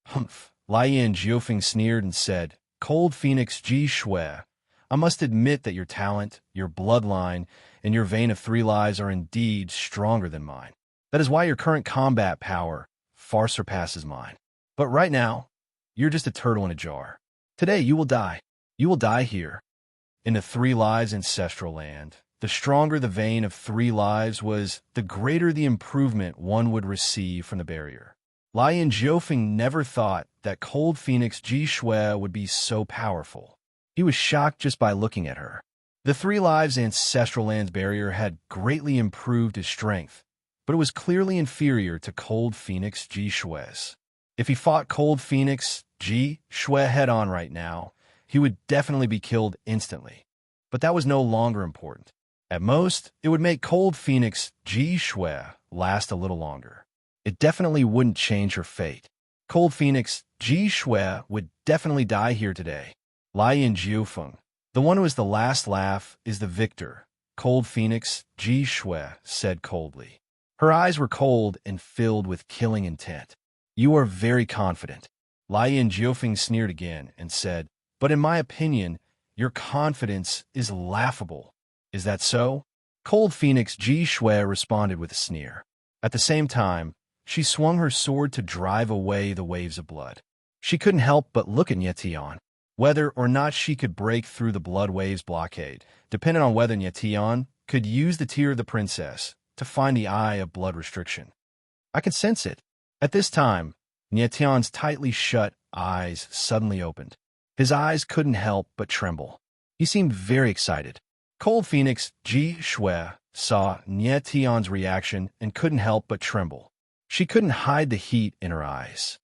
Humph! Lian Jiufeng sneered and said, Cold Phoenix Ji Shue, I must admit that your talent, your bloodline, and your vein of three lives are indeed stronger than mine. That is why your current combat power far surpasses mine. But right now, you're just a turtle in a jar. Today you will die. You will die here. In the three lives ancestral land, the stronger the vein of three lives was, the greater the improvement one would receive from the barrier. Lian Jiufeng never thought that Cold Phoenix Ji Shue would be so powerful. He was shocked just by looking at her. The three lives ancestral land's barrier had greatly improved his strength, but it was clearly inferior to Cold Phoenix Ji Shue's. If he fought Cold Phoenix Ji Shue head-on right now, he would definitely be killed instantly. But that was no longer important. At most, it would make Cold Phoenix Ji Shue last a little longer. It definitely wouldn't change her fate. Cold Phoenix Ji Shue would definitely die here today. Lian Jiufeng, the one who has the last laugh, is the victor, Cold Phoenix Ji Shue said coldly. Her eyes were cold and filled with killing intent. You are very confident. Lian Jiufeng sneered again and said, but in my opinion, your confidence is laughable. Is that so? Cold Phoenix Ji Shue responded with a sneer. At the same time, she swung her sword to drive away the waves of blood. She couldn't help but look at Tian. Whether or not she could break through the blood waves blockade depended on whether Tian could use the tear of the princess to find the eye of blood restriction. I could sense it. At this time, Tian's tightly shut eyes suddenly opened. His eyes couldn't help but tremble. He seemed very excited. Cold Phoenix Ji Shue saw Tian's reaction and couldn't help but tremble. She couldn't hide the heat in her eyes.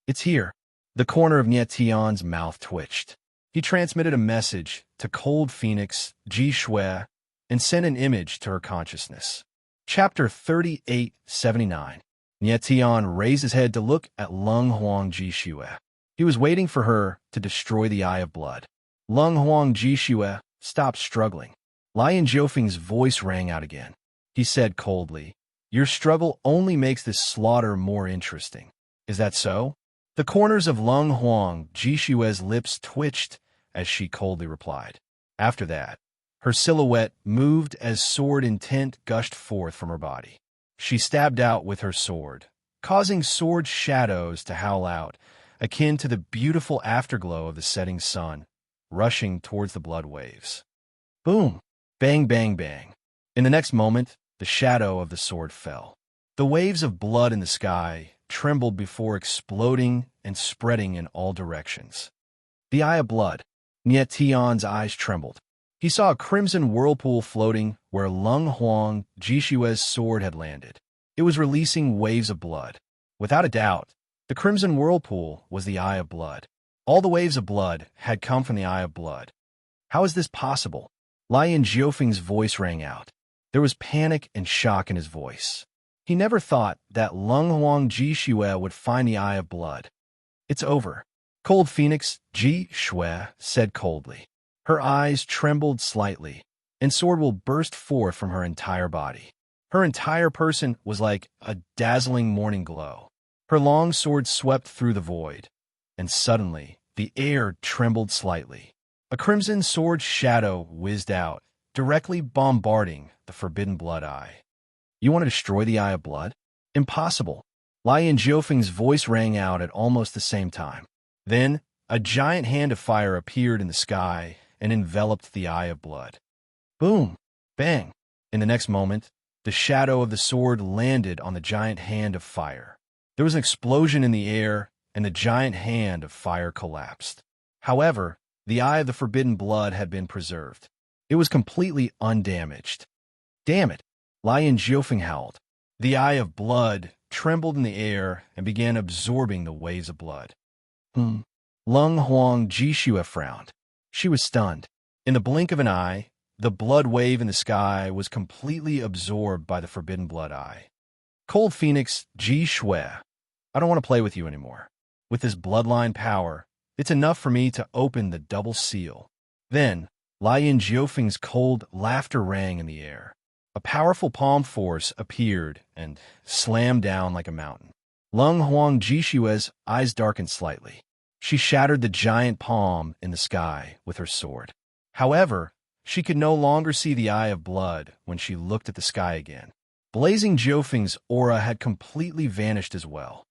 It's here. The corner of Tian's mouth twitched. He transmitted a message to Cold Phoenix Ji Shue and sent an image to her consciousness. Chapter 3879. Tian raised his head to look at Lung Huang Ji Shue. He was waiting for her to destroy the Eye of Blood. Lung Huang Ji Shue stopped struggling. Lian Jiufeng's voice rang out again. He said coldly, your struggle only makes this slaughter more interesting. Is that so? The corners of Lung Huang Ji Shue's lips twitched as she coldly replied. After that, her silhouette moved as sword intent gushed forth from her body. She stabbed out with her sword, causing sword shadows to howl out, akin to the beautiful afterglow of the setting sun, rushing towards the blood waves. Boom! Bang, bang, bang. In the next moment, the shadow of the sword fell. The waves of blood in the sky trembled before exploding and spreading in all directions. The Eye of Blood. Tian's eyes trembled. He saw a crimson whirlpool floating where Lung Huang Ji Shue's sword had landed. It was releasing waves of blood. Without a doubt, the crimson whirlpool was the Eye of Blood. All the waves of blood had come from the Eye of Blood. How is this possible? Lian Jiufeng's voice rang out. There was panic and shock in his voice. He never thought that Lung Huang Ji Shue would find the Eye of Blood. It's over. Cold Phoenix Ji Shue said coldly. Her eyes trembled slightly, and sword will burst forth from her entire body. Her entire person was like a dazzling morning glow. Her long sword swept through the void, and suddenly the air trembled slightly. A crimson sword shadow whizzed out, directly bombarding the Forbidden Blood Eye. You want to destroy the Eye of Blood? Impossible. Lian Jiufeng's voice rang out at almost the same time. Then, a giant hand of fire appeared in the sky and enveloped the Eye of Blood. Boom! Bang! In the next moment, the shadow of the sword landed on the giant hand of fire. There was an explosion in the air, and the giant hand of fire collapsed. However, the Eye of the Forbidden Blood had been preserved. It was completely undamaged. Damn it! Lian Jiufeng howled. The Eye of Blood trembled in the air and began absorbing the waves of blood. Lung Huang Jishua frowned. She was stunned. In the blink of an eye, the blood wave in the sky was completely absorbed by the Forbidden Blood Eye. Cold Phoenix Ji Shue, I don't want to play with you anymore. With this bloodline power, it's enough for me to open the double seal. Then, Lian Jiufeng's cold laughter rang in the air. A powerful palm force appeared and slammed down like a mountain. Lung Huang Jishue's eyes darkened slightly. She shattered the giant palm in the sky with her sword. However, she could no longer see the Eye of Blood when she looked at the sky again. Blazing Jiufeng's aura had completely vanished as well.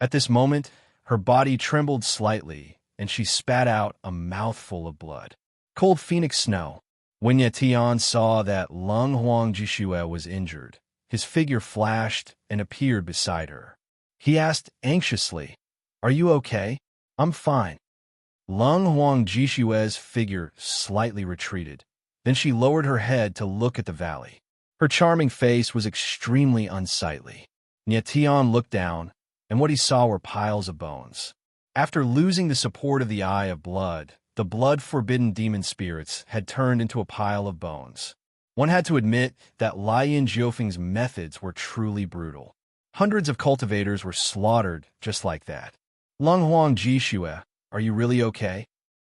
At this moment, her body trembled slightly, and she spat out a mouthful of blood. Cold Phoenix Snow. When Yetian saw that Lung Huang Jishue was injured, his figure flashed and appeared beside her. He asked anxiously, "Are you okay?" "I'm fine." Lung Huang Jishue's figure slightly retreated. Then she lowered her head to look at the valley. Her charming face was extremely unsightly. Yetian looked down, and what he saw were piles of bones. After losing the support of the Eye of Blood, the blood-forbidden demon spirits had turned into a pile of bones. One had to admit that Lian Jiufeng's methods were truly brutal. Hundreds of cultivators were slaughtered just like that. Lung Huang Jishue, are you really okay?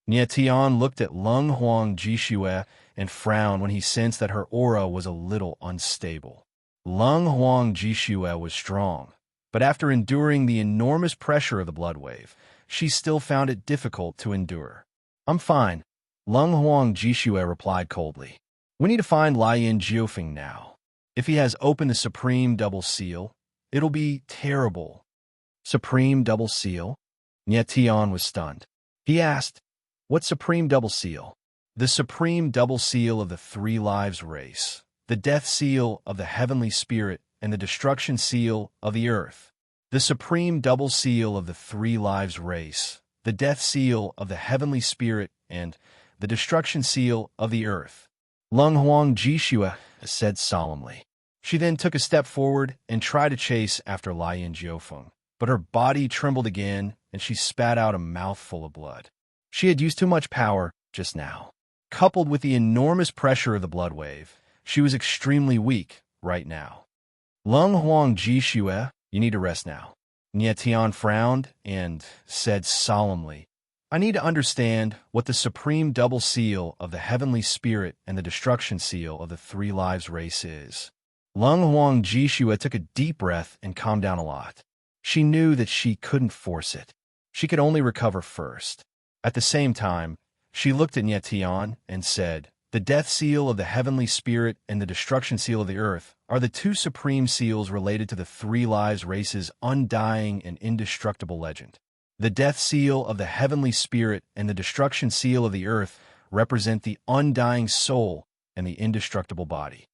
Nietian looked at Lung Huang Jishue and frowned when he sensed that her aura was a little unstable. Lung Huang Jishue was strong, but after enduring the enormous pressure of the blood wave, she still found it difficult to endure. "I'm fine," Lung Huang Jishue replied coldly. "We need to find Lian Jiufeng now. If he has opened the Supreme Double Seal, it'll be terrible." Supreme Double Seal? Nietian was stunned. He asked, "What Supreme Double Seal?" "The Supreme Double Seal of the Three Lives race, the Death Seal of the Heavenly Spirit, and the Destruction Seal of the Earth. The Supreme Double Seal of the Three Lives race, the Death Seal of the Heavenly Spirit, and the Destruction Seal of the Earth," Lung Huang Jishue said solemnly. She then took a step forward and tried to chase after Lian Jiufeng, but her body trembled again and she spat out a mouthful of blood. She had used too much power just now. Coupled with the enormous pressure of the blood wave, she was extremely weak right now. Lung Huang Jishue, you need to rest now. Nietian frowned and said solemnly, "I need to understand what the Supreme Double Seal of the Heavenly Spirit and the Destruction Seal of the Three Lives race is." Lung Huang Jishue took a deep breath and calmed down a lot. She knew that she couldn't force it. She could only recover first. At the same time, she looked at Nietian and said, "The Death Seal of the Heavenly Spirit and the Destruction Seal of the Earth are the two supreme seals related to the Three Lives race's undying and indestructible legend. The Death Seal of the Heavenly Spirit and the Destruction Seal of the Earth represent the undying soul and the indestructible body.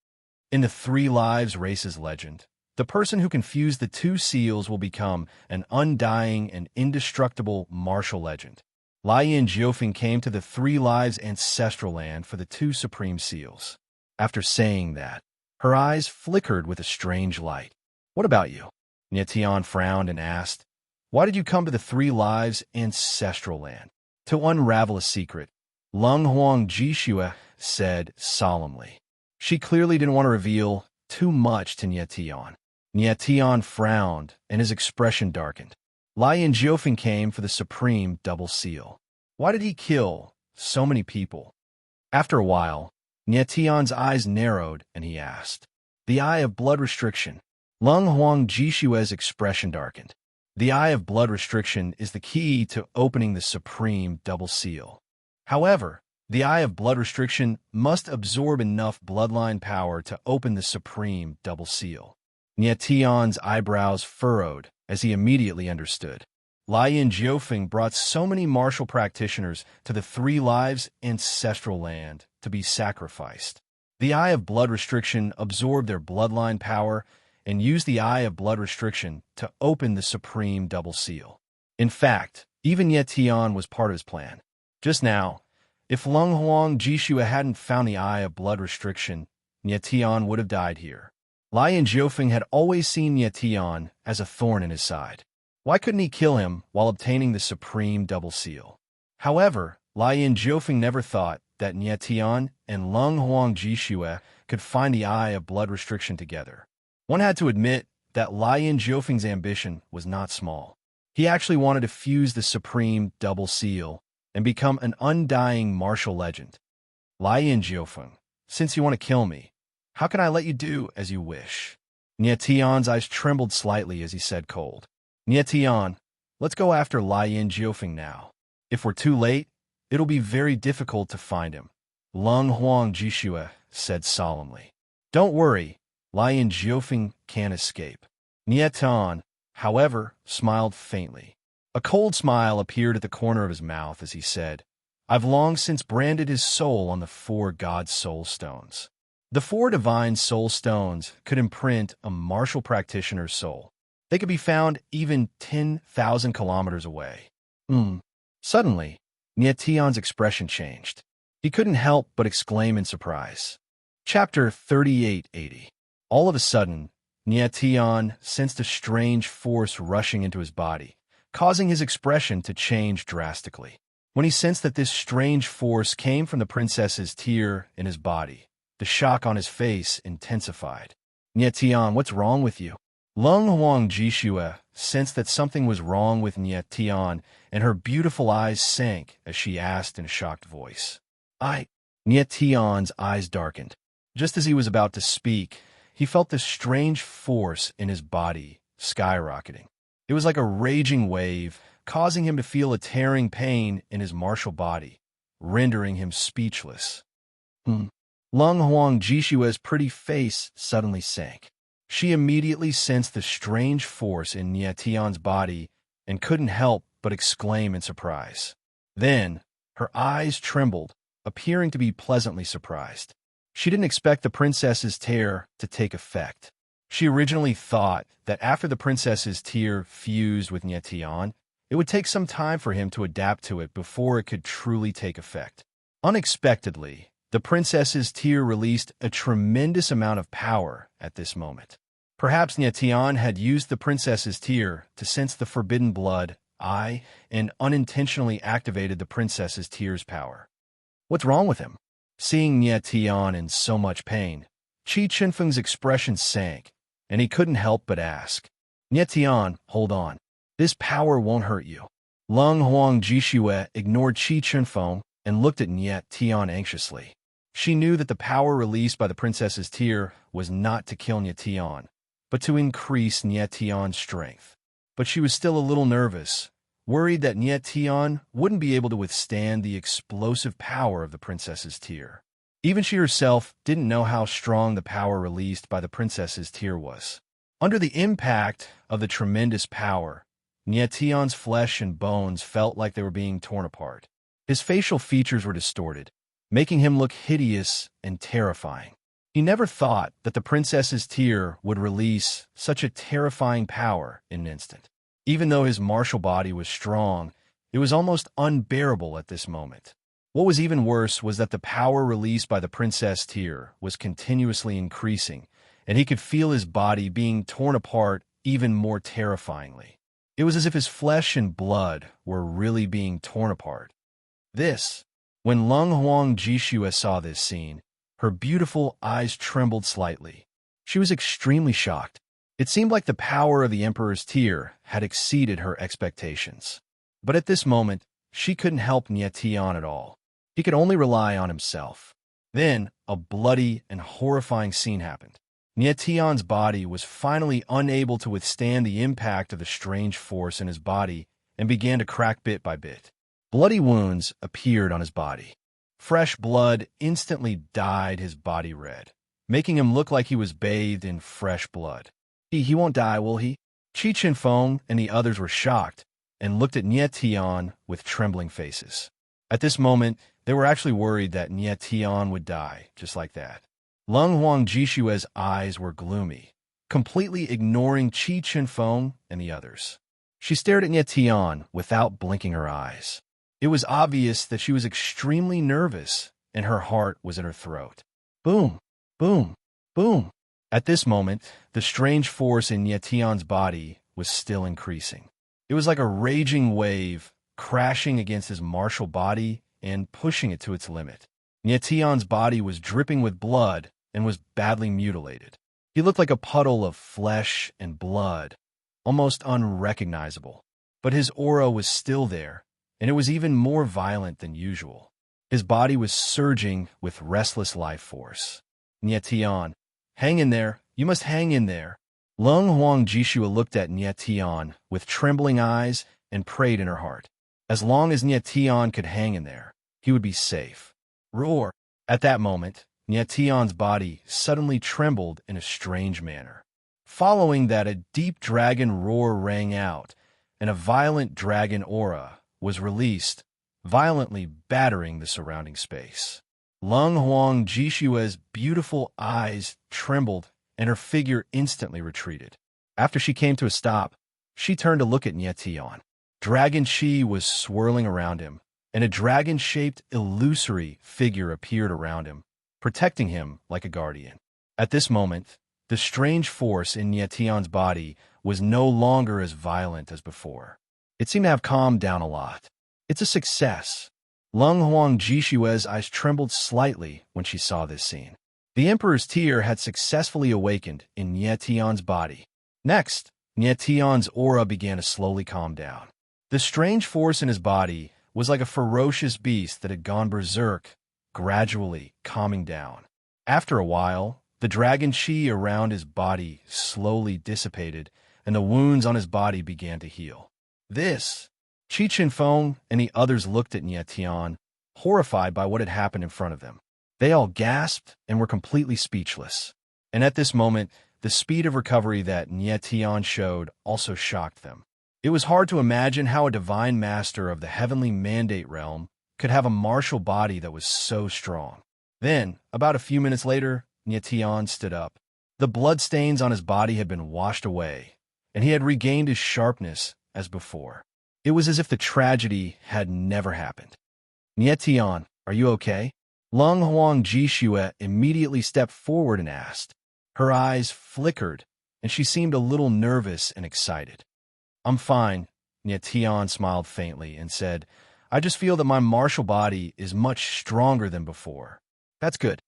In the Three Lives race's legend, the person who confused the two seals will become an undying and indestructible martial legend. Lian Jiufeng came to the Three Lives ancestral land for the two supreme seals." After saying that, her eyes flickered with a strange light. "What about you?" Nietian frowned and asked, "Why did you come to the Three Lives ancestral land?" "To unravel a secret," Lung Huang Jishue said solemnly. She clearly didn't want to reveal too much to Nietian. Nietian frowned, and his expression darkened. Lion Jiofeng came for the supreme double seal. Why did he kill so many people? After a while, Nietian's eyes narrowed, and he asked, "The eye of blood restriction." Leng Huang Jishue's expression darkened. The eye of blood restriction is the key to opening the supreme double seal. However, the eye of blood restriction must absorb enough bloodline power to open the supreme double seal. Nietian's eyebrows furrowed as he immediately understood. Lian Jiofeng brought so many martial practitioners to the Three Lives ancestral land to be sacrificed. The eye of blood restriction absorbed their bloodline power and used the eye of blood restriction to open the supreme double seal. In fact, even Nietian was part of his plan. Just now, if Leng Huang Jishua hadn't found the eye of blood restriction, Nietian would have died here. Lian Jiofeng had always seen Nietian as a thorn in his side. Why couldn't he kill him while obtaining the supreme double seal? However, Lian Jiofeng never thought that Nietian and Leng Huang Jishua could find the eye of blood restriction together. One had to admit that Lian Jiofeng's ambition was not small. He actually wanted to fuse the supreme double seal and become an undying martial legend. Lian Jiofeng, since you want to kill me, how can I let you do as you wish? Nietian's eyes trembled slightly as he said cold. Nietian, let's go after Lian Jiofeng now. If we're too late, it'll be very difficult to find him. Leng Huang Jishua said solemnly. Don't worry, Lian Jiofeng can't escape. Nietian, however, smiled faintly. A cold smile appeared at the corner of his mouth as he said, I've long since branded his soul on the 4 God soul stones. The 4 divine soul stones could imprint a martial practitioner's soul. They could be found even 10,000 kilometers away. Suddenly, Nietian's expression changed. He couldn't help but exclaim in surprise. Chapter 3880. All of a sudden, Nietian sensed a strange force rushing into his body, causing his expression to change drastically. When he sensed that this strange force came from the princess's tear in his body, the shock on his face intensified. Nietian, what's wrong with you? Leng Huang Jishua sensed that something was wrong with Nietian, and her beautiful eyes sank as she asked in a shocked voice. Nietian's eyes darkened. Just as he was about to speak, he felt this strange force in his body skyrocketing. It was like a raging wave, causing him to feel a tearing pain in his martial body, rendering him speechless. Leng Huang Jishua's pretty face suddenly sank. She immediately sensed the strange force in Nietian's body and couldn't help but exclaim in surprise. Then, her eyes trembled, appearing to be pleasantly surprised. She didn't expect the princess's tear to take effect. She originally thought that after the princess's tear fused with Nietian, it would take some time for him to adapt to it before it could truly take effect. Unexpectedly, the princess's tear released a tremendous amount of power at this moment. Perhaps Nietian had used the princess's tear to sense the forbidden blood, and unintentionally activated the princess's tear's power. What's wrong with him? Seeing Nietian in so much pain, Qi Chenfeng's expression sank, and he couldn't help but ask, Nietian, hold on. This power won't hurt you. Leng Huang Jishua ignored Qi Chenfeng and looked at Nietian anxiously. She knew that the power released by the princess's tear was not to kill Nietian, but to increase Nietian's strength. But she was still a little nervous, worried that Nietian wouldn't be able to withstand the explosive power of the princess's tear. Even she herself didn't know how strong the power released by the princess's tear was. Under the impact of the tremendous power, Nietian's flesh and bones felt like they were being torn apart. His facial features were distorted, making him look hideous and terrifying. He never thought that the princess's tear would release such a terrifying power in an instant. Even though his martial body was strong, it was almost unbearable at this moment. What was even worse was that the power released by the princess tear was continuously increasing, and he could feel his body being torn apart even more terrifyingly. It was as if his flesh and blood were really being torn apart. When Leng Huang Jishua saw this scene, Her beautiful eyes trembled slightly. She was extremely shocked. It seemed like the power of the Emperor's tear had exceeded her expectations. But at this moment, she couldn't help Tian at all. He could only rely on himself. Then, a bloody and horrifying scene happened. Tian's body was finally unable to withstand the impact of the strange force in his body and began to crack bit by bit. Bloody wounds appeared on his body. Fresh blood instantly dyed his body red, making him look like he was bathed in fresh blood. He won't die, will he? Qi Qinfeng and the others were shocked and looked at Tian with trembling faces. At this moment, they were actually worried that Tian would die, just like that. Leng Huang Jishue's eyes were gloomy, completely ignoring Qi Qinfeng and the others. She stared at Tian without blinking her eyes. It was obvious that she was extremely nervous, and her heart was in her throat. Boom, boom, boom. At this moment, the strange force in Tian's body was still increasing. It was like a raging wave, crashing against his martial body and pushing it to its limit. Tian's body was dripping with blood and was badly mutilated. He looked like a puddle of flesh and blood, almost unrecognizable. But his aura was still there, and it was even more violent than usual. His body was surging with restless life force. Tian, hang in there, you must hang in there. Leng Huang Jishua looked at Tian with trembling eyes and prayed in her heart. As long as Tian could hang in there, he would be safe. Roar! At that moment, Tian's body suddenly trembled in a strange manner. Following that, a deep dragon roar rang out, and a violent dragon aura was released, violently battering the surrounding space. Leng Huang Jishua's beautiful eyes trembled, and her figure instantly retreated. After she came to a stop, she turned to look at Tian. Dragon Qi was swirling around him, and a dragon-shaped illusory figure appeared around him, protecting him like a guardian. At this moment, the strange force in Tian's body was no longer as violent as before. It seemed to have calmed down a lot. It's a success. Leng Huang Jishue's eyes trembled slightly when she saw this scene. The Emperor's tear had successfully awakened in Tian's body. Next, Tian's aura began to slowly calm down. The strange force in his body was like a ferocious beast that had gone berserk, gradually calming down. After a while, the dragon Qi around his body slowly dissipated, and the wounds on his body began to heal. Qi Qinfeng and the others looked at Tian, horrified by what had happened in front of them. They all gasped and were completely speechless. And at this moment, the speed of recovery that Tian showed also shocked them. It was hard to imagine how a divine master of the heavenly mandate realm could have a martial body that was so strong. Then, about a few minutes later, Tian stood up. The bloodstains on his body had been washed away, and he had regained his sharpness as before. It was as if the tragedy had never happened. Tian, are you okay? Leng Huang Jishue immediately stepped forward and asked. Her eyes flickered, and she seemed a little nervous and excited. I'm fine, Tian smiled faintly and said, I just feel that my martial body is much stronger than before. That's good.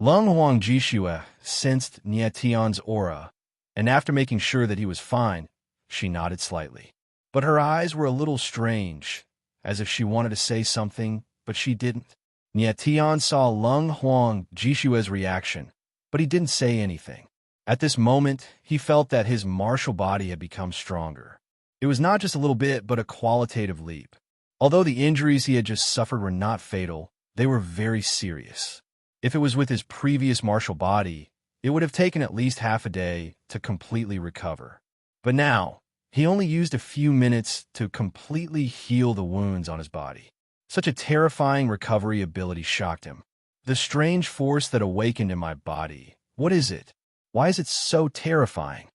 Leng Huang Jishue sensed Tian's aura, and after making sure that he was fine, she nodded slightly. But her eyes were a little strange, as if she wanted to say something, but she didn't. Tian saw Leng Huang Jishue's reaction, but he didn't say anything. At this moment, he felt that his martial body had become stronger. It was not just a little bit, but a qualitative leap. Although the injuries he had just suffered were not fatal, they were very serious. If it was with his previous martial body, it would have taken at least half a day to completely recover. But now, he only used a few minutes to completely heal the wounds on his body. Such a terrifying recovery ability shocked him. The strange force that awakened in my body, what is it? Why is it so terrifying?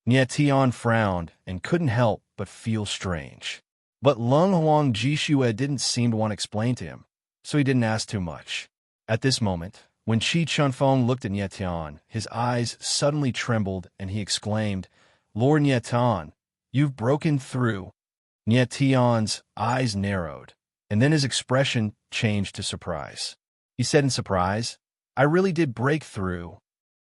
Tian frowned and couldn't help but feel strange. But Leng Huang Jishue didn't seem to want to explain to him, so he didn't ask too much. At this moment, when Qi Qinfeng looked at Tian, his eyes suddenly trembled and he exclaimed, Lord Tian, you've broken through. Tian's eyes narrowed, and then his expression changed to surprise. He said in surprise, I really did break through.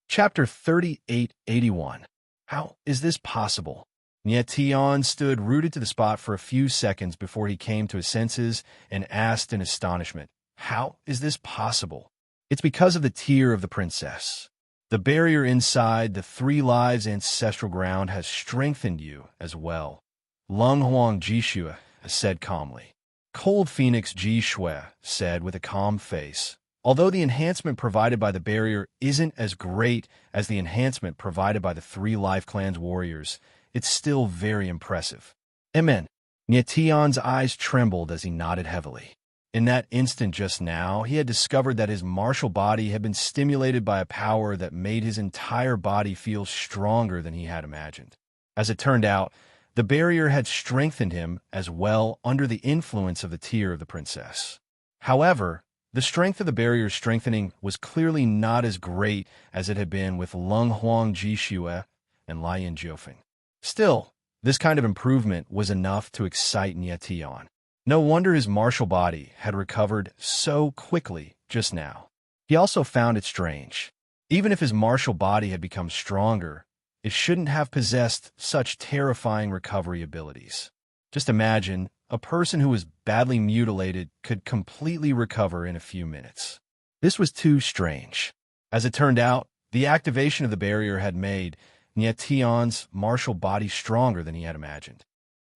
Chapter 3881. How is this possible? Nietion stood rooted to the spot for a few seconds before he came to his senses and asked in astonishment, "How is this possible?" "It's because of the tear of the princess. The barrier inside the 3 lives ancestral ground has strengthened you as well," Lung Huang Jishue said calmly. Cold Phoenix Jishue said with a calm face, "Although the enhancement provided by the barrier isn't as great as the enhancement provided by the 3 Life Clan's warriors, it's still very impressive." Amen. Nietion's eyes trembled as he nodded heavily. In that instant just now, he had discovered that his martial body had been stimulated by a power that made his entire body feel stronger than he had imagined. As it turned out, the barrier had strengthened him as well under the influence of the tear of the princess. However, the strength of the barrier's strengthening was clearly not as great as it had been with Lung Huang Jishue and Lian Jiufeng. Still, this kind of improvement was enough to excite Nietion. No wonder his martial body had recovered so quickly just now. He also found it strange. Even if his martial body had become stronger, it shouldn't have possessed such terrifying recovery abilities. Just imagine, a person who was badly mutilated could completely recover in a few minutes. This was too strange. As it turned out, the activation of the barrier had made Nietion's martial body stronger than he had imagined.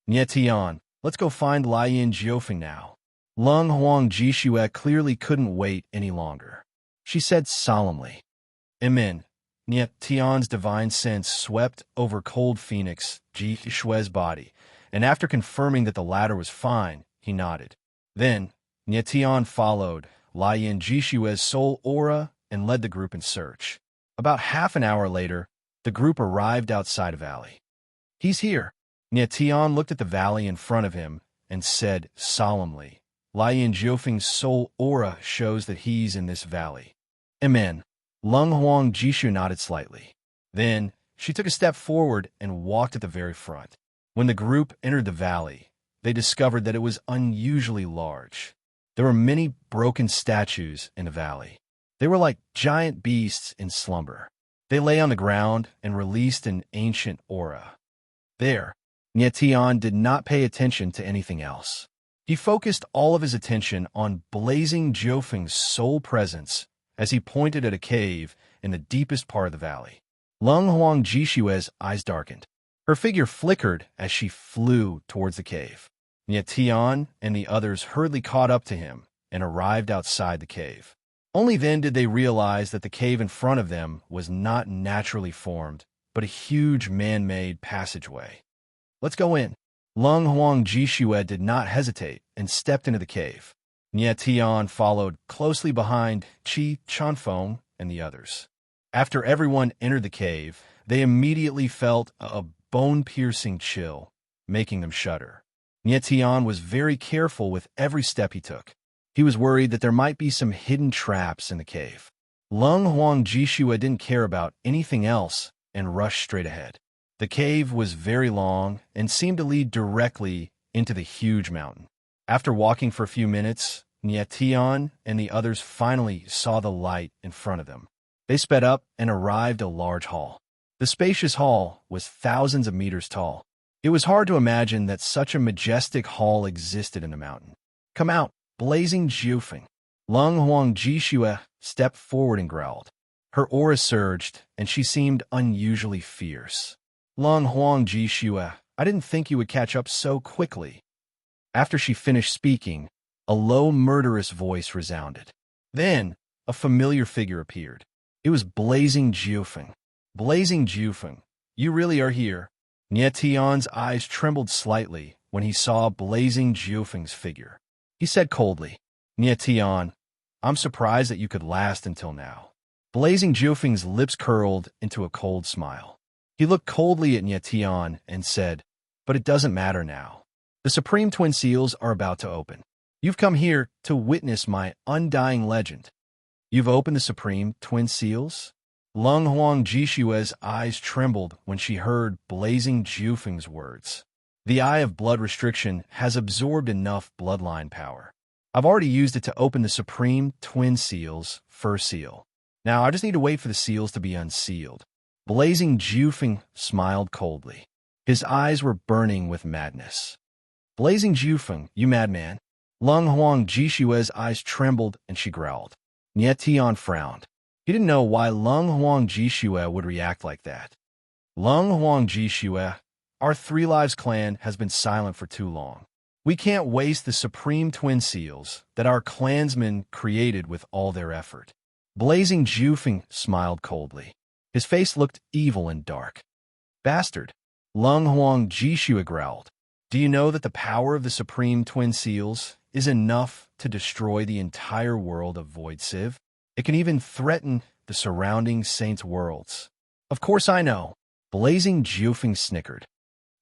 "Nietion, let's go find Lian Jiufeng now." Lung Huang Jishue clearly couldn't wait any longer. She said solemnly. Amen. Nietion's divine sense swept over Cold Phoenix Jishue's body, and after confirming that the latter was fine, he nodded. Then, Nietion followed Lian Jishue's soul aura and led the group in search. About half an hour later, the group arrived outside a valley. "He's here." Nietion looked at the valley in front of him and said solemnly, "Lian Jiufeng's soul aura shows that he's in this valley." Amen. Lung Huang Jishu nodded slightly. Then, she took a step forward and walked at the very front. When the group entered the valley, they discovered that it was unusually large. There were many broken statues in the valley. They were like giant beasts in slumber. They lay on the ground and released an ancient aura. There, Nietion did not pay attention to anything else. He focused all of his attention on blazing Jiufeng's soul presence as he pointed at a cave in the deepest part of the valley. Lung Huang Jishue's eyes darkened. Her figure flickered as she flew towards the cave. Nietion and the others hurriedly caught up to him and arrived outside the cave. Only then did they realize that the cave in front of them was not naturally formed, but a huge man-made passageway. "Let's go in." Lung Huang Jishue did not hesitate and stepped into the cave. Nietion followed closely behind Qi Chanfeng and the others. After everyone entered the cave, they immediately felt a bone-piercing chill, making them shudder. Nietion was very careful with every step he took. He was worried that there might be some hidden traps in the cave. Lung Huang Jishue didn't care about anything else and rushed straight ahead. The cave was very long and seemed to lead directly into the huge mountain. After walking for a few minutes, Nietion and the others finally saw the light in front of them. They sped up and arrived at a large hall. The spacious hall was thousands of meters tall. It was hard to imagine that such a majestic hall existed in the mountain. "Come out, blazing Jiufeng." Lung Huang Jishue stepped forward and growled. Her aura surged, and she seemed unusually fierce. "Lung Huang Jishue, I didn't think you would catch up so quickly." After she finished speaking, a low, murderous voice resounded. Then, a familiar figure appeared. It was Blazing Jiufeng. "Blazing Jiufeng, you really are here." Nietion's eyes trembled slightly when he saw Blazing Jiufeng's figure. He said coldly, "Nietion, I'm surprised that you could last until now." Blazing Jiufeng's lips curled into a cold smile. He looked coldly at Nietion and said, "But it doesn't matter now. The Supreme Twin Seals are about to open. You've come here to witness my undying legend." "You've opened the Supreme Twin Seals?" Lung Huang Jishue's eyes trembled when she heard Blazing Jiufeng's words. "The Eye of Blood Restriction has absorbed enough bloodline power. I've already used it to open the Supreme Twin Seals' first seal. Now I just need to wait for the seals to be unsealed. Blazing Jufeng smiled coldly. His eyes were burning with madness. Blazing Jufeng, you madman. Lung Huang Jishue's eyes trembled and she growled. Nie Tian frowned. He didn't know why Lung Huang Jishue would react like that. Lung Huang Jishue, our Three Lives clan has been silent for too long. We can't waste the supreme twin seals that our clansmen created with all their effort. Blazing Jufeng smiled coldly. His face looked evil and dark. Bastard. Lung Huang Jishue growled. Do you know that the power of the supreme twin seals is enough to destroy the entire world of Void Civ? It can even threaten the surrounding saints' worlds. Of course I know. Blazing Jufeng snickered.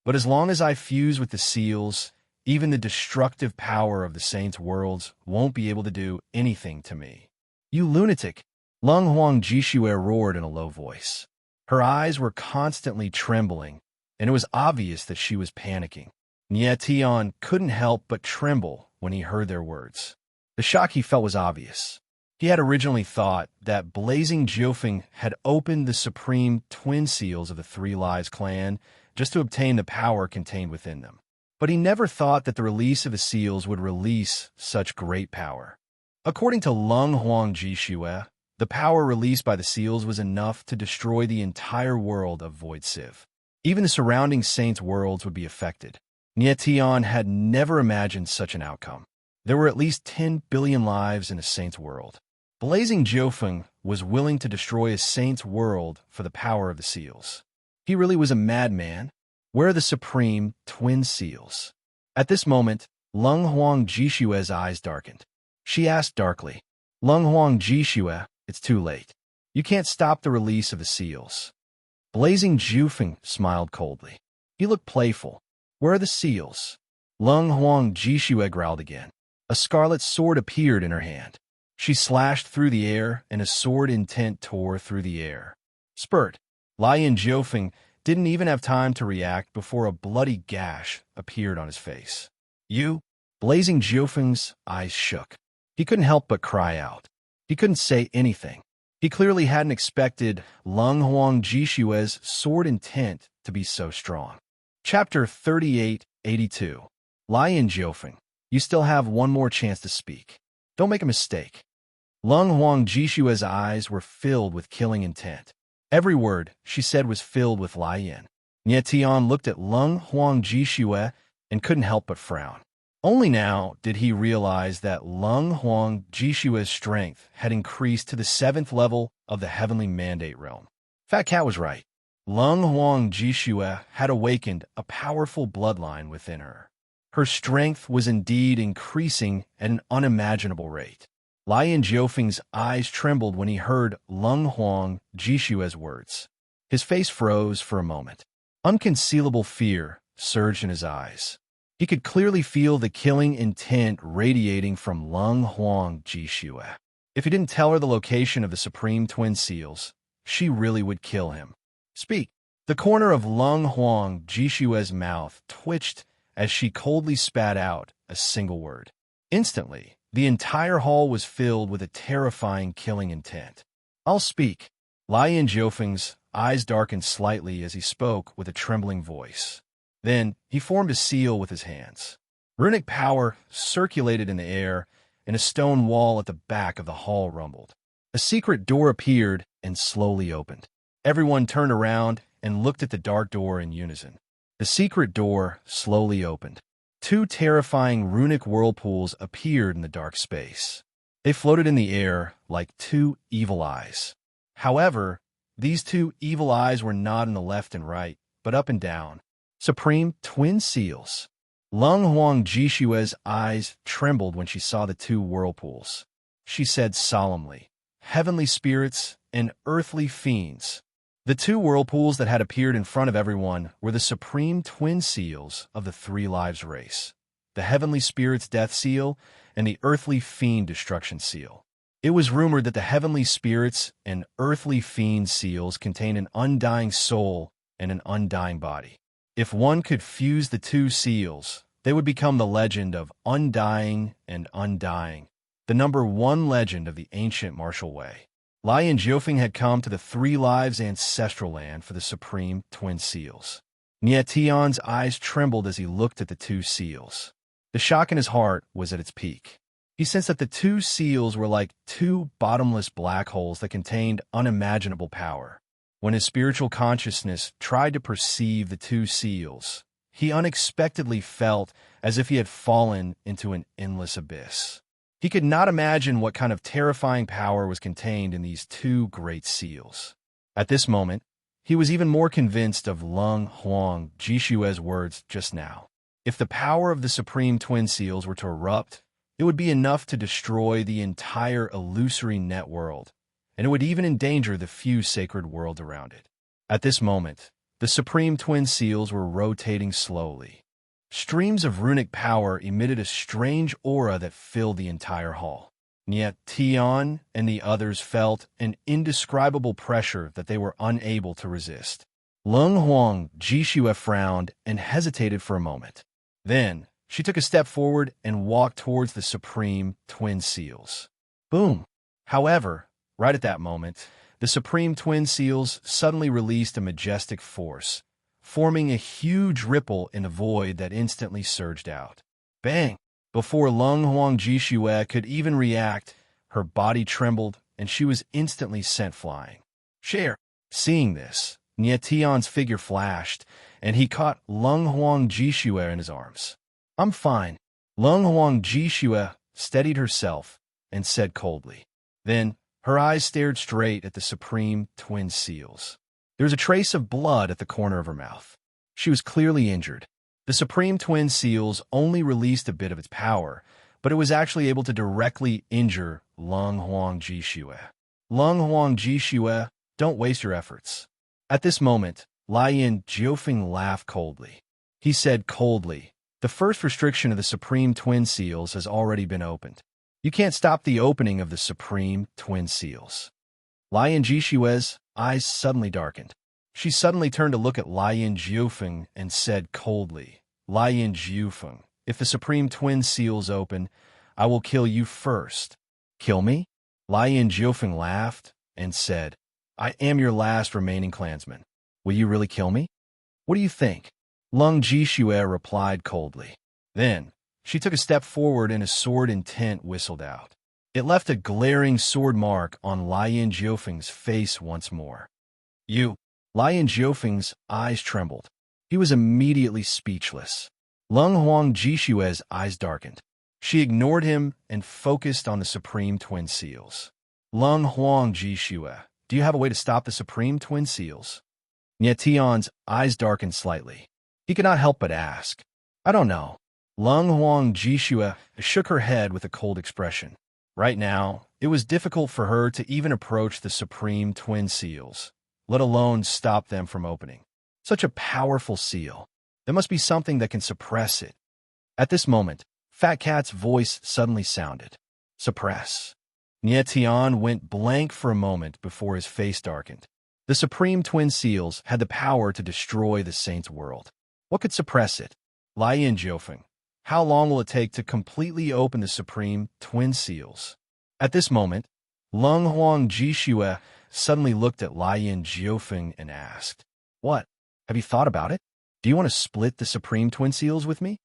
But as long as I fuse with the seals, even the destructive power of the saints' worlds won't be able to do anything to me. You lunatic! Lung Huang Jishue roared in a low voice. Her eyes were constantly trembling, and it was obvious that she was panicking. Nie Tian couldn't help but tremble when he heard their words. The shock he felt was obvious. He had originally thought that Blazing Jufeng had opened the supreme twin seals of the Three Lives clan just to obtain the power contained within them. But he never thought that the release of the seals would release such great power. According to Lung Huang Jishue, the power released by the seals was enough to destroy the entire world of Void Civ. Even the surrounding saints' worlds would be affected. Nie Tian had never imagined such an outcome. There were at least 10 billion lives in a saint's world. Blazing Jufeng was willing to destroy a saint's world for the power of the seals. He really was a madman. Where are the supreme twin seals? At this moment, Lung Huang Jishue's eyes darkened. She asked darkly, Lung Huang Jishue, it's too late. You can't stop the release of the seals. Blazing Jufeng smiled coldly. He looked playful. Where are the seals? Lung Huang Jishue growled again. A scarlet sword appeared in her hand. She slashed through the air, and a sword intent tore through the air. Spurt. Lion Jufeng didn't even have time to react before a bloody gash appeared on his face. You? Blazing Jufeng's eyes shook. He couldn't help but cry out. He couldn't say anything. He clearly hadn't expected Lung Huang Jishue's sword intent to be so strong. Chapter 3882. Lion Jufeng, you still have one more chance to speak. Don't make a mistake. Lung Huang Jishue's eyes were filled with killing intent. Every word she said was filled with Lian. Nie Tian looked at Lung Huang Jishue and couldn't help but frown. Only now did he realize that Lung Huang Jishue's strength had increased to the 7th level of the Heavenly Mandate Realm. Fat Cat was right. Lung Huang Jishue had awakened a powerful bloodline within her. Her strength was indeed increasing at an unimaginable rate. Lian Jufeng's eyes trembled when he heard Lung Huang Jishue's words. His face froze for a moment. Unconcealable fear surged in his eyes. He could clearly feel the killing intent radiating from Lung Huang Jishue. If he didn't tell her the location of the Supreme Twin Seals, she really would kill him. Speak. The corner of Lung Huang Jishue's mouth twitched as she coldly spat out a single word. Instantly, the entire hall was filled with a terrifying killing intent. I'll speak. Lian Jufeng's eyes darkened slightly as he spoke with a trembling voice. Then he formed a seal with his hands. Runic power circulated in the air, and a stone wall at the back of the hall rumbled. A secret door appeared and slowly opened. Everyone turned around and looked at the dark door in unison. The secret door slowly opened. 2 terrifying runic whirlpools appeared in the dark space. They floated in the air like 2 evil eyes. However, these 2 evil eyes were not in the left and right, but up and down. Supreme Twin Seals. Lung Huang Jishue's eyes trembled when she saw the 2 whirlpools. She said solemnly, Heavenly spirits and earthly fiends. The 2 whirlpools that had appeared in front of everyone were the Supreme Twin Seals of the Three Lives race, the Heavenly Spirits Death Seal and the Earthly Fiend Destruction Seal. It was rumored that the Heavenly Spirits and Earthly Fiend Seals contain an undying soul and an undying body. If one could fuse the 2 seals, they would become the legend of Undying and Undying, the number 1 legend of the ancient martial way. Lion Jiufeng had come to the Three Lives ancestral land for the supreme twin seals. Nie Tian's eyes trembled as he looked at the two seals. The shock in his heart was at its peak. He sensed that the two seals were like two bottomless black holes that contained unimaginable power. When his spiritual consciousness tried to perceive the two seals, he unexpectedly felt as if he had fallen into an endless abyss. He could not imagine what kind of terrifying power was contained in these two great seals. At this moment, he was even more convinced of Leng Huang Jishue's words just now. If the power of the supreme twin seals were to erupt, it would be enough to destroy the entire illusory net world, and it would even endanger the few sacred worlds around it. At this moment, the supreme twin seals were rotating slowly. Streams of runic power emitted a strange aura that filled the entire hall. Nie Tian and the others felt an indescribable pressure that they were unable to resist. Leng Huang Jishue frowned and hesitated for a moment. Then, she took a step forward and walked towards the supreme twin seals. Boom! However, right at that moment, the supreme twin seals suddenly released a majestic force, forming a huge ripple in the void that instantly surged out. Bang! Before Leng Huang Jishue could even react, her body trembled and she was instantly sent flying. Share! Seeing this, Nie Tian's figure flashed, and he caught Leng Huang Jishue in his arms. I'm fine. Leng Huang Jishue steadied herself and said coldly. Then, her eyes stared straight at the supreme twin seals. There was a trace of blood at the corner of her mouth. She was clearly injured. The supreme twin seals only released a bit of its power, but it was actually able to directly injure Leng Huang Jishue. Leng Huang Jishue, don't waste your efforts. At this moment, Lian Jiufeng laughed coldly. He said coldly, the first restriction of the supreme twin seals has already been opened. You can't stop the opening of the supreme twin seals. Lian Jishue's eyes suddenly darkened. She suddenly turned to look at Lian Jiufeng and said coldly, Lian Jiufeng, if the supreme twin seals open, I will kill you first. Kill me? Lian Jiufeng laughed and said, I am your last remaining clansman. Will you really kill me? What do you think? Leng Jishue replied coldly. Then, she took a step forward and a sword intent whistled out. It left a glaring sword mark on Lian Jiufeng's face once more. You! Lian Jiufeng's eyes trembled. He was immediately speechless. Leng Huang Jishue's eyes darkened. She ignored him and focused on the supreme twin seals. Leng Huang Jishue, do you have a way to stop the supreme twin seals? Nie Tian's eyes darkened slightly. He could not help but ask. I don't know. Leng Huang Jishue shook her head with a cold expression. Right now, it was difficult for her to even approach the supreme twin seals, let alone stop them from opening. Such a powerful seal. There must be something that can suppress it. At this moment, Fat Cat's voice suddenly sounded. Suppress. Nie Tian went blank for a moment before his face darkened. The supreme twin seals had the power to destroy the saint's world. What could suppress it? Lian Jiufeng, how long will it take to completely open the supreme twin seals? At this moment, Leng Huang Jishue suddenly looked at Lian Jiufeng and asked, What? Have you thought about it? Do you want to split the supreme twin seals with me?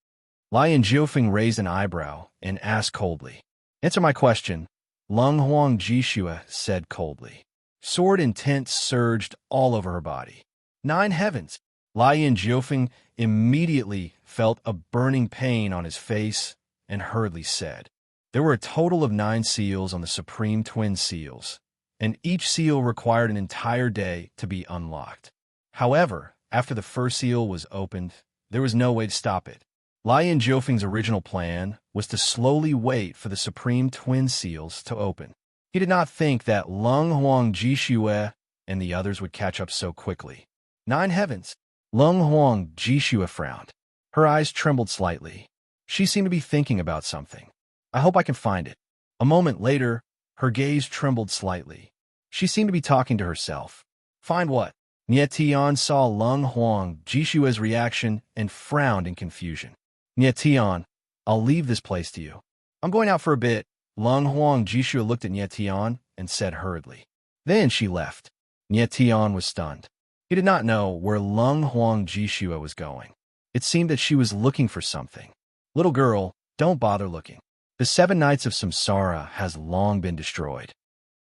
Lian Jiufeng raised an eyebrow and asked coldly. Answer my question, Leng Huang Jishue said coldly. Sword intent surged all over her body. 9 heavens! Lian Jiufeng immediately felt a burning pain on his face and hurriedly said, There were a total of 9 seals on the supreme twin seals, and each seal required an entire day to be unlocked. However, after the first seal was opened, there was no way to stop it. Lian Jiufeng's original plan was to slowly wait for the supreme twin seals to open. He did not think that Leng Huang Jishue and the others would catch up so quickly. 9 heavens! Leng Huang Jishue frowned. Her eyes trembled slightly. She seemed to be thinking about something. I hope I can find it. A moment later, her gaze trembled slightly. She seemed to be talking to herself. Find what? Nie Tian saw Leng Huang Jishue's reaction and frowned in confusion. Nie Tian, I'll leave this place to you. I'm going out for a bit. Leng Huang Jishue looked at Nie Tian and said hurriedly. Then she left. Nye Tian was stunned. He did not know where Lung Huang Jishua was going. It seemed that she was looking for something. Little girl, don't bother looking. The 7 nights of samsara has long been destroyed.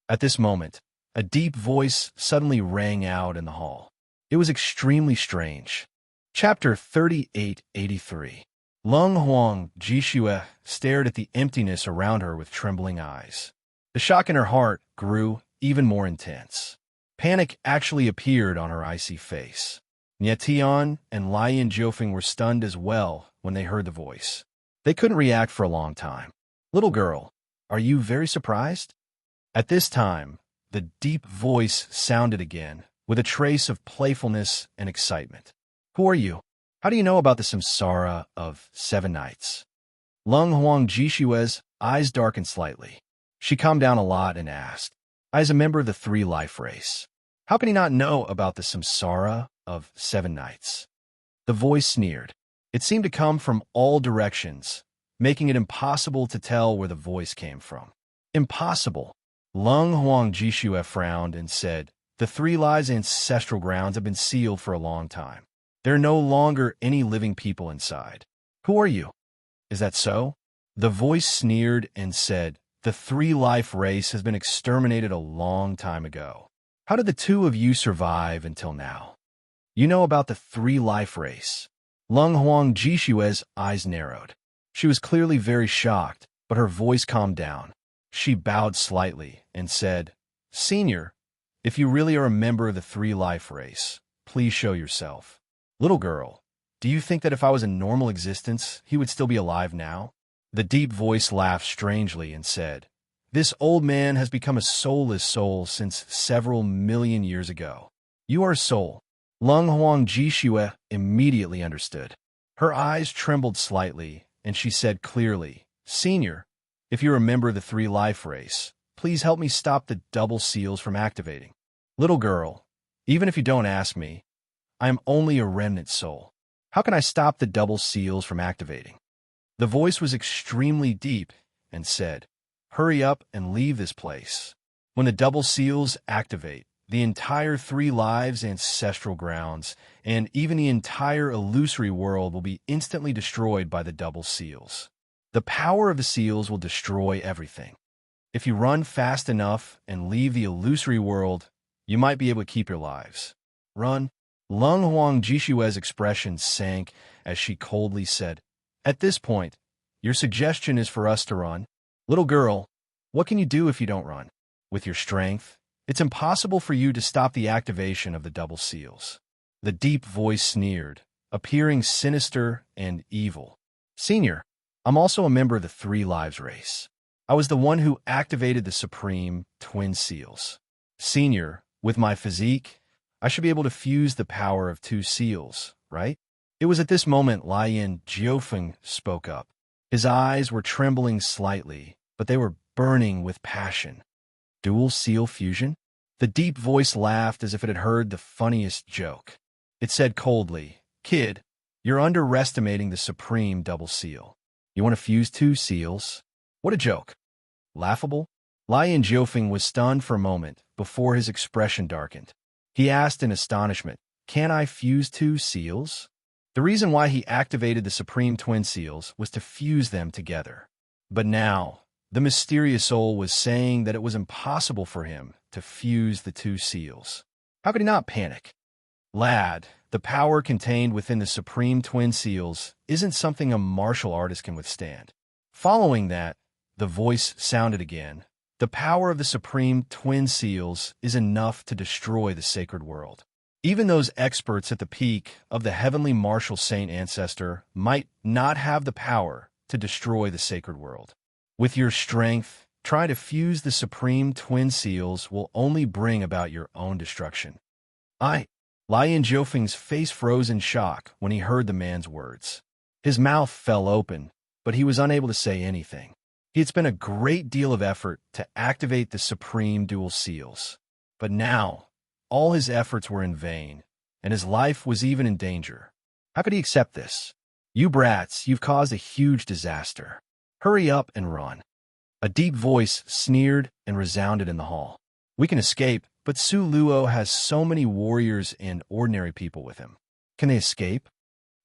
At this moment, a deep voice suddenly rang out in the hall. It was extremely strange. Chapter 3883. Lung Huang Jishua stared at the emptiness around her with trembling eyes. The shock in her heart grew even more intense. Panic actually appeared on her icy face. Nye Tian and Lian Jiofeng were stunned as well when they heard the voice. They couldn't react for a long time. Little girl, are you very surprised? At this time, the deep voice sounded again, with a trace of playfulness and excitement. Who are you? How do you know about the samsara of 7 nights? Lung Huang Jishua's eyes darkened slightly. She calmed down a lot and asked, I was a member of the 3 life race. How can he not know about the samsara of 7 nights? The voice sneered. It seemed to come from all directions, making it impossible to tell where the voice came from. Impossible. Lung Huang Jishua frowned and said, the 3 lives' ancestral grounds have been sealed for a long time. There are no longer any living people inside. Who are you? Is that so? The voice sneered and said, the 3 life race has been exterminated a long time ago. How did the 2 of you survive until now? You know about the 3 life race. Lung Huang Jishua's eyes narrowed. She was clearly very shocked, but her voice calmed down. She bowed slightly and said, Senior, if you really are a member of the 3 life race, please show yourself. Little girl, do you think that if I was a normal existence, he would still be alive now? The deep voice laughed strangely and said, this old man has become a soulless soul since several million years ago. You are a soul. Lung Huang Jishua immediately understood. Her eyes trembled slightly, and she said clearly, Senior, if you remember the 3 life race, please help me stop the double seals from activating. Little girl, even if you don't ask me, I am only a remnant soul. How can I stop the double seals from activating? The voice was extremely deep and said, hurry up and leave this place. When the double seals activate, the entire 3 lives' ancestral grounds and even the entire illusory world will be instantly destroyed by the double seals. The power of the seals will destroy everything. If you run fast enough and leave the illusory world, you might be able to keep your lives. Run. Lung Huang Jishua's expression sank as she coldly said, at this point, your suggestion is for us to run? Little girl, what can you do if you don't run? With your strength, it's impossible for you to stop the activation of the double seals. The deep voice sneered, appearing sinister and evil. Senior, I'm also a member of the 3 lives race. I was the one who activated the supreme twin seals. Senior, with my physique, I should be able to fuse the power of 2 seals, right? It was at this moment Lian Jiofeng spoke up. His eyes were trembling slightly, but they were burning with passion. Dual seal fusion? The deep voice laughed as if it had heard the funniest joke. It said coldly, Kid, you're underestimating the supreme double seal. You want to fuse 2 seals? What a joke. Laughable? Lian Jiofeng was stunned for a moment before his expression darkened. He asked in astonishment, can I fuse 2 seals? The reason why he activated the supreme twin seals was to fuse them together. But now, the mysterious soul was saying that it was impossible for him to fuse the 2 seals. How could he not panic? Lad, the power contained within the supreme twin seals isn't something a martial artist can withstand. Following that, the voice sounded again. The power of the supreme twin seals is enough to destroy the sacred world. Even those experts at the peak of the heavenly martial saint ancestor might not have the power to destroy the sacred world. With your strength, try to fuse the supreme twin seals will only bring about your own destruction. Lian Jiofeng's face froze in shock when he heard the man's words. His mouth fell open, but he was unable to say anything. He had spent a great deal of effort to activate the supreme dual seals. But now, all his efforts were in vain, and his life was even in danger. How could he accept this? You brats, you've caused a huge disaster. Hurry up and run. A deep voice sneered and resounded in the hall. We can escape, but Su Luo has so many warriors and ordinary people with him. Can they escape?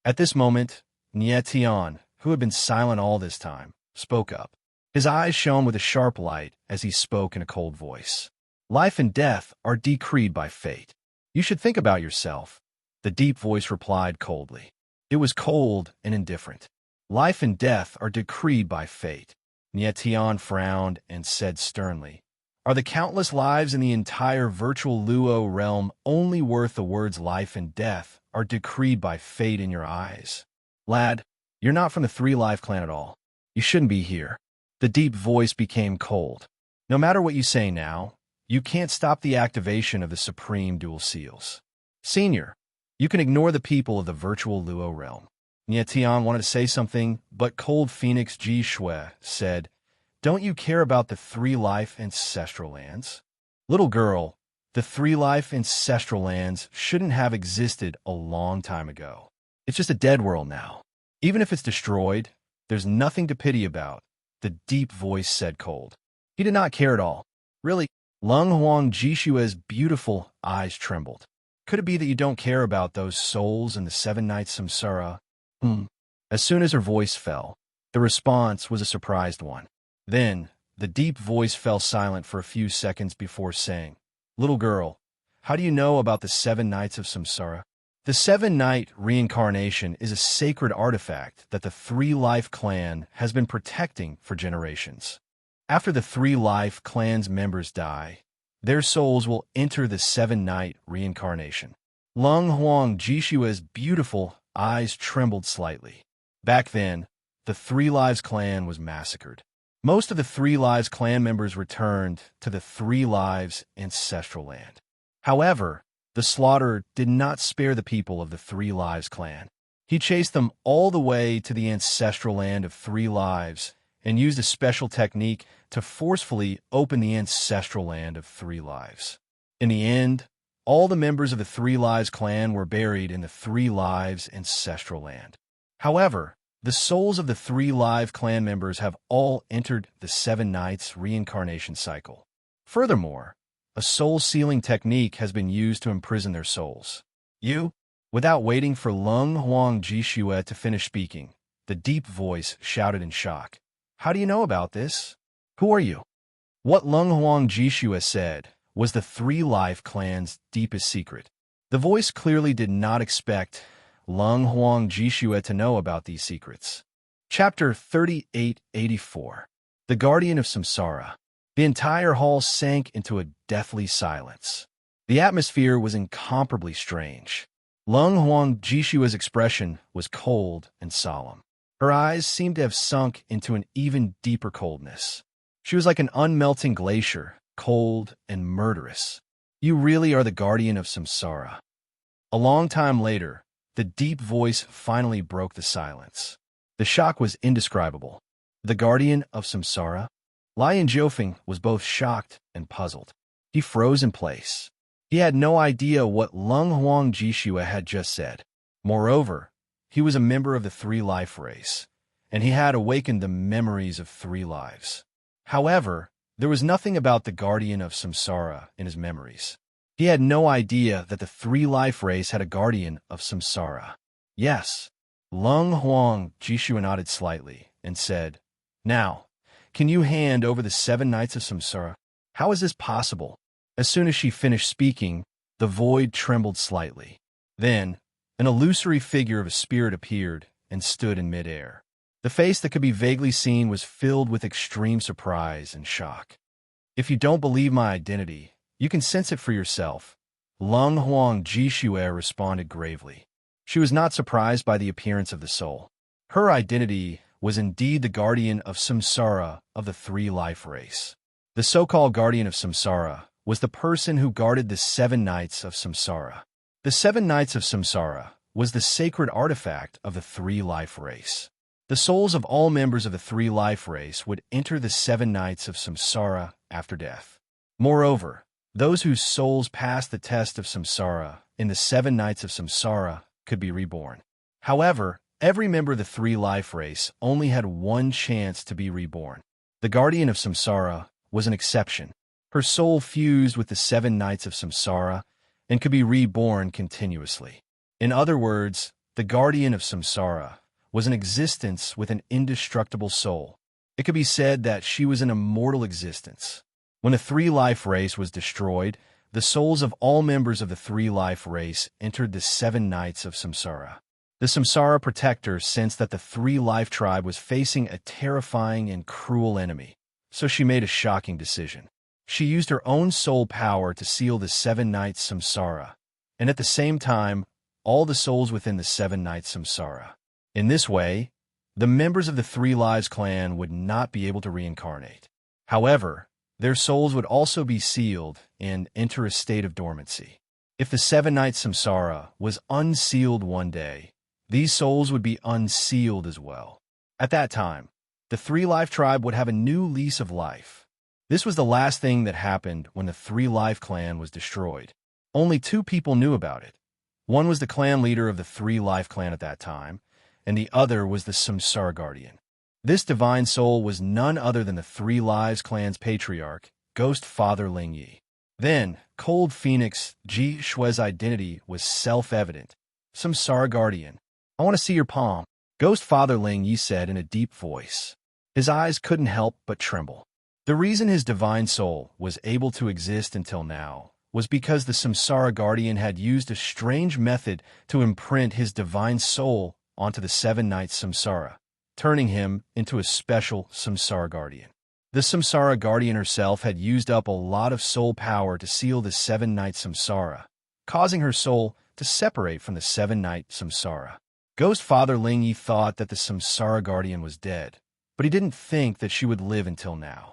At this moment, Nie Tian, who had been silent all this time, spoke up. His eyes shone with a sharp light as he spoke in a cold voice. Life and death are decreed by fate. You should think about yourself. The deep voice replied coldly. It was cold and indifferent. Life and death are decreed by fate. Nie Tian frowned and said sternly, are the countless lives in the entire virtual Luo realm only worth the words life and death are decreed by fate in your eyes? Lad, you're not from the Three Life clan at all. You shouldn't be here. The deep voice became cold. No matter what you say now, you can't stop the activation of the supreme dual seals. Senior, you can ignore the people of the virtual Luo realm. Nie Tian wanted to say something, but Cold Phoenix Ji Shui said, don't you care about the Three Life ancestral lands? Little girl, the Three Life ancestral lands shouldn't have existed a long time ago. It's just a dead world now. Even if it's destroyed, there's nothing to pity about, the deep voice said cold. He did not care at all. Really, Lung Huang Jishua's beautiful eyes trembled. Could it be that you don't care about those souls in the 7 Nights Samsara? As soon as her voice fell, the response was a surprised one. Then, the deep voice fell silent for a few seconds before saying, little girl, how do you know about the 7 Nights of Samsara? The 7-night reincarnation is a sacred artifact that the Three Life clan has been protecting for generations. After the Three Life clan's members die, their souls will enter the 7-night reincarnation. Lung Huang Jishua's beautiful eyes trembled slightly. Back then, the Three Lives clan was massacred. Most of the Three Lives clan members returned to the Three Lives ancestral land. However, the slaughter did not spare the people of the Three Lives clan. He chased them all the way to the ancestral land of Three Lives and used a special technique to forcefully open the ancestral land of Three Lives. In the end, all the members of the Three Lives clan were buried in the Three Lives ancestral land. However, the souls of the Three Live clan members have all entered the 7 Nights reincarnation cycle. Furthermore, a soul-sealing technique has been used to imprison their souls. Without waiting for Lung Huang Jishue to finish speaking, the deep voice shouted in shock. How do you know about this? Who are you? What Lung Huang Jishue said was the Three Life clan's deepest secret. The voice clearly did not expect Lung Huang Jishue to know about these secrets. Chapter 3884. The Guardian of Samsara. The entire hall sank into a deathly silence. The atmosphere was incomparably strange. Lung Huang Jishua's expression was cold and solemn. Her eyes seemed to have sunk into an even deeper coldness. She was like an unmelting glacier, cold and murderous. You really are the guardian of Samsara. A long time later, the deep voice finally broke the silence. The shock was indescribable. The guardian of Samsara? Lion Jiufeng was both shocked and puzzled. He froze in place. He had no idea what Lung Huang Jishue had just said. Moreover, he was a member of the Three Life race, and he had awakened the memories of 3 lives. However, there was nothing about the guardian of Samsara in his memories. He had no idea that the Three Life race had a guardian of Samsara. Yes, Lung Huang Jishue nodded slightly and said, now, can you hand over the 7 Nights of Samsara? How is this possible? As soon as she finished speaking, the void trembled slightly. Then, an illusory figure of a spirit appeared and stood in midair. The face that could be vaguely seen was filled with extreme surprise and shock. If you don't believe my identity, you can sense it for yourself. Lung Huang Jishue responded gravely. She was not surprised by the appearance of the soul. Her identity was indeed the guardian of Samsara of the Three Life race. The so-called guardian of Samsara was the person who guarded the 7 Nights of Samsara. The 7 Nights of Samsara was the sacred artifact of the Three Life race. The souls of all members of the Three Life race would enter the 7 Nights of Samsara after death. Moreover, those whose souls passed the test of Samsara in the 7 Nights of Samsara could be reborn. However, every member of the Three Life race only had one chance to be reborn. The guardian of Samsara was an exception. Her soul fused with the 7 nights of samsara and could be reborn continuously. In other words, the guardian of samsara was an existence with an indestructible soul. It could be said that she was an immortal existence. When the three-life race was destroyed, the souls of all members of the three-life race entered the 7 nights of samsara. The samsara protector sensed that the three-life tribe was facing a terrifying and cruel enemy, so she made a shocking decision. She used her own soul power to seal the 7 nights samsara, and at the same time, all the souls within the 7 nights samsara. In this way, the members of the Three Lives clan would not be able to reincarnate. However, their souls would also be sealed and enter a state of dormancy. If the 7 nights samsara was unsealed one day, these souls would be unsealed as well. At that time, the Three-Life tribe would have a new lease of life. This was the last thing that happened when the Three-Life clan was destroyed. Only 2 people knew about it. One was the clan leader of the Three-Life clan at that time, and the other was the Samsara Guardian. This divine soul was none other than the Three Lives clan's patriarch, Ghost Father Ling Yi. Then, Cold Phoenix Ji Shue's identity was self-evident. Samsara Guardian, I want to see your palm, Ghost Father Ling Yi said in a deep voice. His eyes couldn't help but tremble. The reason his divine soul was able to exist until now was because the Samsara Guardian had used a strange method to imprint his divine soul onto the 7 nights samsara, turning him into a special Samsara Guardian. The Samsara Guardian herself had used up a lot of soul power to seal the 7 nights samsara, causing her soul to separate from the 7 nights samsara. Ghost Father Ling Yi thought that the Samsara Guardian was dead, but he didn't think that she would live until now.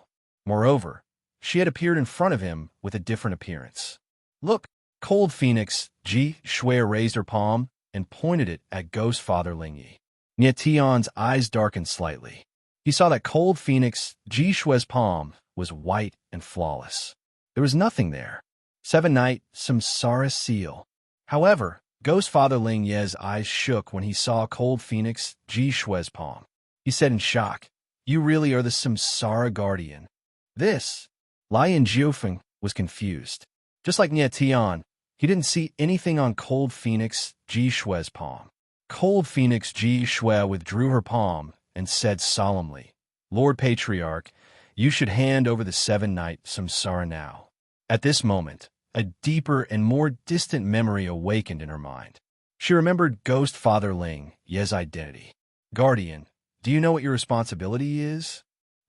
Moreover, she had appeared in front of him with a different appearance. Look, Cold Phoenix Ji Shui raised her palm and pointed it at Ghost Father Ling Yi. Nye Tian's eyes darkened slightly. He saw that Cold Phoenix Ji Shue's palm was white and flawless. There was nothing there. 7-night samsara seal. However, Ghost Father Ling Ye's eyes shook when he saw Cold Phoenix Ji Shue's palm. He said in shock, "You really are the Samsara Guardian." This, Lian Jiufeng was confused. Just like Nye Tian, he didn't see anything on Cold Phoenix Ji Shue's palm. Cold Phoenix Ji Shui withdrew her palm and said solemnly, "Lord Patriarch, you should hand over the 7-night samsara now." At this moment, a deeper and more distant memory awakened in her mind. She remembered Ghost Father Ling Ye's identity. "Guardian, do you know what your responsibility is?"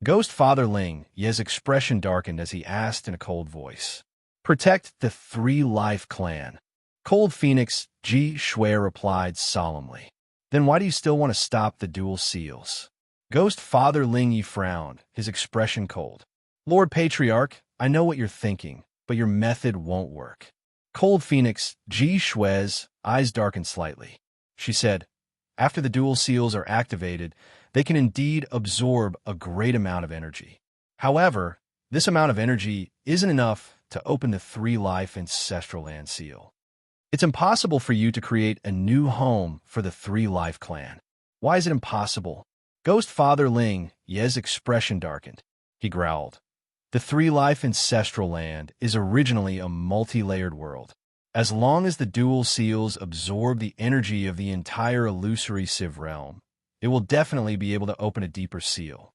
Ghost Father Ling Ye's expression darkened as he asked in a cold voice. "Protect the Three Life clan." Cold Phoenix Ji Shui replied solemnly. "Then why do you still want to stop the dual seals?" Ghost Father Ling Yi frowned, his expression cold. "Lord Patriarch, I know what you're thinking, but your method won't work." Cold Phoenix Ji Shui's eyes darkened slightly. She said, "After the dual seals are activated, they can indeed absorb a great amount of energy. However, this amount of energy isn't enough to open the Three Life Ancestral Land seal. It's impossible for you to create a new home for the Three Life clan." "Why is it impossible?" Ghost Father Ling Ye's expression darkened. He growled, "The Three Life Ancestral Land is originally a multi-layered world. As long as the dual seals absorb the energy of the entire illusory Civ realm, it will definitely be able to open a deeper seal.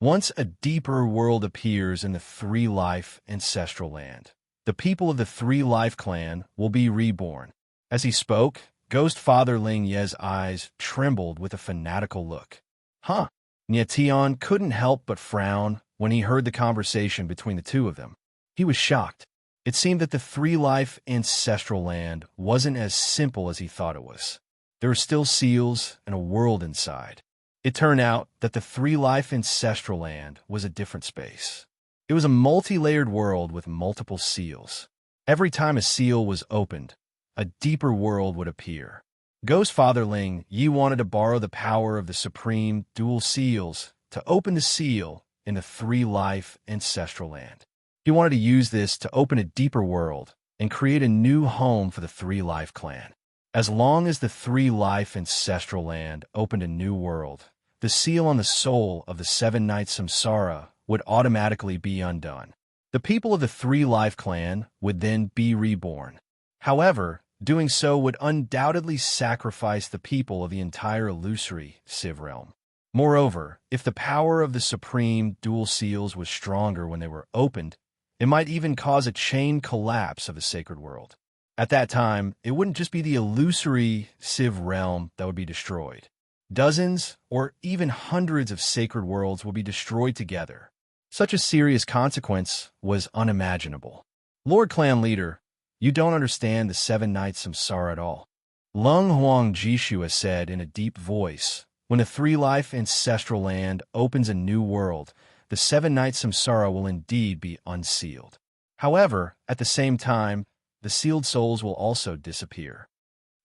Once a deeper world appears in the Three Life Ancestral Land, the people of the Three Life clan will be reborn." As he spoke, Ghost Father Ling Ye's eyes trembled with a fanatical look. "Huh?" Nye Tian couldn't help but frown when he heard the conversation between the two of them. He was shocked. It seemed that the Three Life Ancestral Land wasn't as simple as he thought it was. There were still seals and a world inside. It turned out that the Three Life Ancestral Land was a different space. It was a multi-layered world with multiple seals. Every time a seal was opened, a deeper world would appear. Ghost Father Ling Yi wanted to borrow the power of the supreme dual seals to open the seal in the Three Life Ancestral Land. He wanted to use this to open a deeper world and create a new home for the Three Life clan. As long as the Three Life Ancestral Land opened a new world, the seal on the soul of the 7 nights samsara would automatically be undone. The people of the Three Life Clan would then be reborn. However, doing so would undoubtedly sacrifice the people of the entire illusory Civ realm. Moreover, if the power of the supreme dual seals was stronger when they were opened, it might even cause a chain collapse of the sacred world. At that time, it wouldn't just be the illusory Civ realm that would be destroyed. Dozens or even hundreds of sacred worlds will be destroyed together. Such a serious consequence was unimaginable. Lord Clan Leader, you don't understand the Seven Nights Samsara at all. Lung Huang Jishua said in a deep voice, when a three-life ancestral land opens a new world, the Seven Nights Samsara will indeed be unsealed. However, at the same time, the sealed souls will also disappear.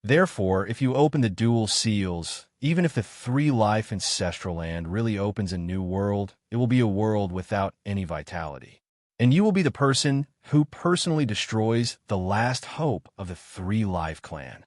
Therefore, if you open the dual seals, even if the three-life ancestral land really opens a new world, it will be a world without any vitality. And you will be the person who personally destroys the last hope of the three-life clan.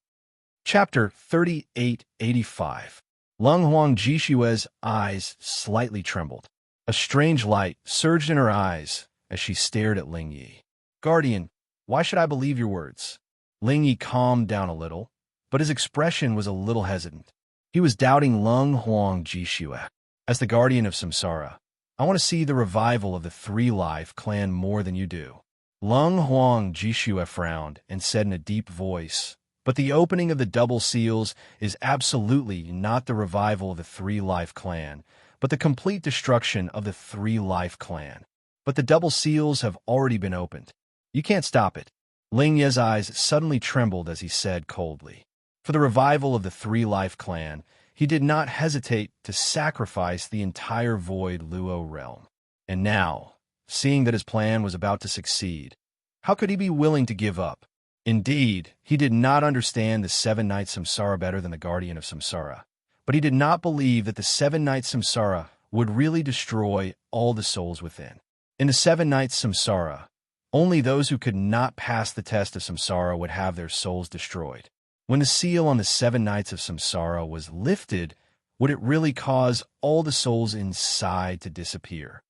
Chapter 3885. Lung Huang Jishue's eyes slightly trembled. A strange light surged in her eyes as she stared at Ling Yi. Guardian, why should I believe your words? Ling Yi calmed down a little, but his expression was a little hesitant. He was doubting Lung Huang Jishue. As the guardian of Samsara, I want to see the revival of the three-life clan more than you do. Lung Huang Jishue frowned and said in a deep voice, but the opening of the double seals is absolutely not the revival of the three-life clan, but the complete destruction of the three-life clan. But the double seals have already been opened. You can't stop it. Ling Ye's eyes suddenly trembled as he said coldly. For the revival of the three-life clan, he did not hesitate to sacrifice the entire Void Luo realm. And now, seeing that his plan was about to succeed, how could he be willing to give up? Indeed, he did not understand the Seven Nights Samsara better than the Guardian of Samsara, but he did not believe that the Seven Nights Samsara would really destroy all the souls within. In the Seven Nights Samsara, only those who could not pass the test of Samsara would have their souls destroyed. When the seal on the Seven Nights of Samsara was lifted, would it really cause all the souls inside to disappear?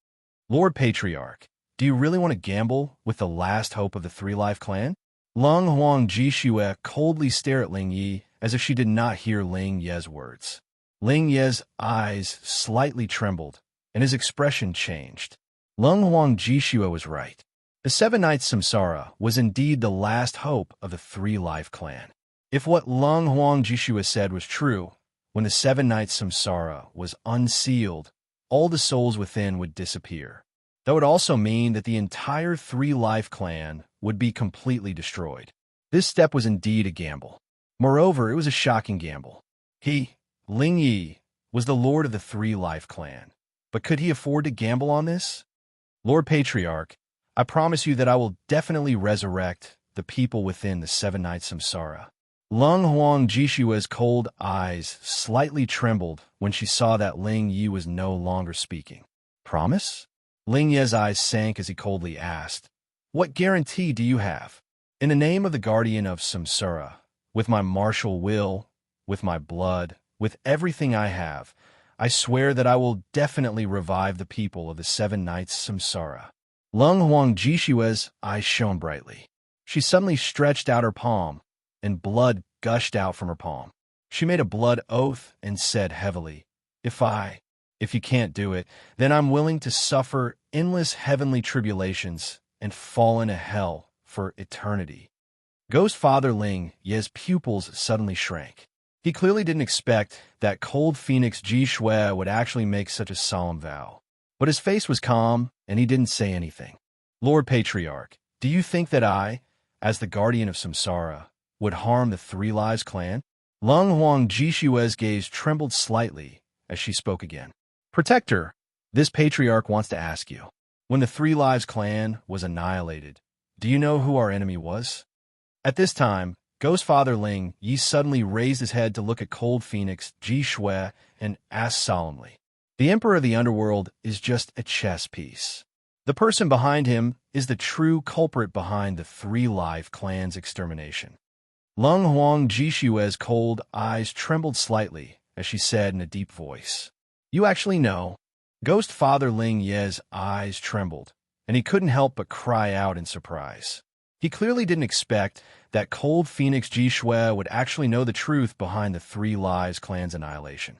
Lord Patriarch, do you really want to gamble with the last hope of the three-life clan? Lung Huang Jishue coldly stared at Ling Yi as if she did not hear Ling Ye's words. Ling Ye's eyes slightly trembled, and his expression changed. Lung Huang Jishue was right. The Seven Nights Samsara was indeed the last hope of the three-life clan. If what Lung Huang Jishue said was true, when the Seven Nights Samsara was unsealed, all the souls within would disappear. That would also mean that the entire three-life clan would be completely destroyed. This step was indeed a gamble. Moreover, it was a shocking gamble. He, Ling Yi, was the lord of the three-life clan. But could he afford to gamble on this? Lord Patriarch, I promise you that I will definitely resurrect the people within the Seven Nights Samsara. Lung Huang Jishue's cold eyes slightly trembled when she saw that Ling Yi was no longer speaking. Promise? Ling Ye's eyes sank as he coldly asked, what guarantee do you have? In the name of the Guardian of Samsara, with my martial will, with my blood, with everything I have, I swear that I will definitely revive the people of the Seven Nights Samsara. Lung Huang Jishue's eyes shone brightly. She suddenly stretched out her palm, and blood gushed out from her palm. She made a blood oath and said heavily, If you can't do it, then I'm willing to suffer endless heavenly tribulations and fall into hell for eternity. Ghost Father Ling Ye's pupils suddenly shrank. He clearly didn't expect that cold Phoenix Ji Shui would actually make such a solemn vow. But his face was calm, and he didn't say anything. Lord Patriarch, do you think that I, as the guardian of Samsara, would harm the Three Lives clan? Lung Huang Jishue's gaze trembled slightly as she spoke again. Protector, this patriarch wants to ask you. When the Three Lives clan was annihilated, do you know who our enemy was? At this time, Ghost Father Ling Yi suddenly raised his head to look at Cold Phoenix Ji Shui and asked solemnly, the Emperor of the Underworld is just a chess piece. The person behind him is the true culprit behind the Three Life clan's extermination. Lung Huang Jishue's cold eyes trembled slightly as she said in a deep voice, you actually know? Ghost Father Ling Ye's eyes trembled, and he couldn't help but cry out in surprise. He clearly didn't expect that cold Phoenix Jishue would actually know the truth behind the Three Lives clan's annihilation.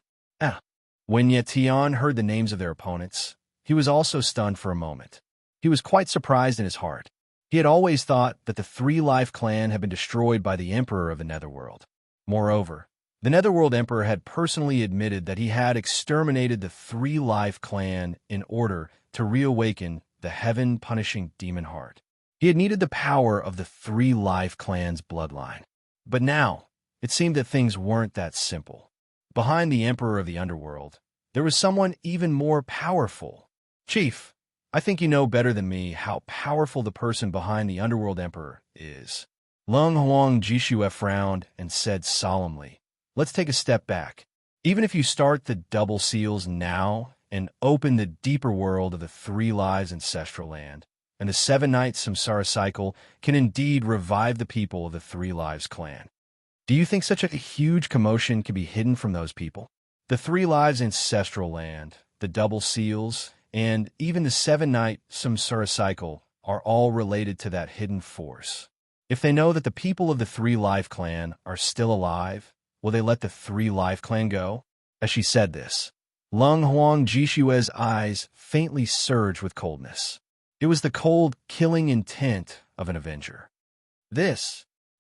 When Yetian heard the names of their opponents, he was also stunned for a moment. He was quite surprised in his heart. He had always thought that the Three Life clan had been destroyed by the Emperor of the Netherworld. Moreover, the Netherworld Emperor had personally admitted that he had exterminated the Three Life clan in order to reawaken the heaven-punishing demon heart. He had needed the power of the Three Life clan's bloodline. But now, it seemed that things weren't that simple. Behind the Emperor of the Underworld, there was someone even more powerful. Chief, I think you know better than me how powerful the person behind the Underworld Emperor is. Lung Huang Jishue frowned and said solemnly, "Let's take a step back. Even if you start the double seals now and open the deeper world of the Three Lives ancestral land, and the 7 nights samsara cycle can indeed revive the people of the Three Lives clan. Do you think such a huge commotion can be hidden from those people? The Three Lives ancestral land, the double seals, and even the 7-night samsara cycle are all related to that hidden force. If they know that the people of the Three Life clan are still alive, will they let the Three Life clan go?" As she said this, Lung Huang Jishue's eyes faintly surged with coldness. It was the cold, killing intent of an avenger.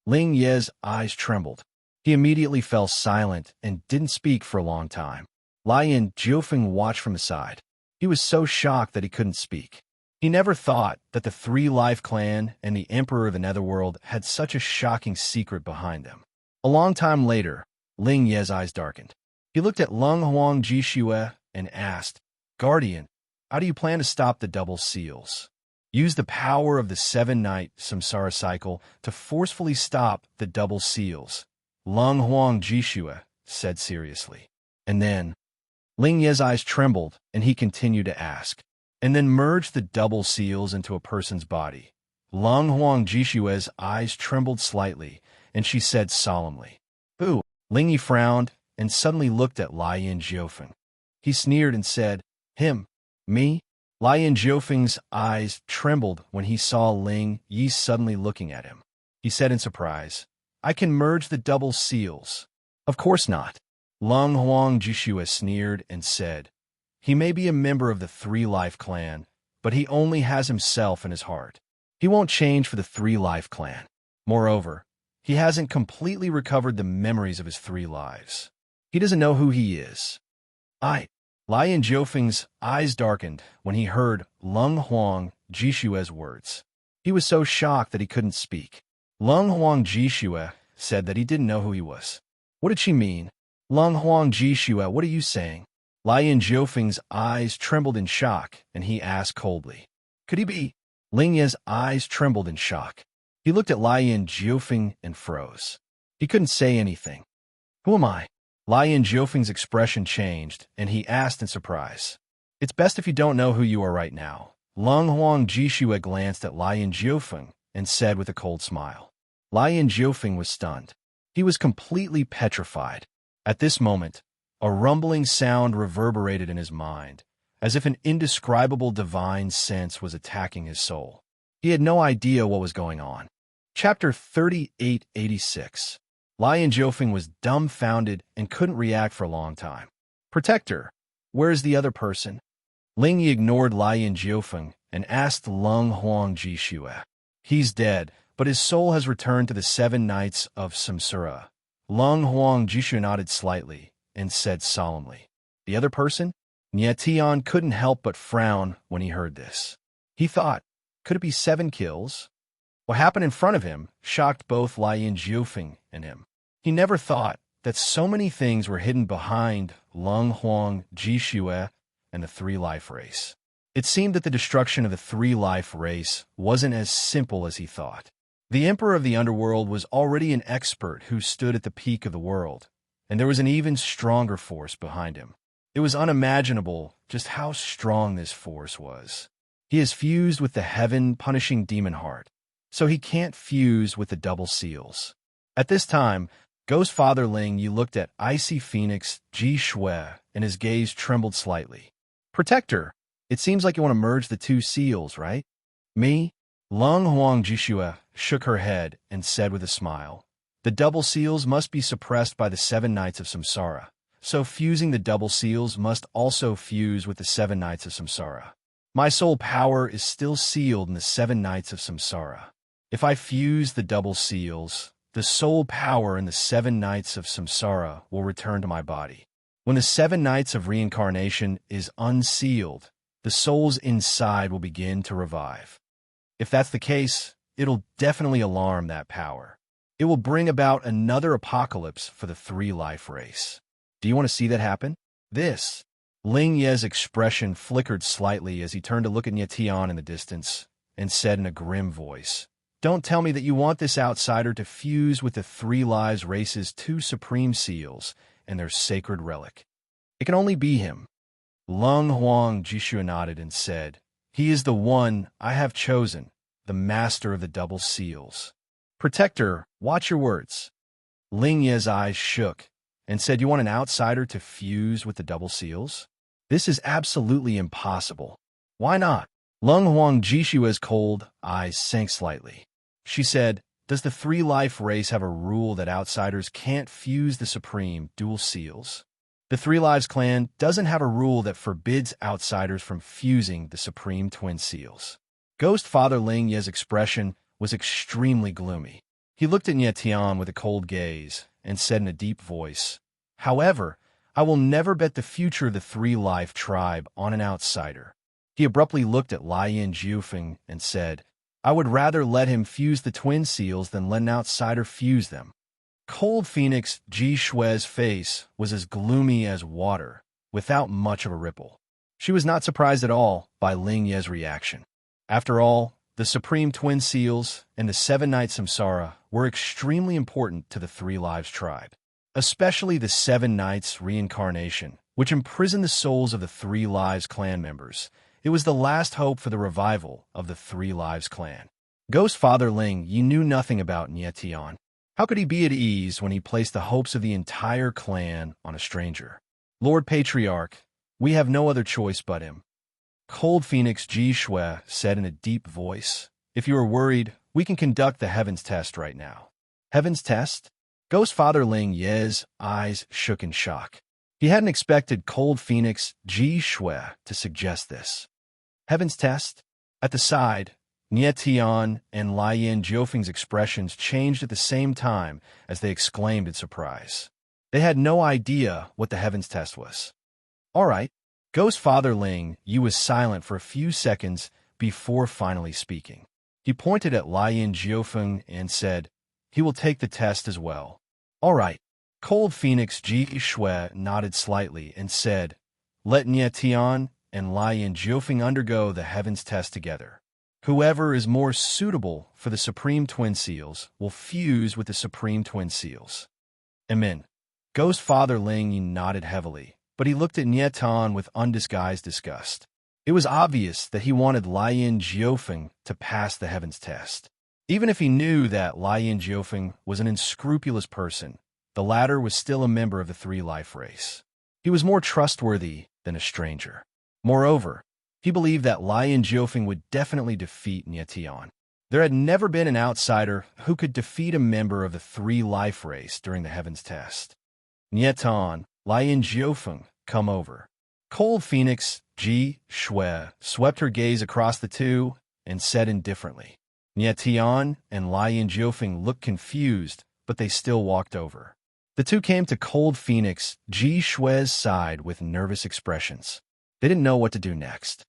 Ling Ye's eyes trembled. He immediately fell silent and didn't speak for a long time. Lian Jiufeng watched from the side. He was so shocked that he couldn't speak. He never thought that the Three Life clan and the Emperor of the Netherworld had such a shocking secret behind them. A long time later, Ling Ye's eyes darkened. He looked at Lung Huang Jishue and asked, "Guardian, how do you plan to stop the double seals? Use the power of the 7-night samsara cycle to forcefully stop the double seals," Lung Huang Jishue said seriously. And then, Ling Ye's eyes trembled and he continued to ask, "And then merge the double seals into a person's body." Lung Huang Jishue's eyes trembled slightly, and she said solemnly, "Who?" Ling Yi frowned and suddenly looked at Lian Jiufeng. He sneered and said, "Him? Me?" Lian Jiufeng's eyes trembled when he saw Ling Yi suddenly looking at him. He said in surprise, "I can merge the double seals." "Of course not." Lung Huang Jishue sneered and said, "He may be a member of the Three Life clan, but he only has himself in his heart. He won't change for the Three Life clan. Moreover, he hasn't completely recovered the memories of his 3 lives. He doesn't know who he is." Lian Jiufeng's eyes darkened when he heard Lung Huang Jishue's words. He was so shocked that he couldn't speak. Lung Huang Jishue said that he didn't know who he was. What did she mean? "Lung Huang Jishue, what are you saying?" Lian Jiufeng's eyes trembled in shock, and he asked coldly, "Could he be?" Ling Ye's eyes trembled in shock. He looked at Lian Jiufeng and froze. He couldn't say anything. "Who am I?" Lian Jiufeng's expression changed, and he asked in surprise. "It's best if you don't know who you are right now." Lung Huang Jishue glanced at Lian Jiufeng and said with a cold smile. Lian Jiufeng was stunned. He was completely petrified. At this moment, a rumbling sound reverberated in his mind, as if an indescribable divine sense was attacking his soul. He had no idea what was going on. Chapter 3886. Lian Jiufeng was dumbfounded and couldn't react for a long time. "Protector, where is the other person?" Ling Yi ignored Lian Jiufeng and asked Lung Huang Jishue. "He's dead, but his soul has returned to the 7 nights of samsara." Lung Huang Jishue nodded slightly and said solemnly, "The other person?" Nietian couldn't help but frown when he heard this. He thought, could it be 7 kills? What happened in front of him shocked both Lian Jiufeng and him. He never thought that so many things were hidden behind Lung Huang Jishue and the Three Life race. It seemed that the destruction of the Three Life race wasn't as simple as he thought. The Emperor of the Underworld was already an expert who stood at the peak of the world, and there was an even stronger force behind him. It was unimaginable just how strong this force was. He is fused with the heaven-punishing demon heart, so he can't fuse with the double seals. At this time, Ghost Father Ling Yi looked at Icy Phoenix Ji Shui, and his gaze trembled slightly. "Protector, it seems like you want to merge the 2 seals, right?" Me? Lung Huang Jishua shook her head and said with a smile, "The double seals must be suppressed by the 7 nights of samsara, so fusing the double seals must also fuse with the 7 nights of samsara. My soul power is still sealed in the 7 nights of samsara. If I fuse the double seals, the soul power in the 7 nights of samsara will return to my body. When the 7 nights of reincarnation is unsealed, the souls inside will begin to revive. If that's the case, it'll definitely alarm that power. It will bring about another apocalypse for the 3-life race. Do you want to see that happen?" This. Ling Ye's expression flickered slightly as he turned to look at Nye Tian in the distance and said in a grim voice, "Don't tell me that you want this outsider to fuse with the 3 lives race's 2 supreme seals and their sacred relic. It can only be him." Lung Huang Jishua nodded and said, "He is the one I have chosen, the master of the double seals. Protector, watch your words." Ling Ye's eyes shook and said, "You want an outsider to fuse with the double seals? This is absolutely impossible." "Why not?" Lung Huang Jishua's cold eyes sank slightly. She said, "Does the 3-life race have a rule that outsiders can't fuse the supreme dual seals? The 3 Lives clan doesn't have a rule that forbids outsiders from fusing the supreme twin seals." Ghost Father Ling Ye's expression was extremely gloomy. He looked at Nye Tian with a cold gaze and said in a deep voice, "However, I will never bet the future of the 3-life tribe on an outsider." He abruptly looked at Lian Jiufeng and said, "I would rather let him fuse the twin seals than let an outsider fuse them." Cold Phoenix Ji Shue's face was as gloomy as water, without much of a ripple. She was not surprised at all by Ling Ye's reaction. After all, the Supreme Twin Seals and the 7 Nights Samsara were extremely important to the 3 Lives tribe, especially the 7 Nights Reincarnation, which imprisoned the souls of the 3 Lives clan members. It was the last hope for the revival of the 3 Lives clan. Ghost Father Ling, you knew nothing about Nye Tian. How could he be at ease when he placed the hopes of the entire clan on a stranger? Lord Patriarch, we have no other choice but him. Cold Phoenix Ji Shue said in a deep voice, "If you are worried, we can conduct the Heavens Test right now." Heavens Test? Ghost Father Ling Ye's eyes shook in shock. He hadn't expected Cold Phoenix Ji Shue to suggest this. Heavens Test? At the side, Nye Tian and Lian Jiufeng's expressions changed at the same time as they exclaimed in surprise. They had no idea what the Heavens Test was. "All right." Ghost Father Ling Yu was silent for a few seconds before finally speaking. He pointed at Lian Jiufeng and said, "He will take the test as well." "All right." Cold Phoenix Ji Shue nodded slightly and said, "Let Nye Tian and Lian Jiufeng undergo the Heavens Test together. Whoever is more suitable for the Supreme Twin Seals will fuse with the Supreme Twin Seals." Amen. Ghost Father Ling Yu nodded heavily, but he looked at Nye Tian with undisguised disgust. It was obvious that he wanted Lian Jiufeng to pass the Heavens Test. Even if he knew that Lian Jiufeng was an unscrupulous person, the latter was still a member of the 3 Life race. He was more trustworthy than a stranger. Moreover, he believed that Lian Jiufeng would definitely defeat Nye Tian. There had never been an outsider who could defeat a member of the 3 Life race during the Heavens Test. Nye Tian, Lian Jiufeng, come over. Cold Phoenix Ji Shue swept her gaze across the two and said indifferently. Nye Tian and Lian Jiufeng looked confused, but they still walked over. The two came to Cold Phoenix Ji Shue's side with nervous expressions. They didn't know what to do next.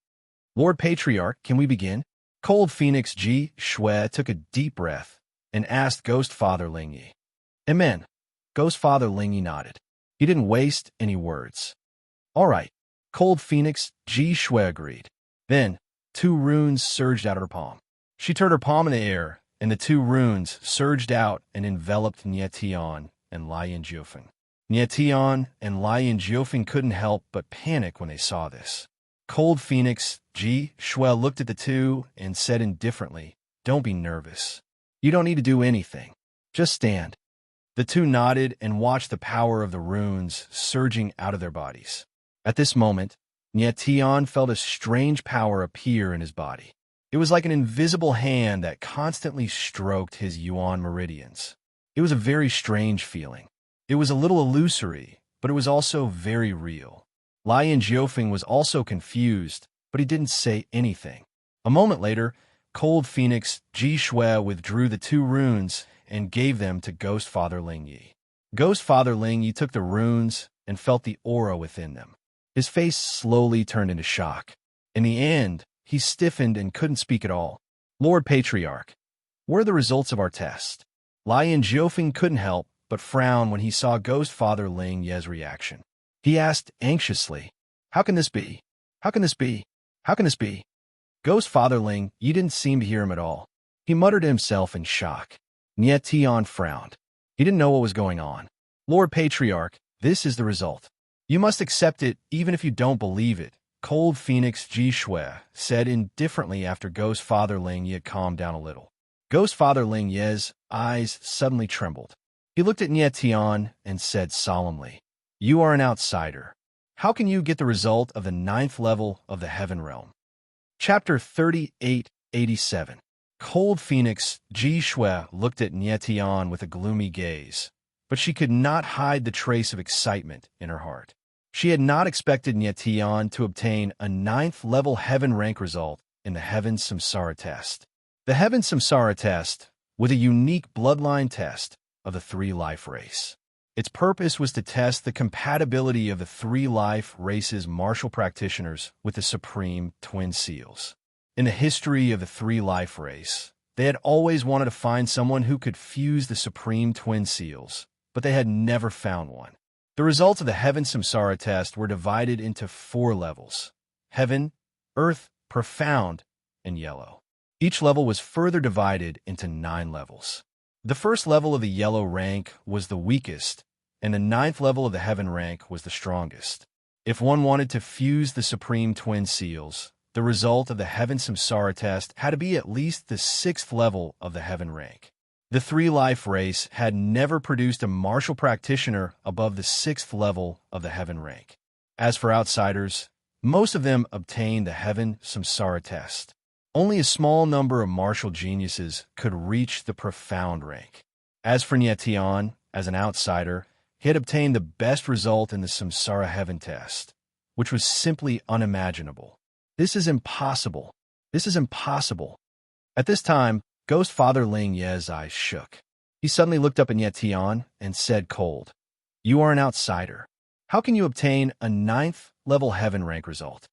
"Lord Patriarch, can we begin?" Cold Phoenix Ji Shue took a deep breath and asked Ghost Father Ling Yi. "Amen." Ghost Father Ling Yi nodded. He didn't waste any words. "All right." Cold Phoenix Ji Shue agreed. Then, 2 runes surged out of her palm. She turned her palm in the air, and the 2 runes surged out and enveloped Nye Tian and Lian Jiufeng. Nye Tian and Lian Jiufeng couldn't help but panic when they saw this. Cold Phoenix Ji Shue looked at the two and said indifferently, "Don't be nervous. You don't need to do anything. Just stand." The two nodded and watched the power of the runes surging out of their bodies. At this moment, Nye Tian felt a strange power appear in his body. It was like an invisible hand that constantly stroked his yuan meridians. It was a very strange feeling. It was a little illusory, but it was also very real. Lian Jiofeng was also confused, but he didn't say anything. A moment later, Cold Phoenix Ji Shui withdrew the 2 runes and gave them to Ghost Father Ling Yi. Ghost Father Ling Yi took the runes and felt the aura within them. His face slowly turned into shock. In the end, he stiffened and couldn't speak at all. Lord Patriarch, what are the results of our test? Lian Jiofeng couldn't help but frown when he saw Ghost Father Ling Ye's reaction. He asked anxiously, "How can this be? How can this be? How can this be?" Ghost Father Ling Yi didn't seem to hear him at all. He muttered to himself in shock. Nie Tian frowned. He didn't know what was going on. Lord Patriarch, this is the result. You must accept it even if you don't believe it, Cold Phoenix Ji Shui said indifferently after Ghost Father Ling Yi had calmed down a little. Ghost Father Ling Yi's eyes suddenly trembled. He looked at Nie Tian and said solemnly, "You are an outsider. How can you get the result of the 9th level of the Heaven Realm?" Chapter 3887. Cold Phoenix Ji Shui looked at Nie Tian with a gloomy gaze, but she could not hide the trace of excitement in her heart. She had not expected Nie Tian to obtain a 9th level Heaven rank result in the Heaven Samsara test. The Heaven Samsara test was a unique bloodline test of the 3-life race. Its purpose was to test the compatibility of the 3-life race's martial practitioners with the Supreme Twin Seals. In the history of the 3-life race, they had always wanted to find someone who could fuse the Supreme Twin Seals, but they had never found one. The results of the Heaven Samsara test were divided into 4 levels: Heaven, Earth, Profound, and Yellow. Each level was further divided into 9 levels. The first level of the Yellow rank was the weakest, and the 9th level of the Heaven rank was the strongest. If one wanted to fuse the Supreme Twin Seals, the result of the Heaven Samsara test had to be at least the 6th level of the Heaven rank. The 3-life race had never produced a martial practitioner above the 6th level of the Heaven rank. As for outsiders, most of them obtained the Heaven Samsara test. Only a small number of martial geniuses could reach the Profound rank. As for Nie Tian, as an outsider, he had obtained the best result in the Samsara Heaven test, which was simply unimaginable. This is impossible. This is impossible. At this time, Ghost Father Ling Ye's eyes shook. He suddenly looked up at Nie Tian and said cold, "You are an outsider. How can you obtain a 9th level Heaven rank result?"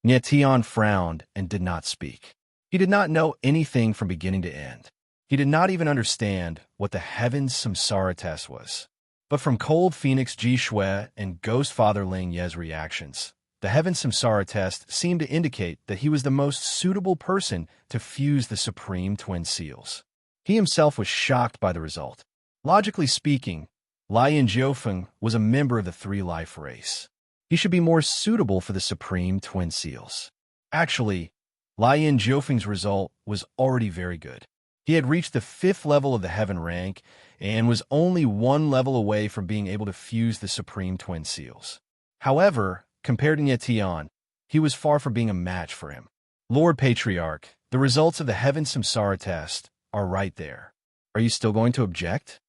Nie Tian frowned and did not speak. He did not know anything from beginning to end. He did not even understand what the Heaven Samsara test was. But from Cold Phoenix Ji Shui and Ghost Father Ling Ye's reactions, the Heaven Samsara test seemed to indicate that he was the most suitable person to fuse the Supreme Twin Seals. He himself was shocked by the result. Logically speaking, Lian Jiofeng was a member of the 3-life race. He should be more suitable for the Supreme Twin Seals. Actually, Lian Jiofeng's result was already very good. He had reached the 5th level of the Heaven rank and was only 1 level away from being able to fuse the Supreme Twin Seals. However, compared to Nie Tian, he was far from being a match for him. Lord Patriarch, the results of the Heaven Samsara test are right there. Are you still going to object?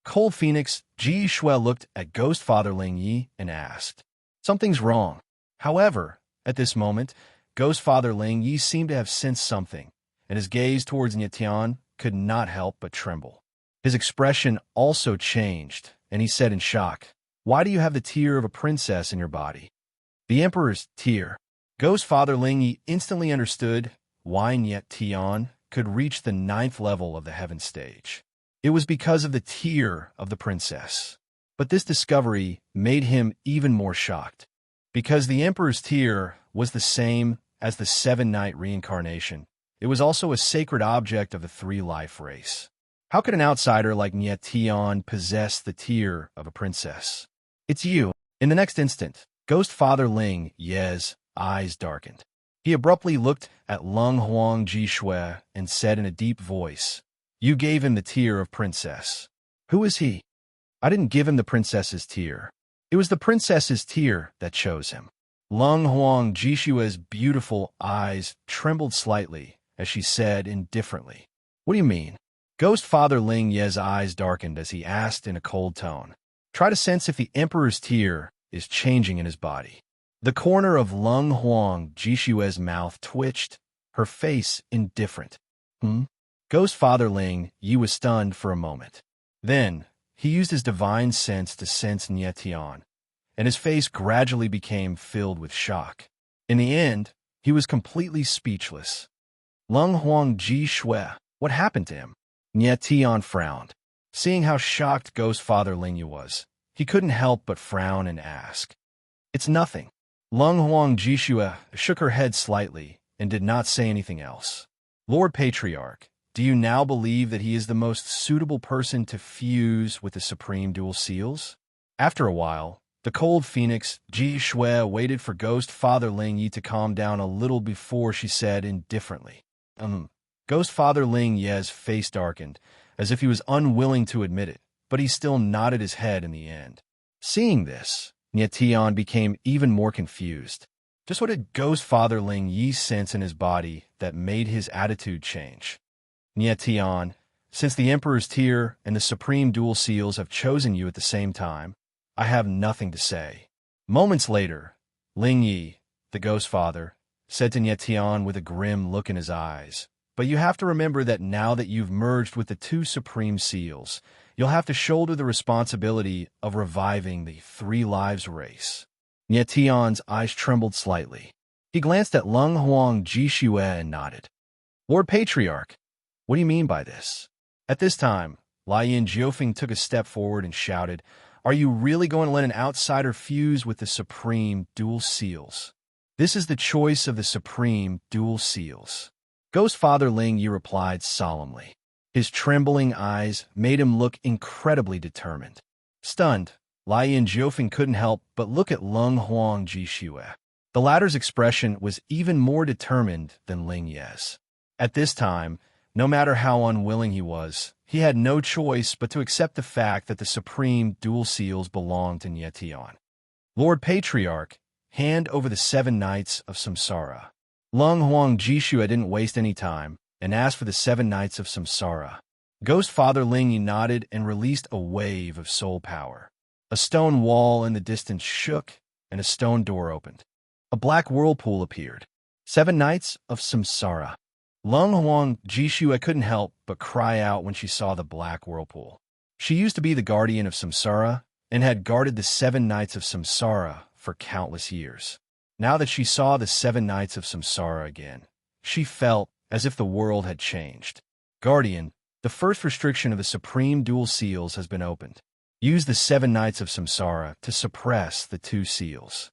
Cold Phoenix Ji Shui looked at Ghost Father Ling Yi and asked, "Something's wrong." However, at this moment, Ghost Father Ling Yi seemed to have sensed something, and his gaze towards Nie Tian could not help but tremble. His expression also changed, and he said in shock, "Why do you have the tear of a princess in your body?" The Emperor's tear. Ghost Father Ling Yi instantly understood why Nie Tian could reach the 9th level of the Heaven stage. It was because of the tear of the princess. But this discovery made him even more shocked. Because the Emperor's tear was the same as the 7-night reincarnation, it was also a sacred object of the 3-life race. How could an outsider like Nie Tian possess the tear of a princess? "It's you." In the next instant, Ghost Father Ling Ye's eyes darkened. He abruptly looked at Lung Huang Ji Shui and said in a deep voice, "You gave him the tear of princess. Who is he?" "I didn't give him the princess's tear. It was the princess's tear that chose him." Lung Huang Ji Shui's beautiful eyes trembled slightly, as she said indifferently, "What do you mean?" Ghost Father Ling Ye's eyes darkened as he asked in a cold tone, "Try to sense if the Emperor's tear is changing in his body." The corner of Lung Huang Jishue's mouth twitched, her face indifferent. Ghost Father Ling Yi was stunned for a moment. Then, he used his divine sense to sense Nie Tian, and his face gradually became filled with shock. In the end, he was completely speechless. Lung Huang Ji Shui, what happened to him? Nie Tian frowned. Seeing how shocked Ghost Father Lingyu was, he couldn't help but frown and ask, "It's nothing." Lung Huang Jishui shook her head slightly and did not say anything else. "Lord Patriarch, do you now believe that he is the most suitable person to fuse with the Supreme Dual Seals?" After a while, the cold phoenix Ji Shui waited for Ghost Father Ling Yi to calm down a little before she said indifferently, Ghost Father Ling Ye's face darkened, as if he was unwilling to admit it, but he still nodded his head in the end. Seeing this, Nie Tian became even more confused. Just what did Ghost Father Ling Yi sense in his body that made his attitude change? Nie Tian, since the Emperor's Tear and the Supreme Dual Seals have chosen you at the same time, I have nothing to say. Moments later, Ling Yi, the Ghost Father, said to Nie Tian with a grim look in his eyes, "But you have to remember that now that you've merged with the two Supreme Seals, you'll have to shoulder the responsibility of reviving the Three Lives race." Nie Tian's eyes trembled slightly. He glanced at Lung Huang Jishui and nodded. "Lord Patriarch, what do you mean by this?" At this time, Lian Jiofeng took a step forward and shouted, "Are you really going to let an outsider fuse with the Supreme Dual Seals? This is the choice of the Supreme Dual Seals." Ghost Father Ling Yi replied solemnly. His trembling eyes made him look incredibly determined. Stunned, Lian Jiofeng couldn't help but look at Lung Huang Jishui. The latter's expression was even more determined than Ling Ye's. At this time, no matter how unwilling he was, he had no choice but to accept the fact that the Supreme Dual Seals belonged to Nie Tian. "Lord Patriarch, hand over the 7 Knights of Samsara." Lung Huang Jishui didn't waste any time and asked for the 7 Knights of Samsara. Ghost Father Ling Yi nodded and released a wave of soul power. A stone wall in the distance shook, and a stone door opened. A black whirlpool appeared. 7 Knights of Samsara. Lung Huang Jishui couldn't help but cry out when she saw the black whirlpool. She used to be the guardian of Samsara and had guarded the 7 Knights of Samsara for countless years. Now that she saw the 7 Knights of Samsara again, she felt as if the world had changed. "Guardian, the first restriction of the Supreme Dual Seals has been opened. Use the 7 Knights of Samsara to suppress the 2 seals."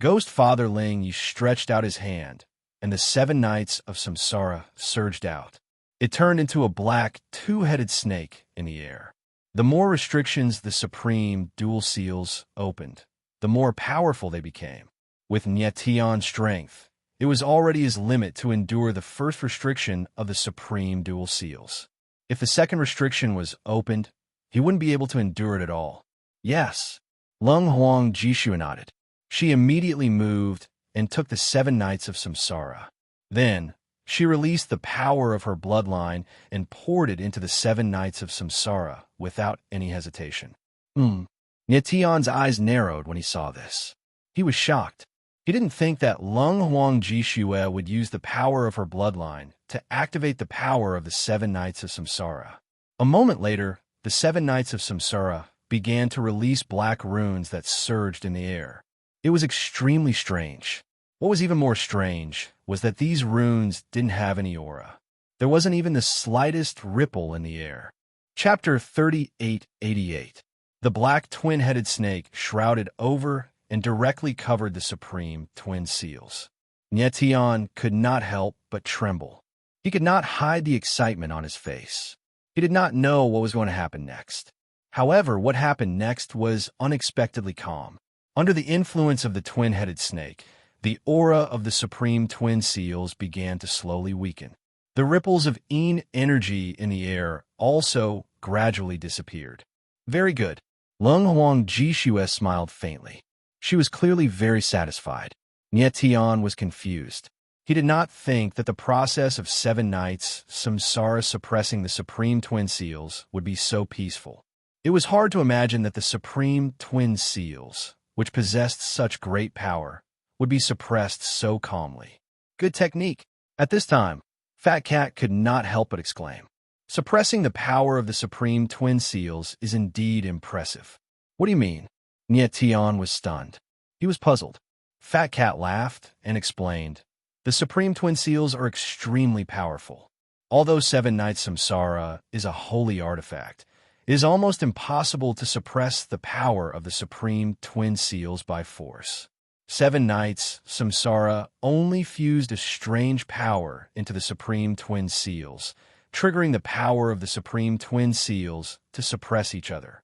Ghost Father Ling Yi stretched out his hand, and the 7 Knights of Samsara surged out. It turned into a black, 2-headed snake in the air. The more restrictions the Supreme Dual Seals opened, the more powerful they became. With Nie Tian's strength, it was already his limit to endure the first restriction of the Supreme Dual Seals. If the second restriction was opened, he wouldn't be able to endure it at all. "Yes." Lung Huang Jishui nodded. She immediately moved and took the 7 Knights of Samsara. Then, she released the power of her bloodline and poured it into the 7 Knights of Samsara without any hesitation. Nie Tian's eyes narrowed when he saw this. He was shocked. He didn't think that Lung Huang Jishui would use the power of her bloodline to activate the power of the 7 Knights of Samsara. A moment later, the 7 Knights of Samsara began to release black runes that surged in the air. It was extremely strange. What was even more strange was that these runes didn't have any aura. There wasn't even the slightest ripple in the air. Chapter 3888. The black twin-headed snake shrouded over and directly covered the Supreme Twin Seals. Nie Tian could not help but tremble. He could not hide the excitement on his face. He did not know what was going to happen next. However, what happened next was unexpectedly calm. Under the influence of the twin-headed snake, the aura of the Supreme Twin Seals began to slowly weaken. The ripples of Yin energy in the air also gradually disappeared. "Very good." Lung Huang Jishui smiled faintly. She was clearly very satisfied. Nie Tian was confused. He did not think that the process of 7 nights, samsara suppressing the Supreme Twin Seals, would be so peaceful. It was hard to imagine that the Supreme Twin Seals, which possessed such great power, would be suppressed so calmly. Good technique. At this time, Fat Cat could not help but exclaim. Suppressing the power of the Supreme Twin Seals is indeed impressive. What do you mean? Nye Tian was stunned. He was puzzled. Fat Cat laughed and explained. The Supreme Twin Seals are extremely powerful. Although 7 Nights Samsara is a holy artifact, it is almost impossible to suppress the power of the Supreme Twin Seals by force. 7 Nights Samsara only fused a strange power into the Supreme Twin Seals, triggering the power of the Supreme Twin Seals to suppress each other.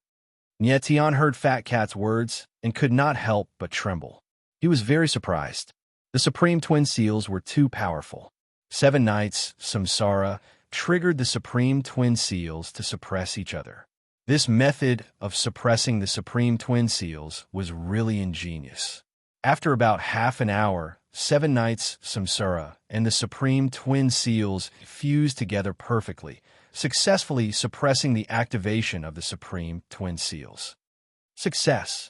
Nye Tian heard Fat Cat's words and could not help but tremble. He was very surprised. The Supreme Twin Seals were too powerful. 7 Nights Samsara triggered the Supreme Twin Seals to suppress each other. This method of suppressing the Supreme Twin Seals was really ingenious. After about half an hour, 7 Nights Samsara and the Supreme Twin Seals fused together perfectly, successfully suppressing the activation of the Supreme Twin Seals. Success!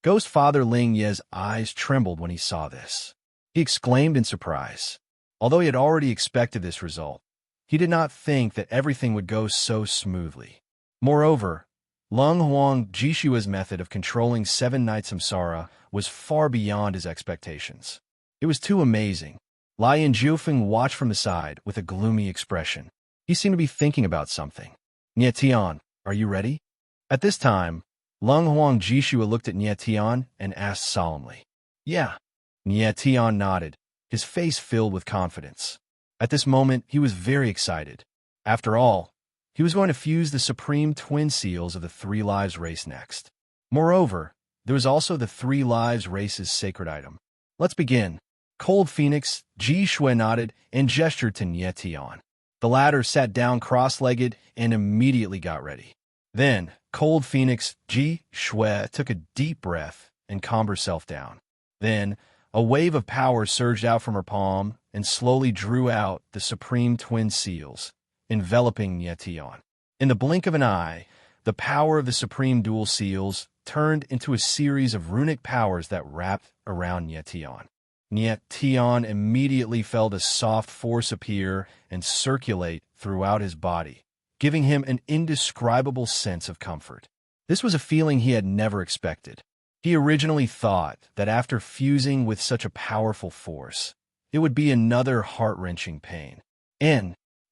Ghost Father Ling Ye's eyes trembled when he saw this. He exclaimed in surprise. Although he had already expected this result, he did not think that everything would go so smoothly. Moreover, Lung Huang Jishua's method of controlling 7 Nights Samsara was far beyond his expectations. It was too amazing. Lian Jiufeng watched from the side with a gloomy expression. He seemed to be thinking about something. Nye Tian, are you ready? At this time, Lung Huang Jishua looked at Nye Tian and asked solemnly. Yeah. Nye Tian nodded, his face filled with confidence. At this moment, he was very excited. After all, he was going to fuse the Supreme Twin Seals of the 3 Lives race next. Moreover, there was also the 3 Lives race's sacred item. Let's begin. Cold Phoenix, Ji Shui nodded and gestured to Nye Tian. The latter sat down cross-legged and immediately got ready. Then, Cold Phoenix, Ji Shui took a deep breath and calmed herself down. Then, a wave of power surged out from her palm and slowly drew out the Supreme Twin Seals, enveloping Nye Tian. In the blink of an eye, the power of the Supreme Dual Seals turned into a series of runic powers that wrapped around Nye Tian. Nye Tian immediately felt a soft force appear and circulate throughout his body, giving him an indescribable sense of comfort. This was a feeling he had never expected. He originally thought that after fusing with such a powerful force, it would be another heart-wrenching pain.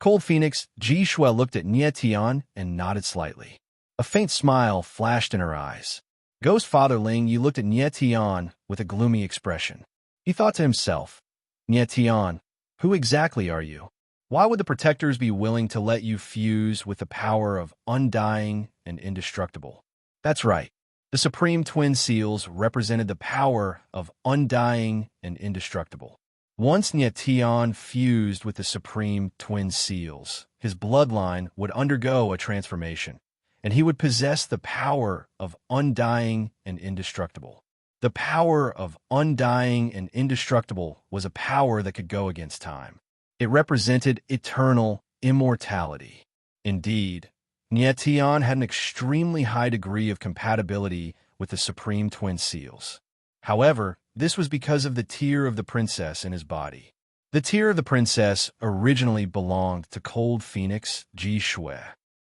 Cold Phoenix, Ji Shui looked at Nye Tian and nodded slightly. A faint smile flashed in her eyes. Ghost Father Ling Yi looked at Nye Tian with a gloomy expression. He thought to himself, Nye Tian, who exactly are you? Why would the protectors be willing to let you fuse with the power of undying and indestructible? That's right. The Supreme Twin Seals represented the power of undying and indestructible. Once Nye Tian fused with the Supreme Twin Seals, his bloodline would undergo a transformation, and he would possess the power of undying and indestructible. The power of undying and indestructible was a power that could go against time. It represented eternal immortality. Indeed, Nye Tian had an extremely high degree of compatibility with the Supreme Twin Seals. However, this was because of the tear of the princess in his body. The tear of the princess originally belonged to Cold Phoenix Ji Shui.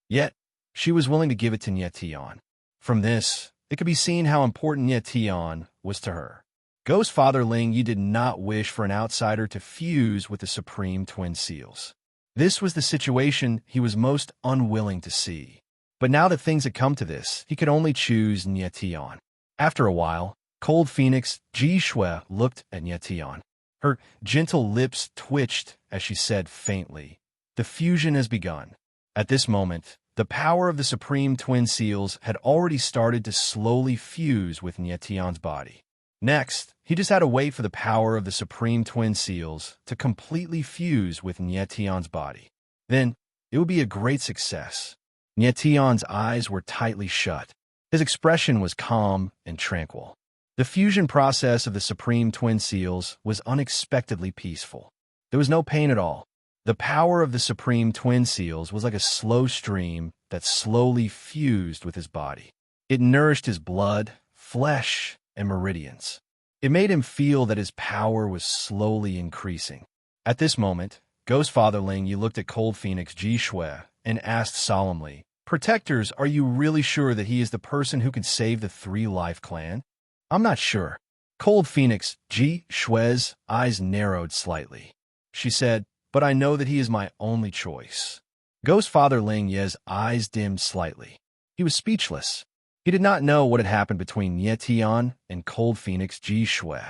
Yet, she was willing to give it to Nye Tian. From this, it could be seen how important Nye Tian was to her. Ghost Father Ling Yi did not wish for an outsider to fuse with the Supreme Twin Seals. This was the situation he was most unwilling to see. But now that things had come to this, he could only choose Nye Tian. After a while, Cold Phoenix Ji Shui looked at Nye Tian. Her gentle lips twitched as she said faintly, "The fusion has begun." At this moment, the power of the Supreme Twin Seals had already started to slowly fuse with Nye Tian's body. Next, he just had to wait for the power of the Supreme Twin Seals to completely fuse with Nye Tian's body. Then, it would be a great success. Nye Tian's eyes were tightly shut. His expression was calm and tranquil. The fusion process of the Supreme Twin Seals was unexpectedly peaceful. There was no pain at all. The power of the supreme twin seals was like a slow stream that slowly fused with his body. It nourished his blood, flesh, and meridians. It made him feel that his power was slowly increasing. At this moment, Ghost Fatherling, you looked at Cold Phoenix Ji Shui and asked solemnly, "Protectors, are you really sure that he is the person who could save the Three-Life clan?" "I'm not sure." Cold Phoenix Ji Shui's eyes narrowed slightly. She said, "But I know that he is my only choice." Ghost Father Ling Ye's eyes dimmed slightly. He was speechless. He did not know what had happened between Ye Tian and Cold Phoenix Ji Shui.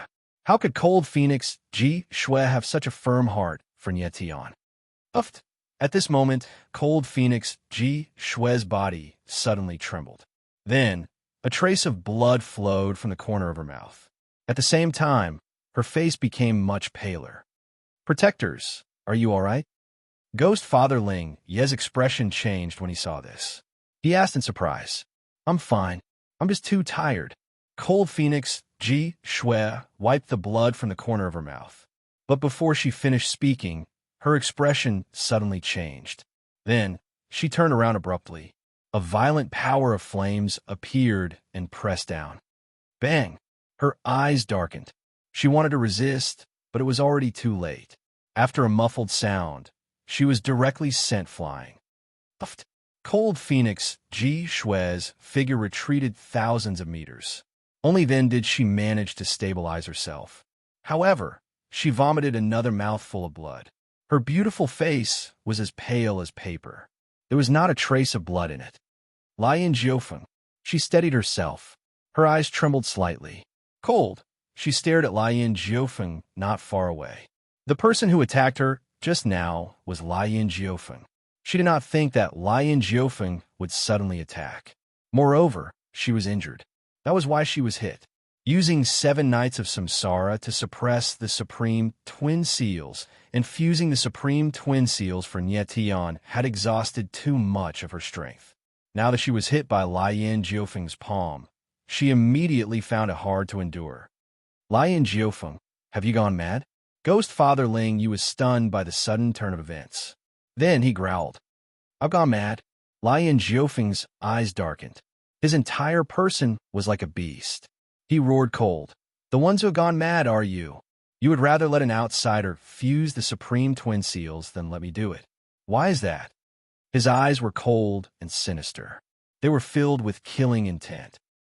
How could Cold Phoenix Ji Shui have such a firm heart for Ye Tian? Uft. At this moment, Cold Phoenix Ji Shui's body suddenly trembled. Then, a trace of blood flowed from the corner of her mouth. At the same time, her face became much paler. "Protectors, are you all right?" Ghost Father Ling Ye's expression changed when he saw this. He asked in surprise, "I'm fine. I'm just too tired." Cold Phoenix Ji Shui wiped the blood from the corner of her mouth. But before she finished speaking, her expression suddenly changed. Then, she turned around abruptly. A violent power of flames appeared and pressed down. Bang! Her eyes darkened. She wanted to resist, but it was already too late. After a muffled sound, she was directly sent flying. Uft. Cold Phoenix Ji Shui's figure retreated thousands of meters. Only then did she manage to stabilize herself. However, she vomited another mouthful of blood. Her beautiful face was as pale as paper. There was not a trace of blood in it. Lian Jiufeng. She steadied herself. Her eyes trembled slightly. Cold. She stared at Lian Jiufeng not far away. The person who attacked her just now was Lian Jiufeng. She did not think that Lian Jiufeng would suddenly attack. Moreover, she was injured. That was why she was hit. Using 7 Nights of Samsara to suppress the Supreme Twin Seals and fusing the Supreme Twin Seals for Nye Tian had exhausted too much of her strength. Now that she was hit by Lian Jiufeng's palm, she immediately found it hard to endure. "Lian Jiufeng, have you gone mad?" Ghost Father Ling Yu was stunned by the sudden turn of events. Then he growled, "I've gone mad." Lian Jiufeng's eyes darkened. His entire person was like a beast. He roared cold. "The ones who have gone mad are you. You would rather let an outsider fuse the Supreme Twin Seals than let me do it. Why is that?" His eyes were cold and sinister. They were filled with killing intent.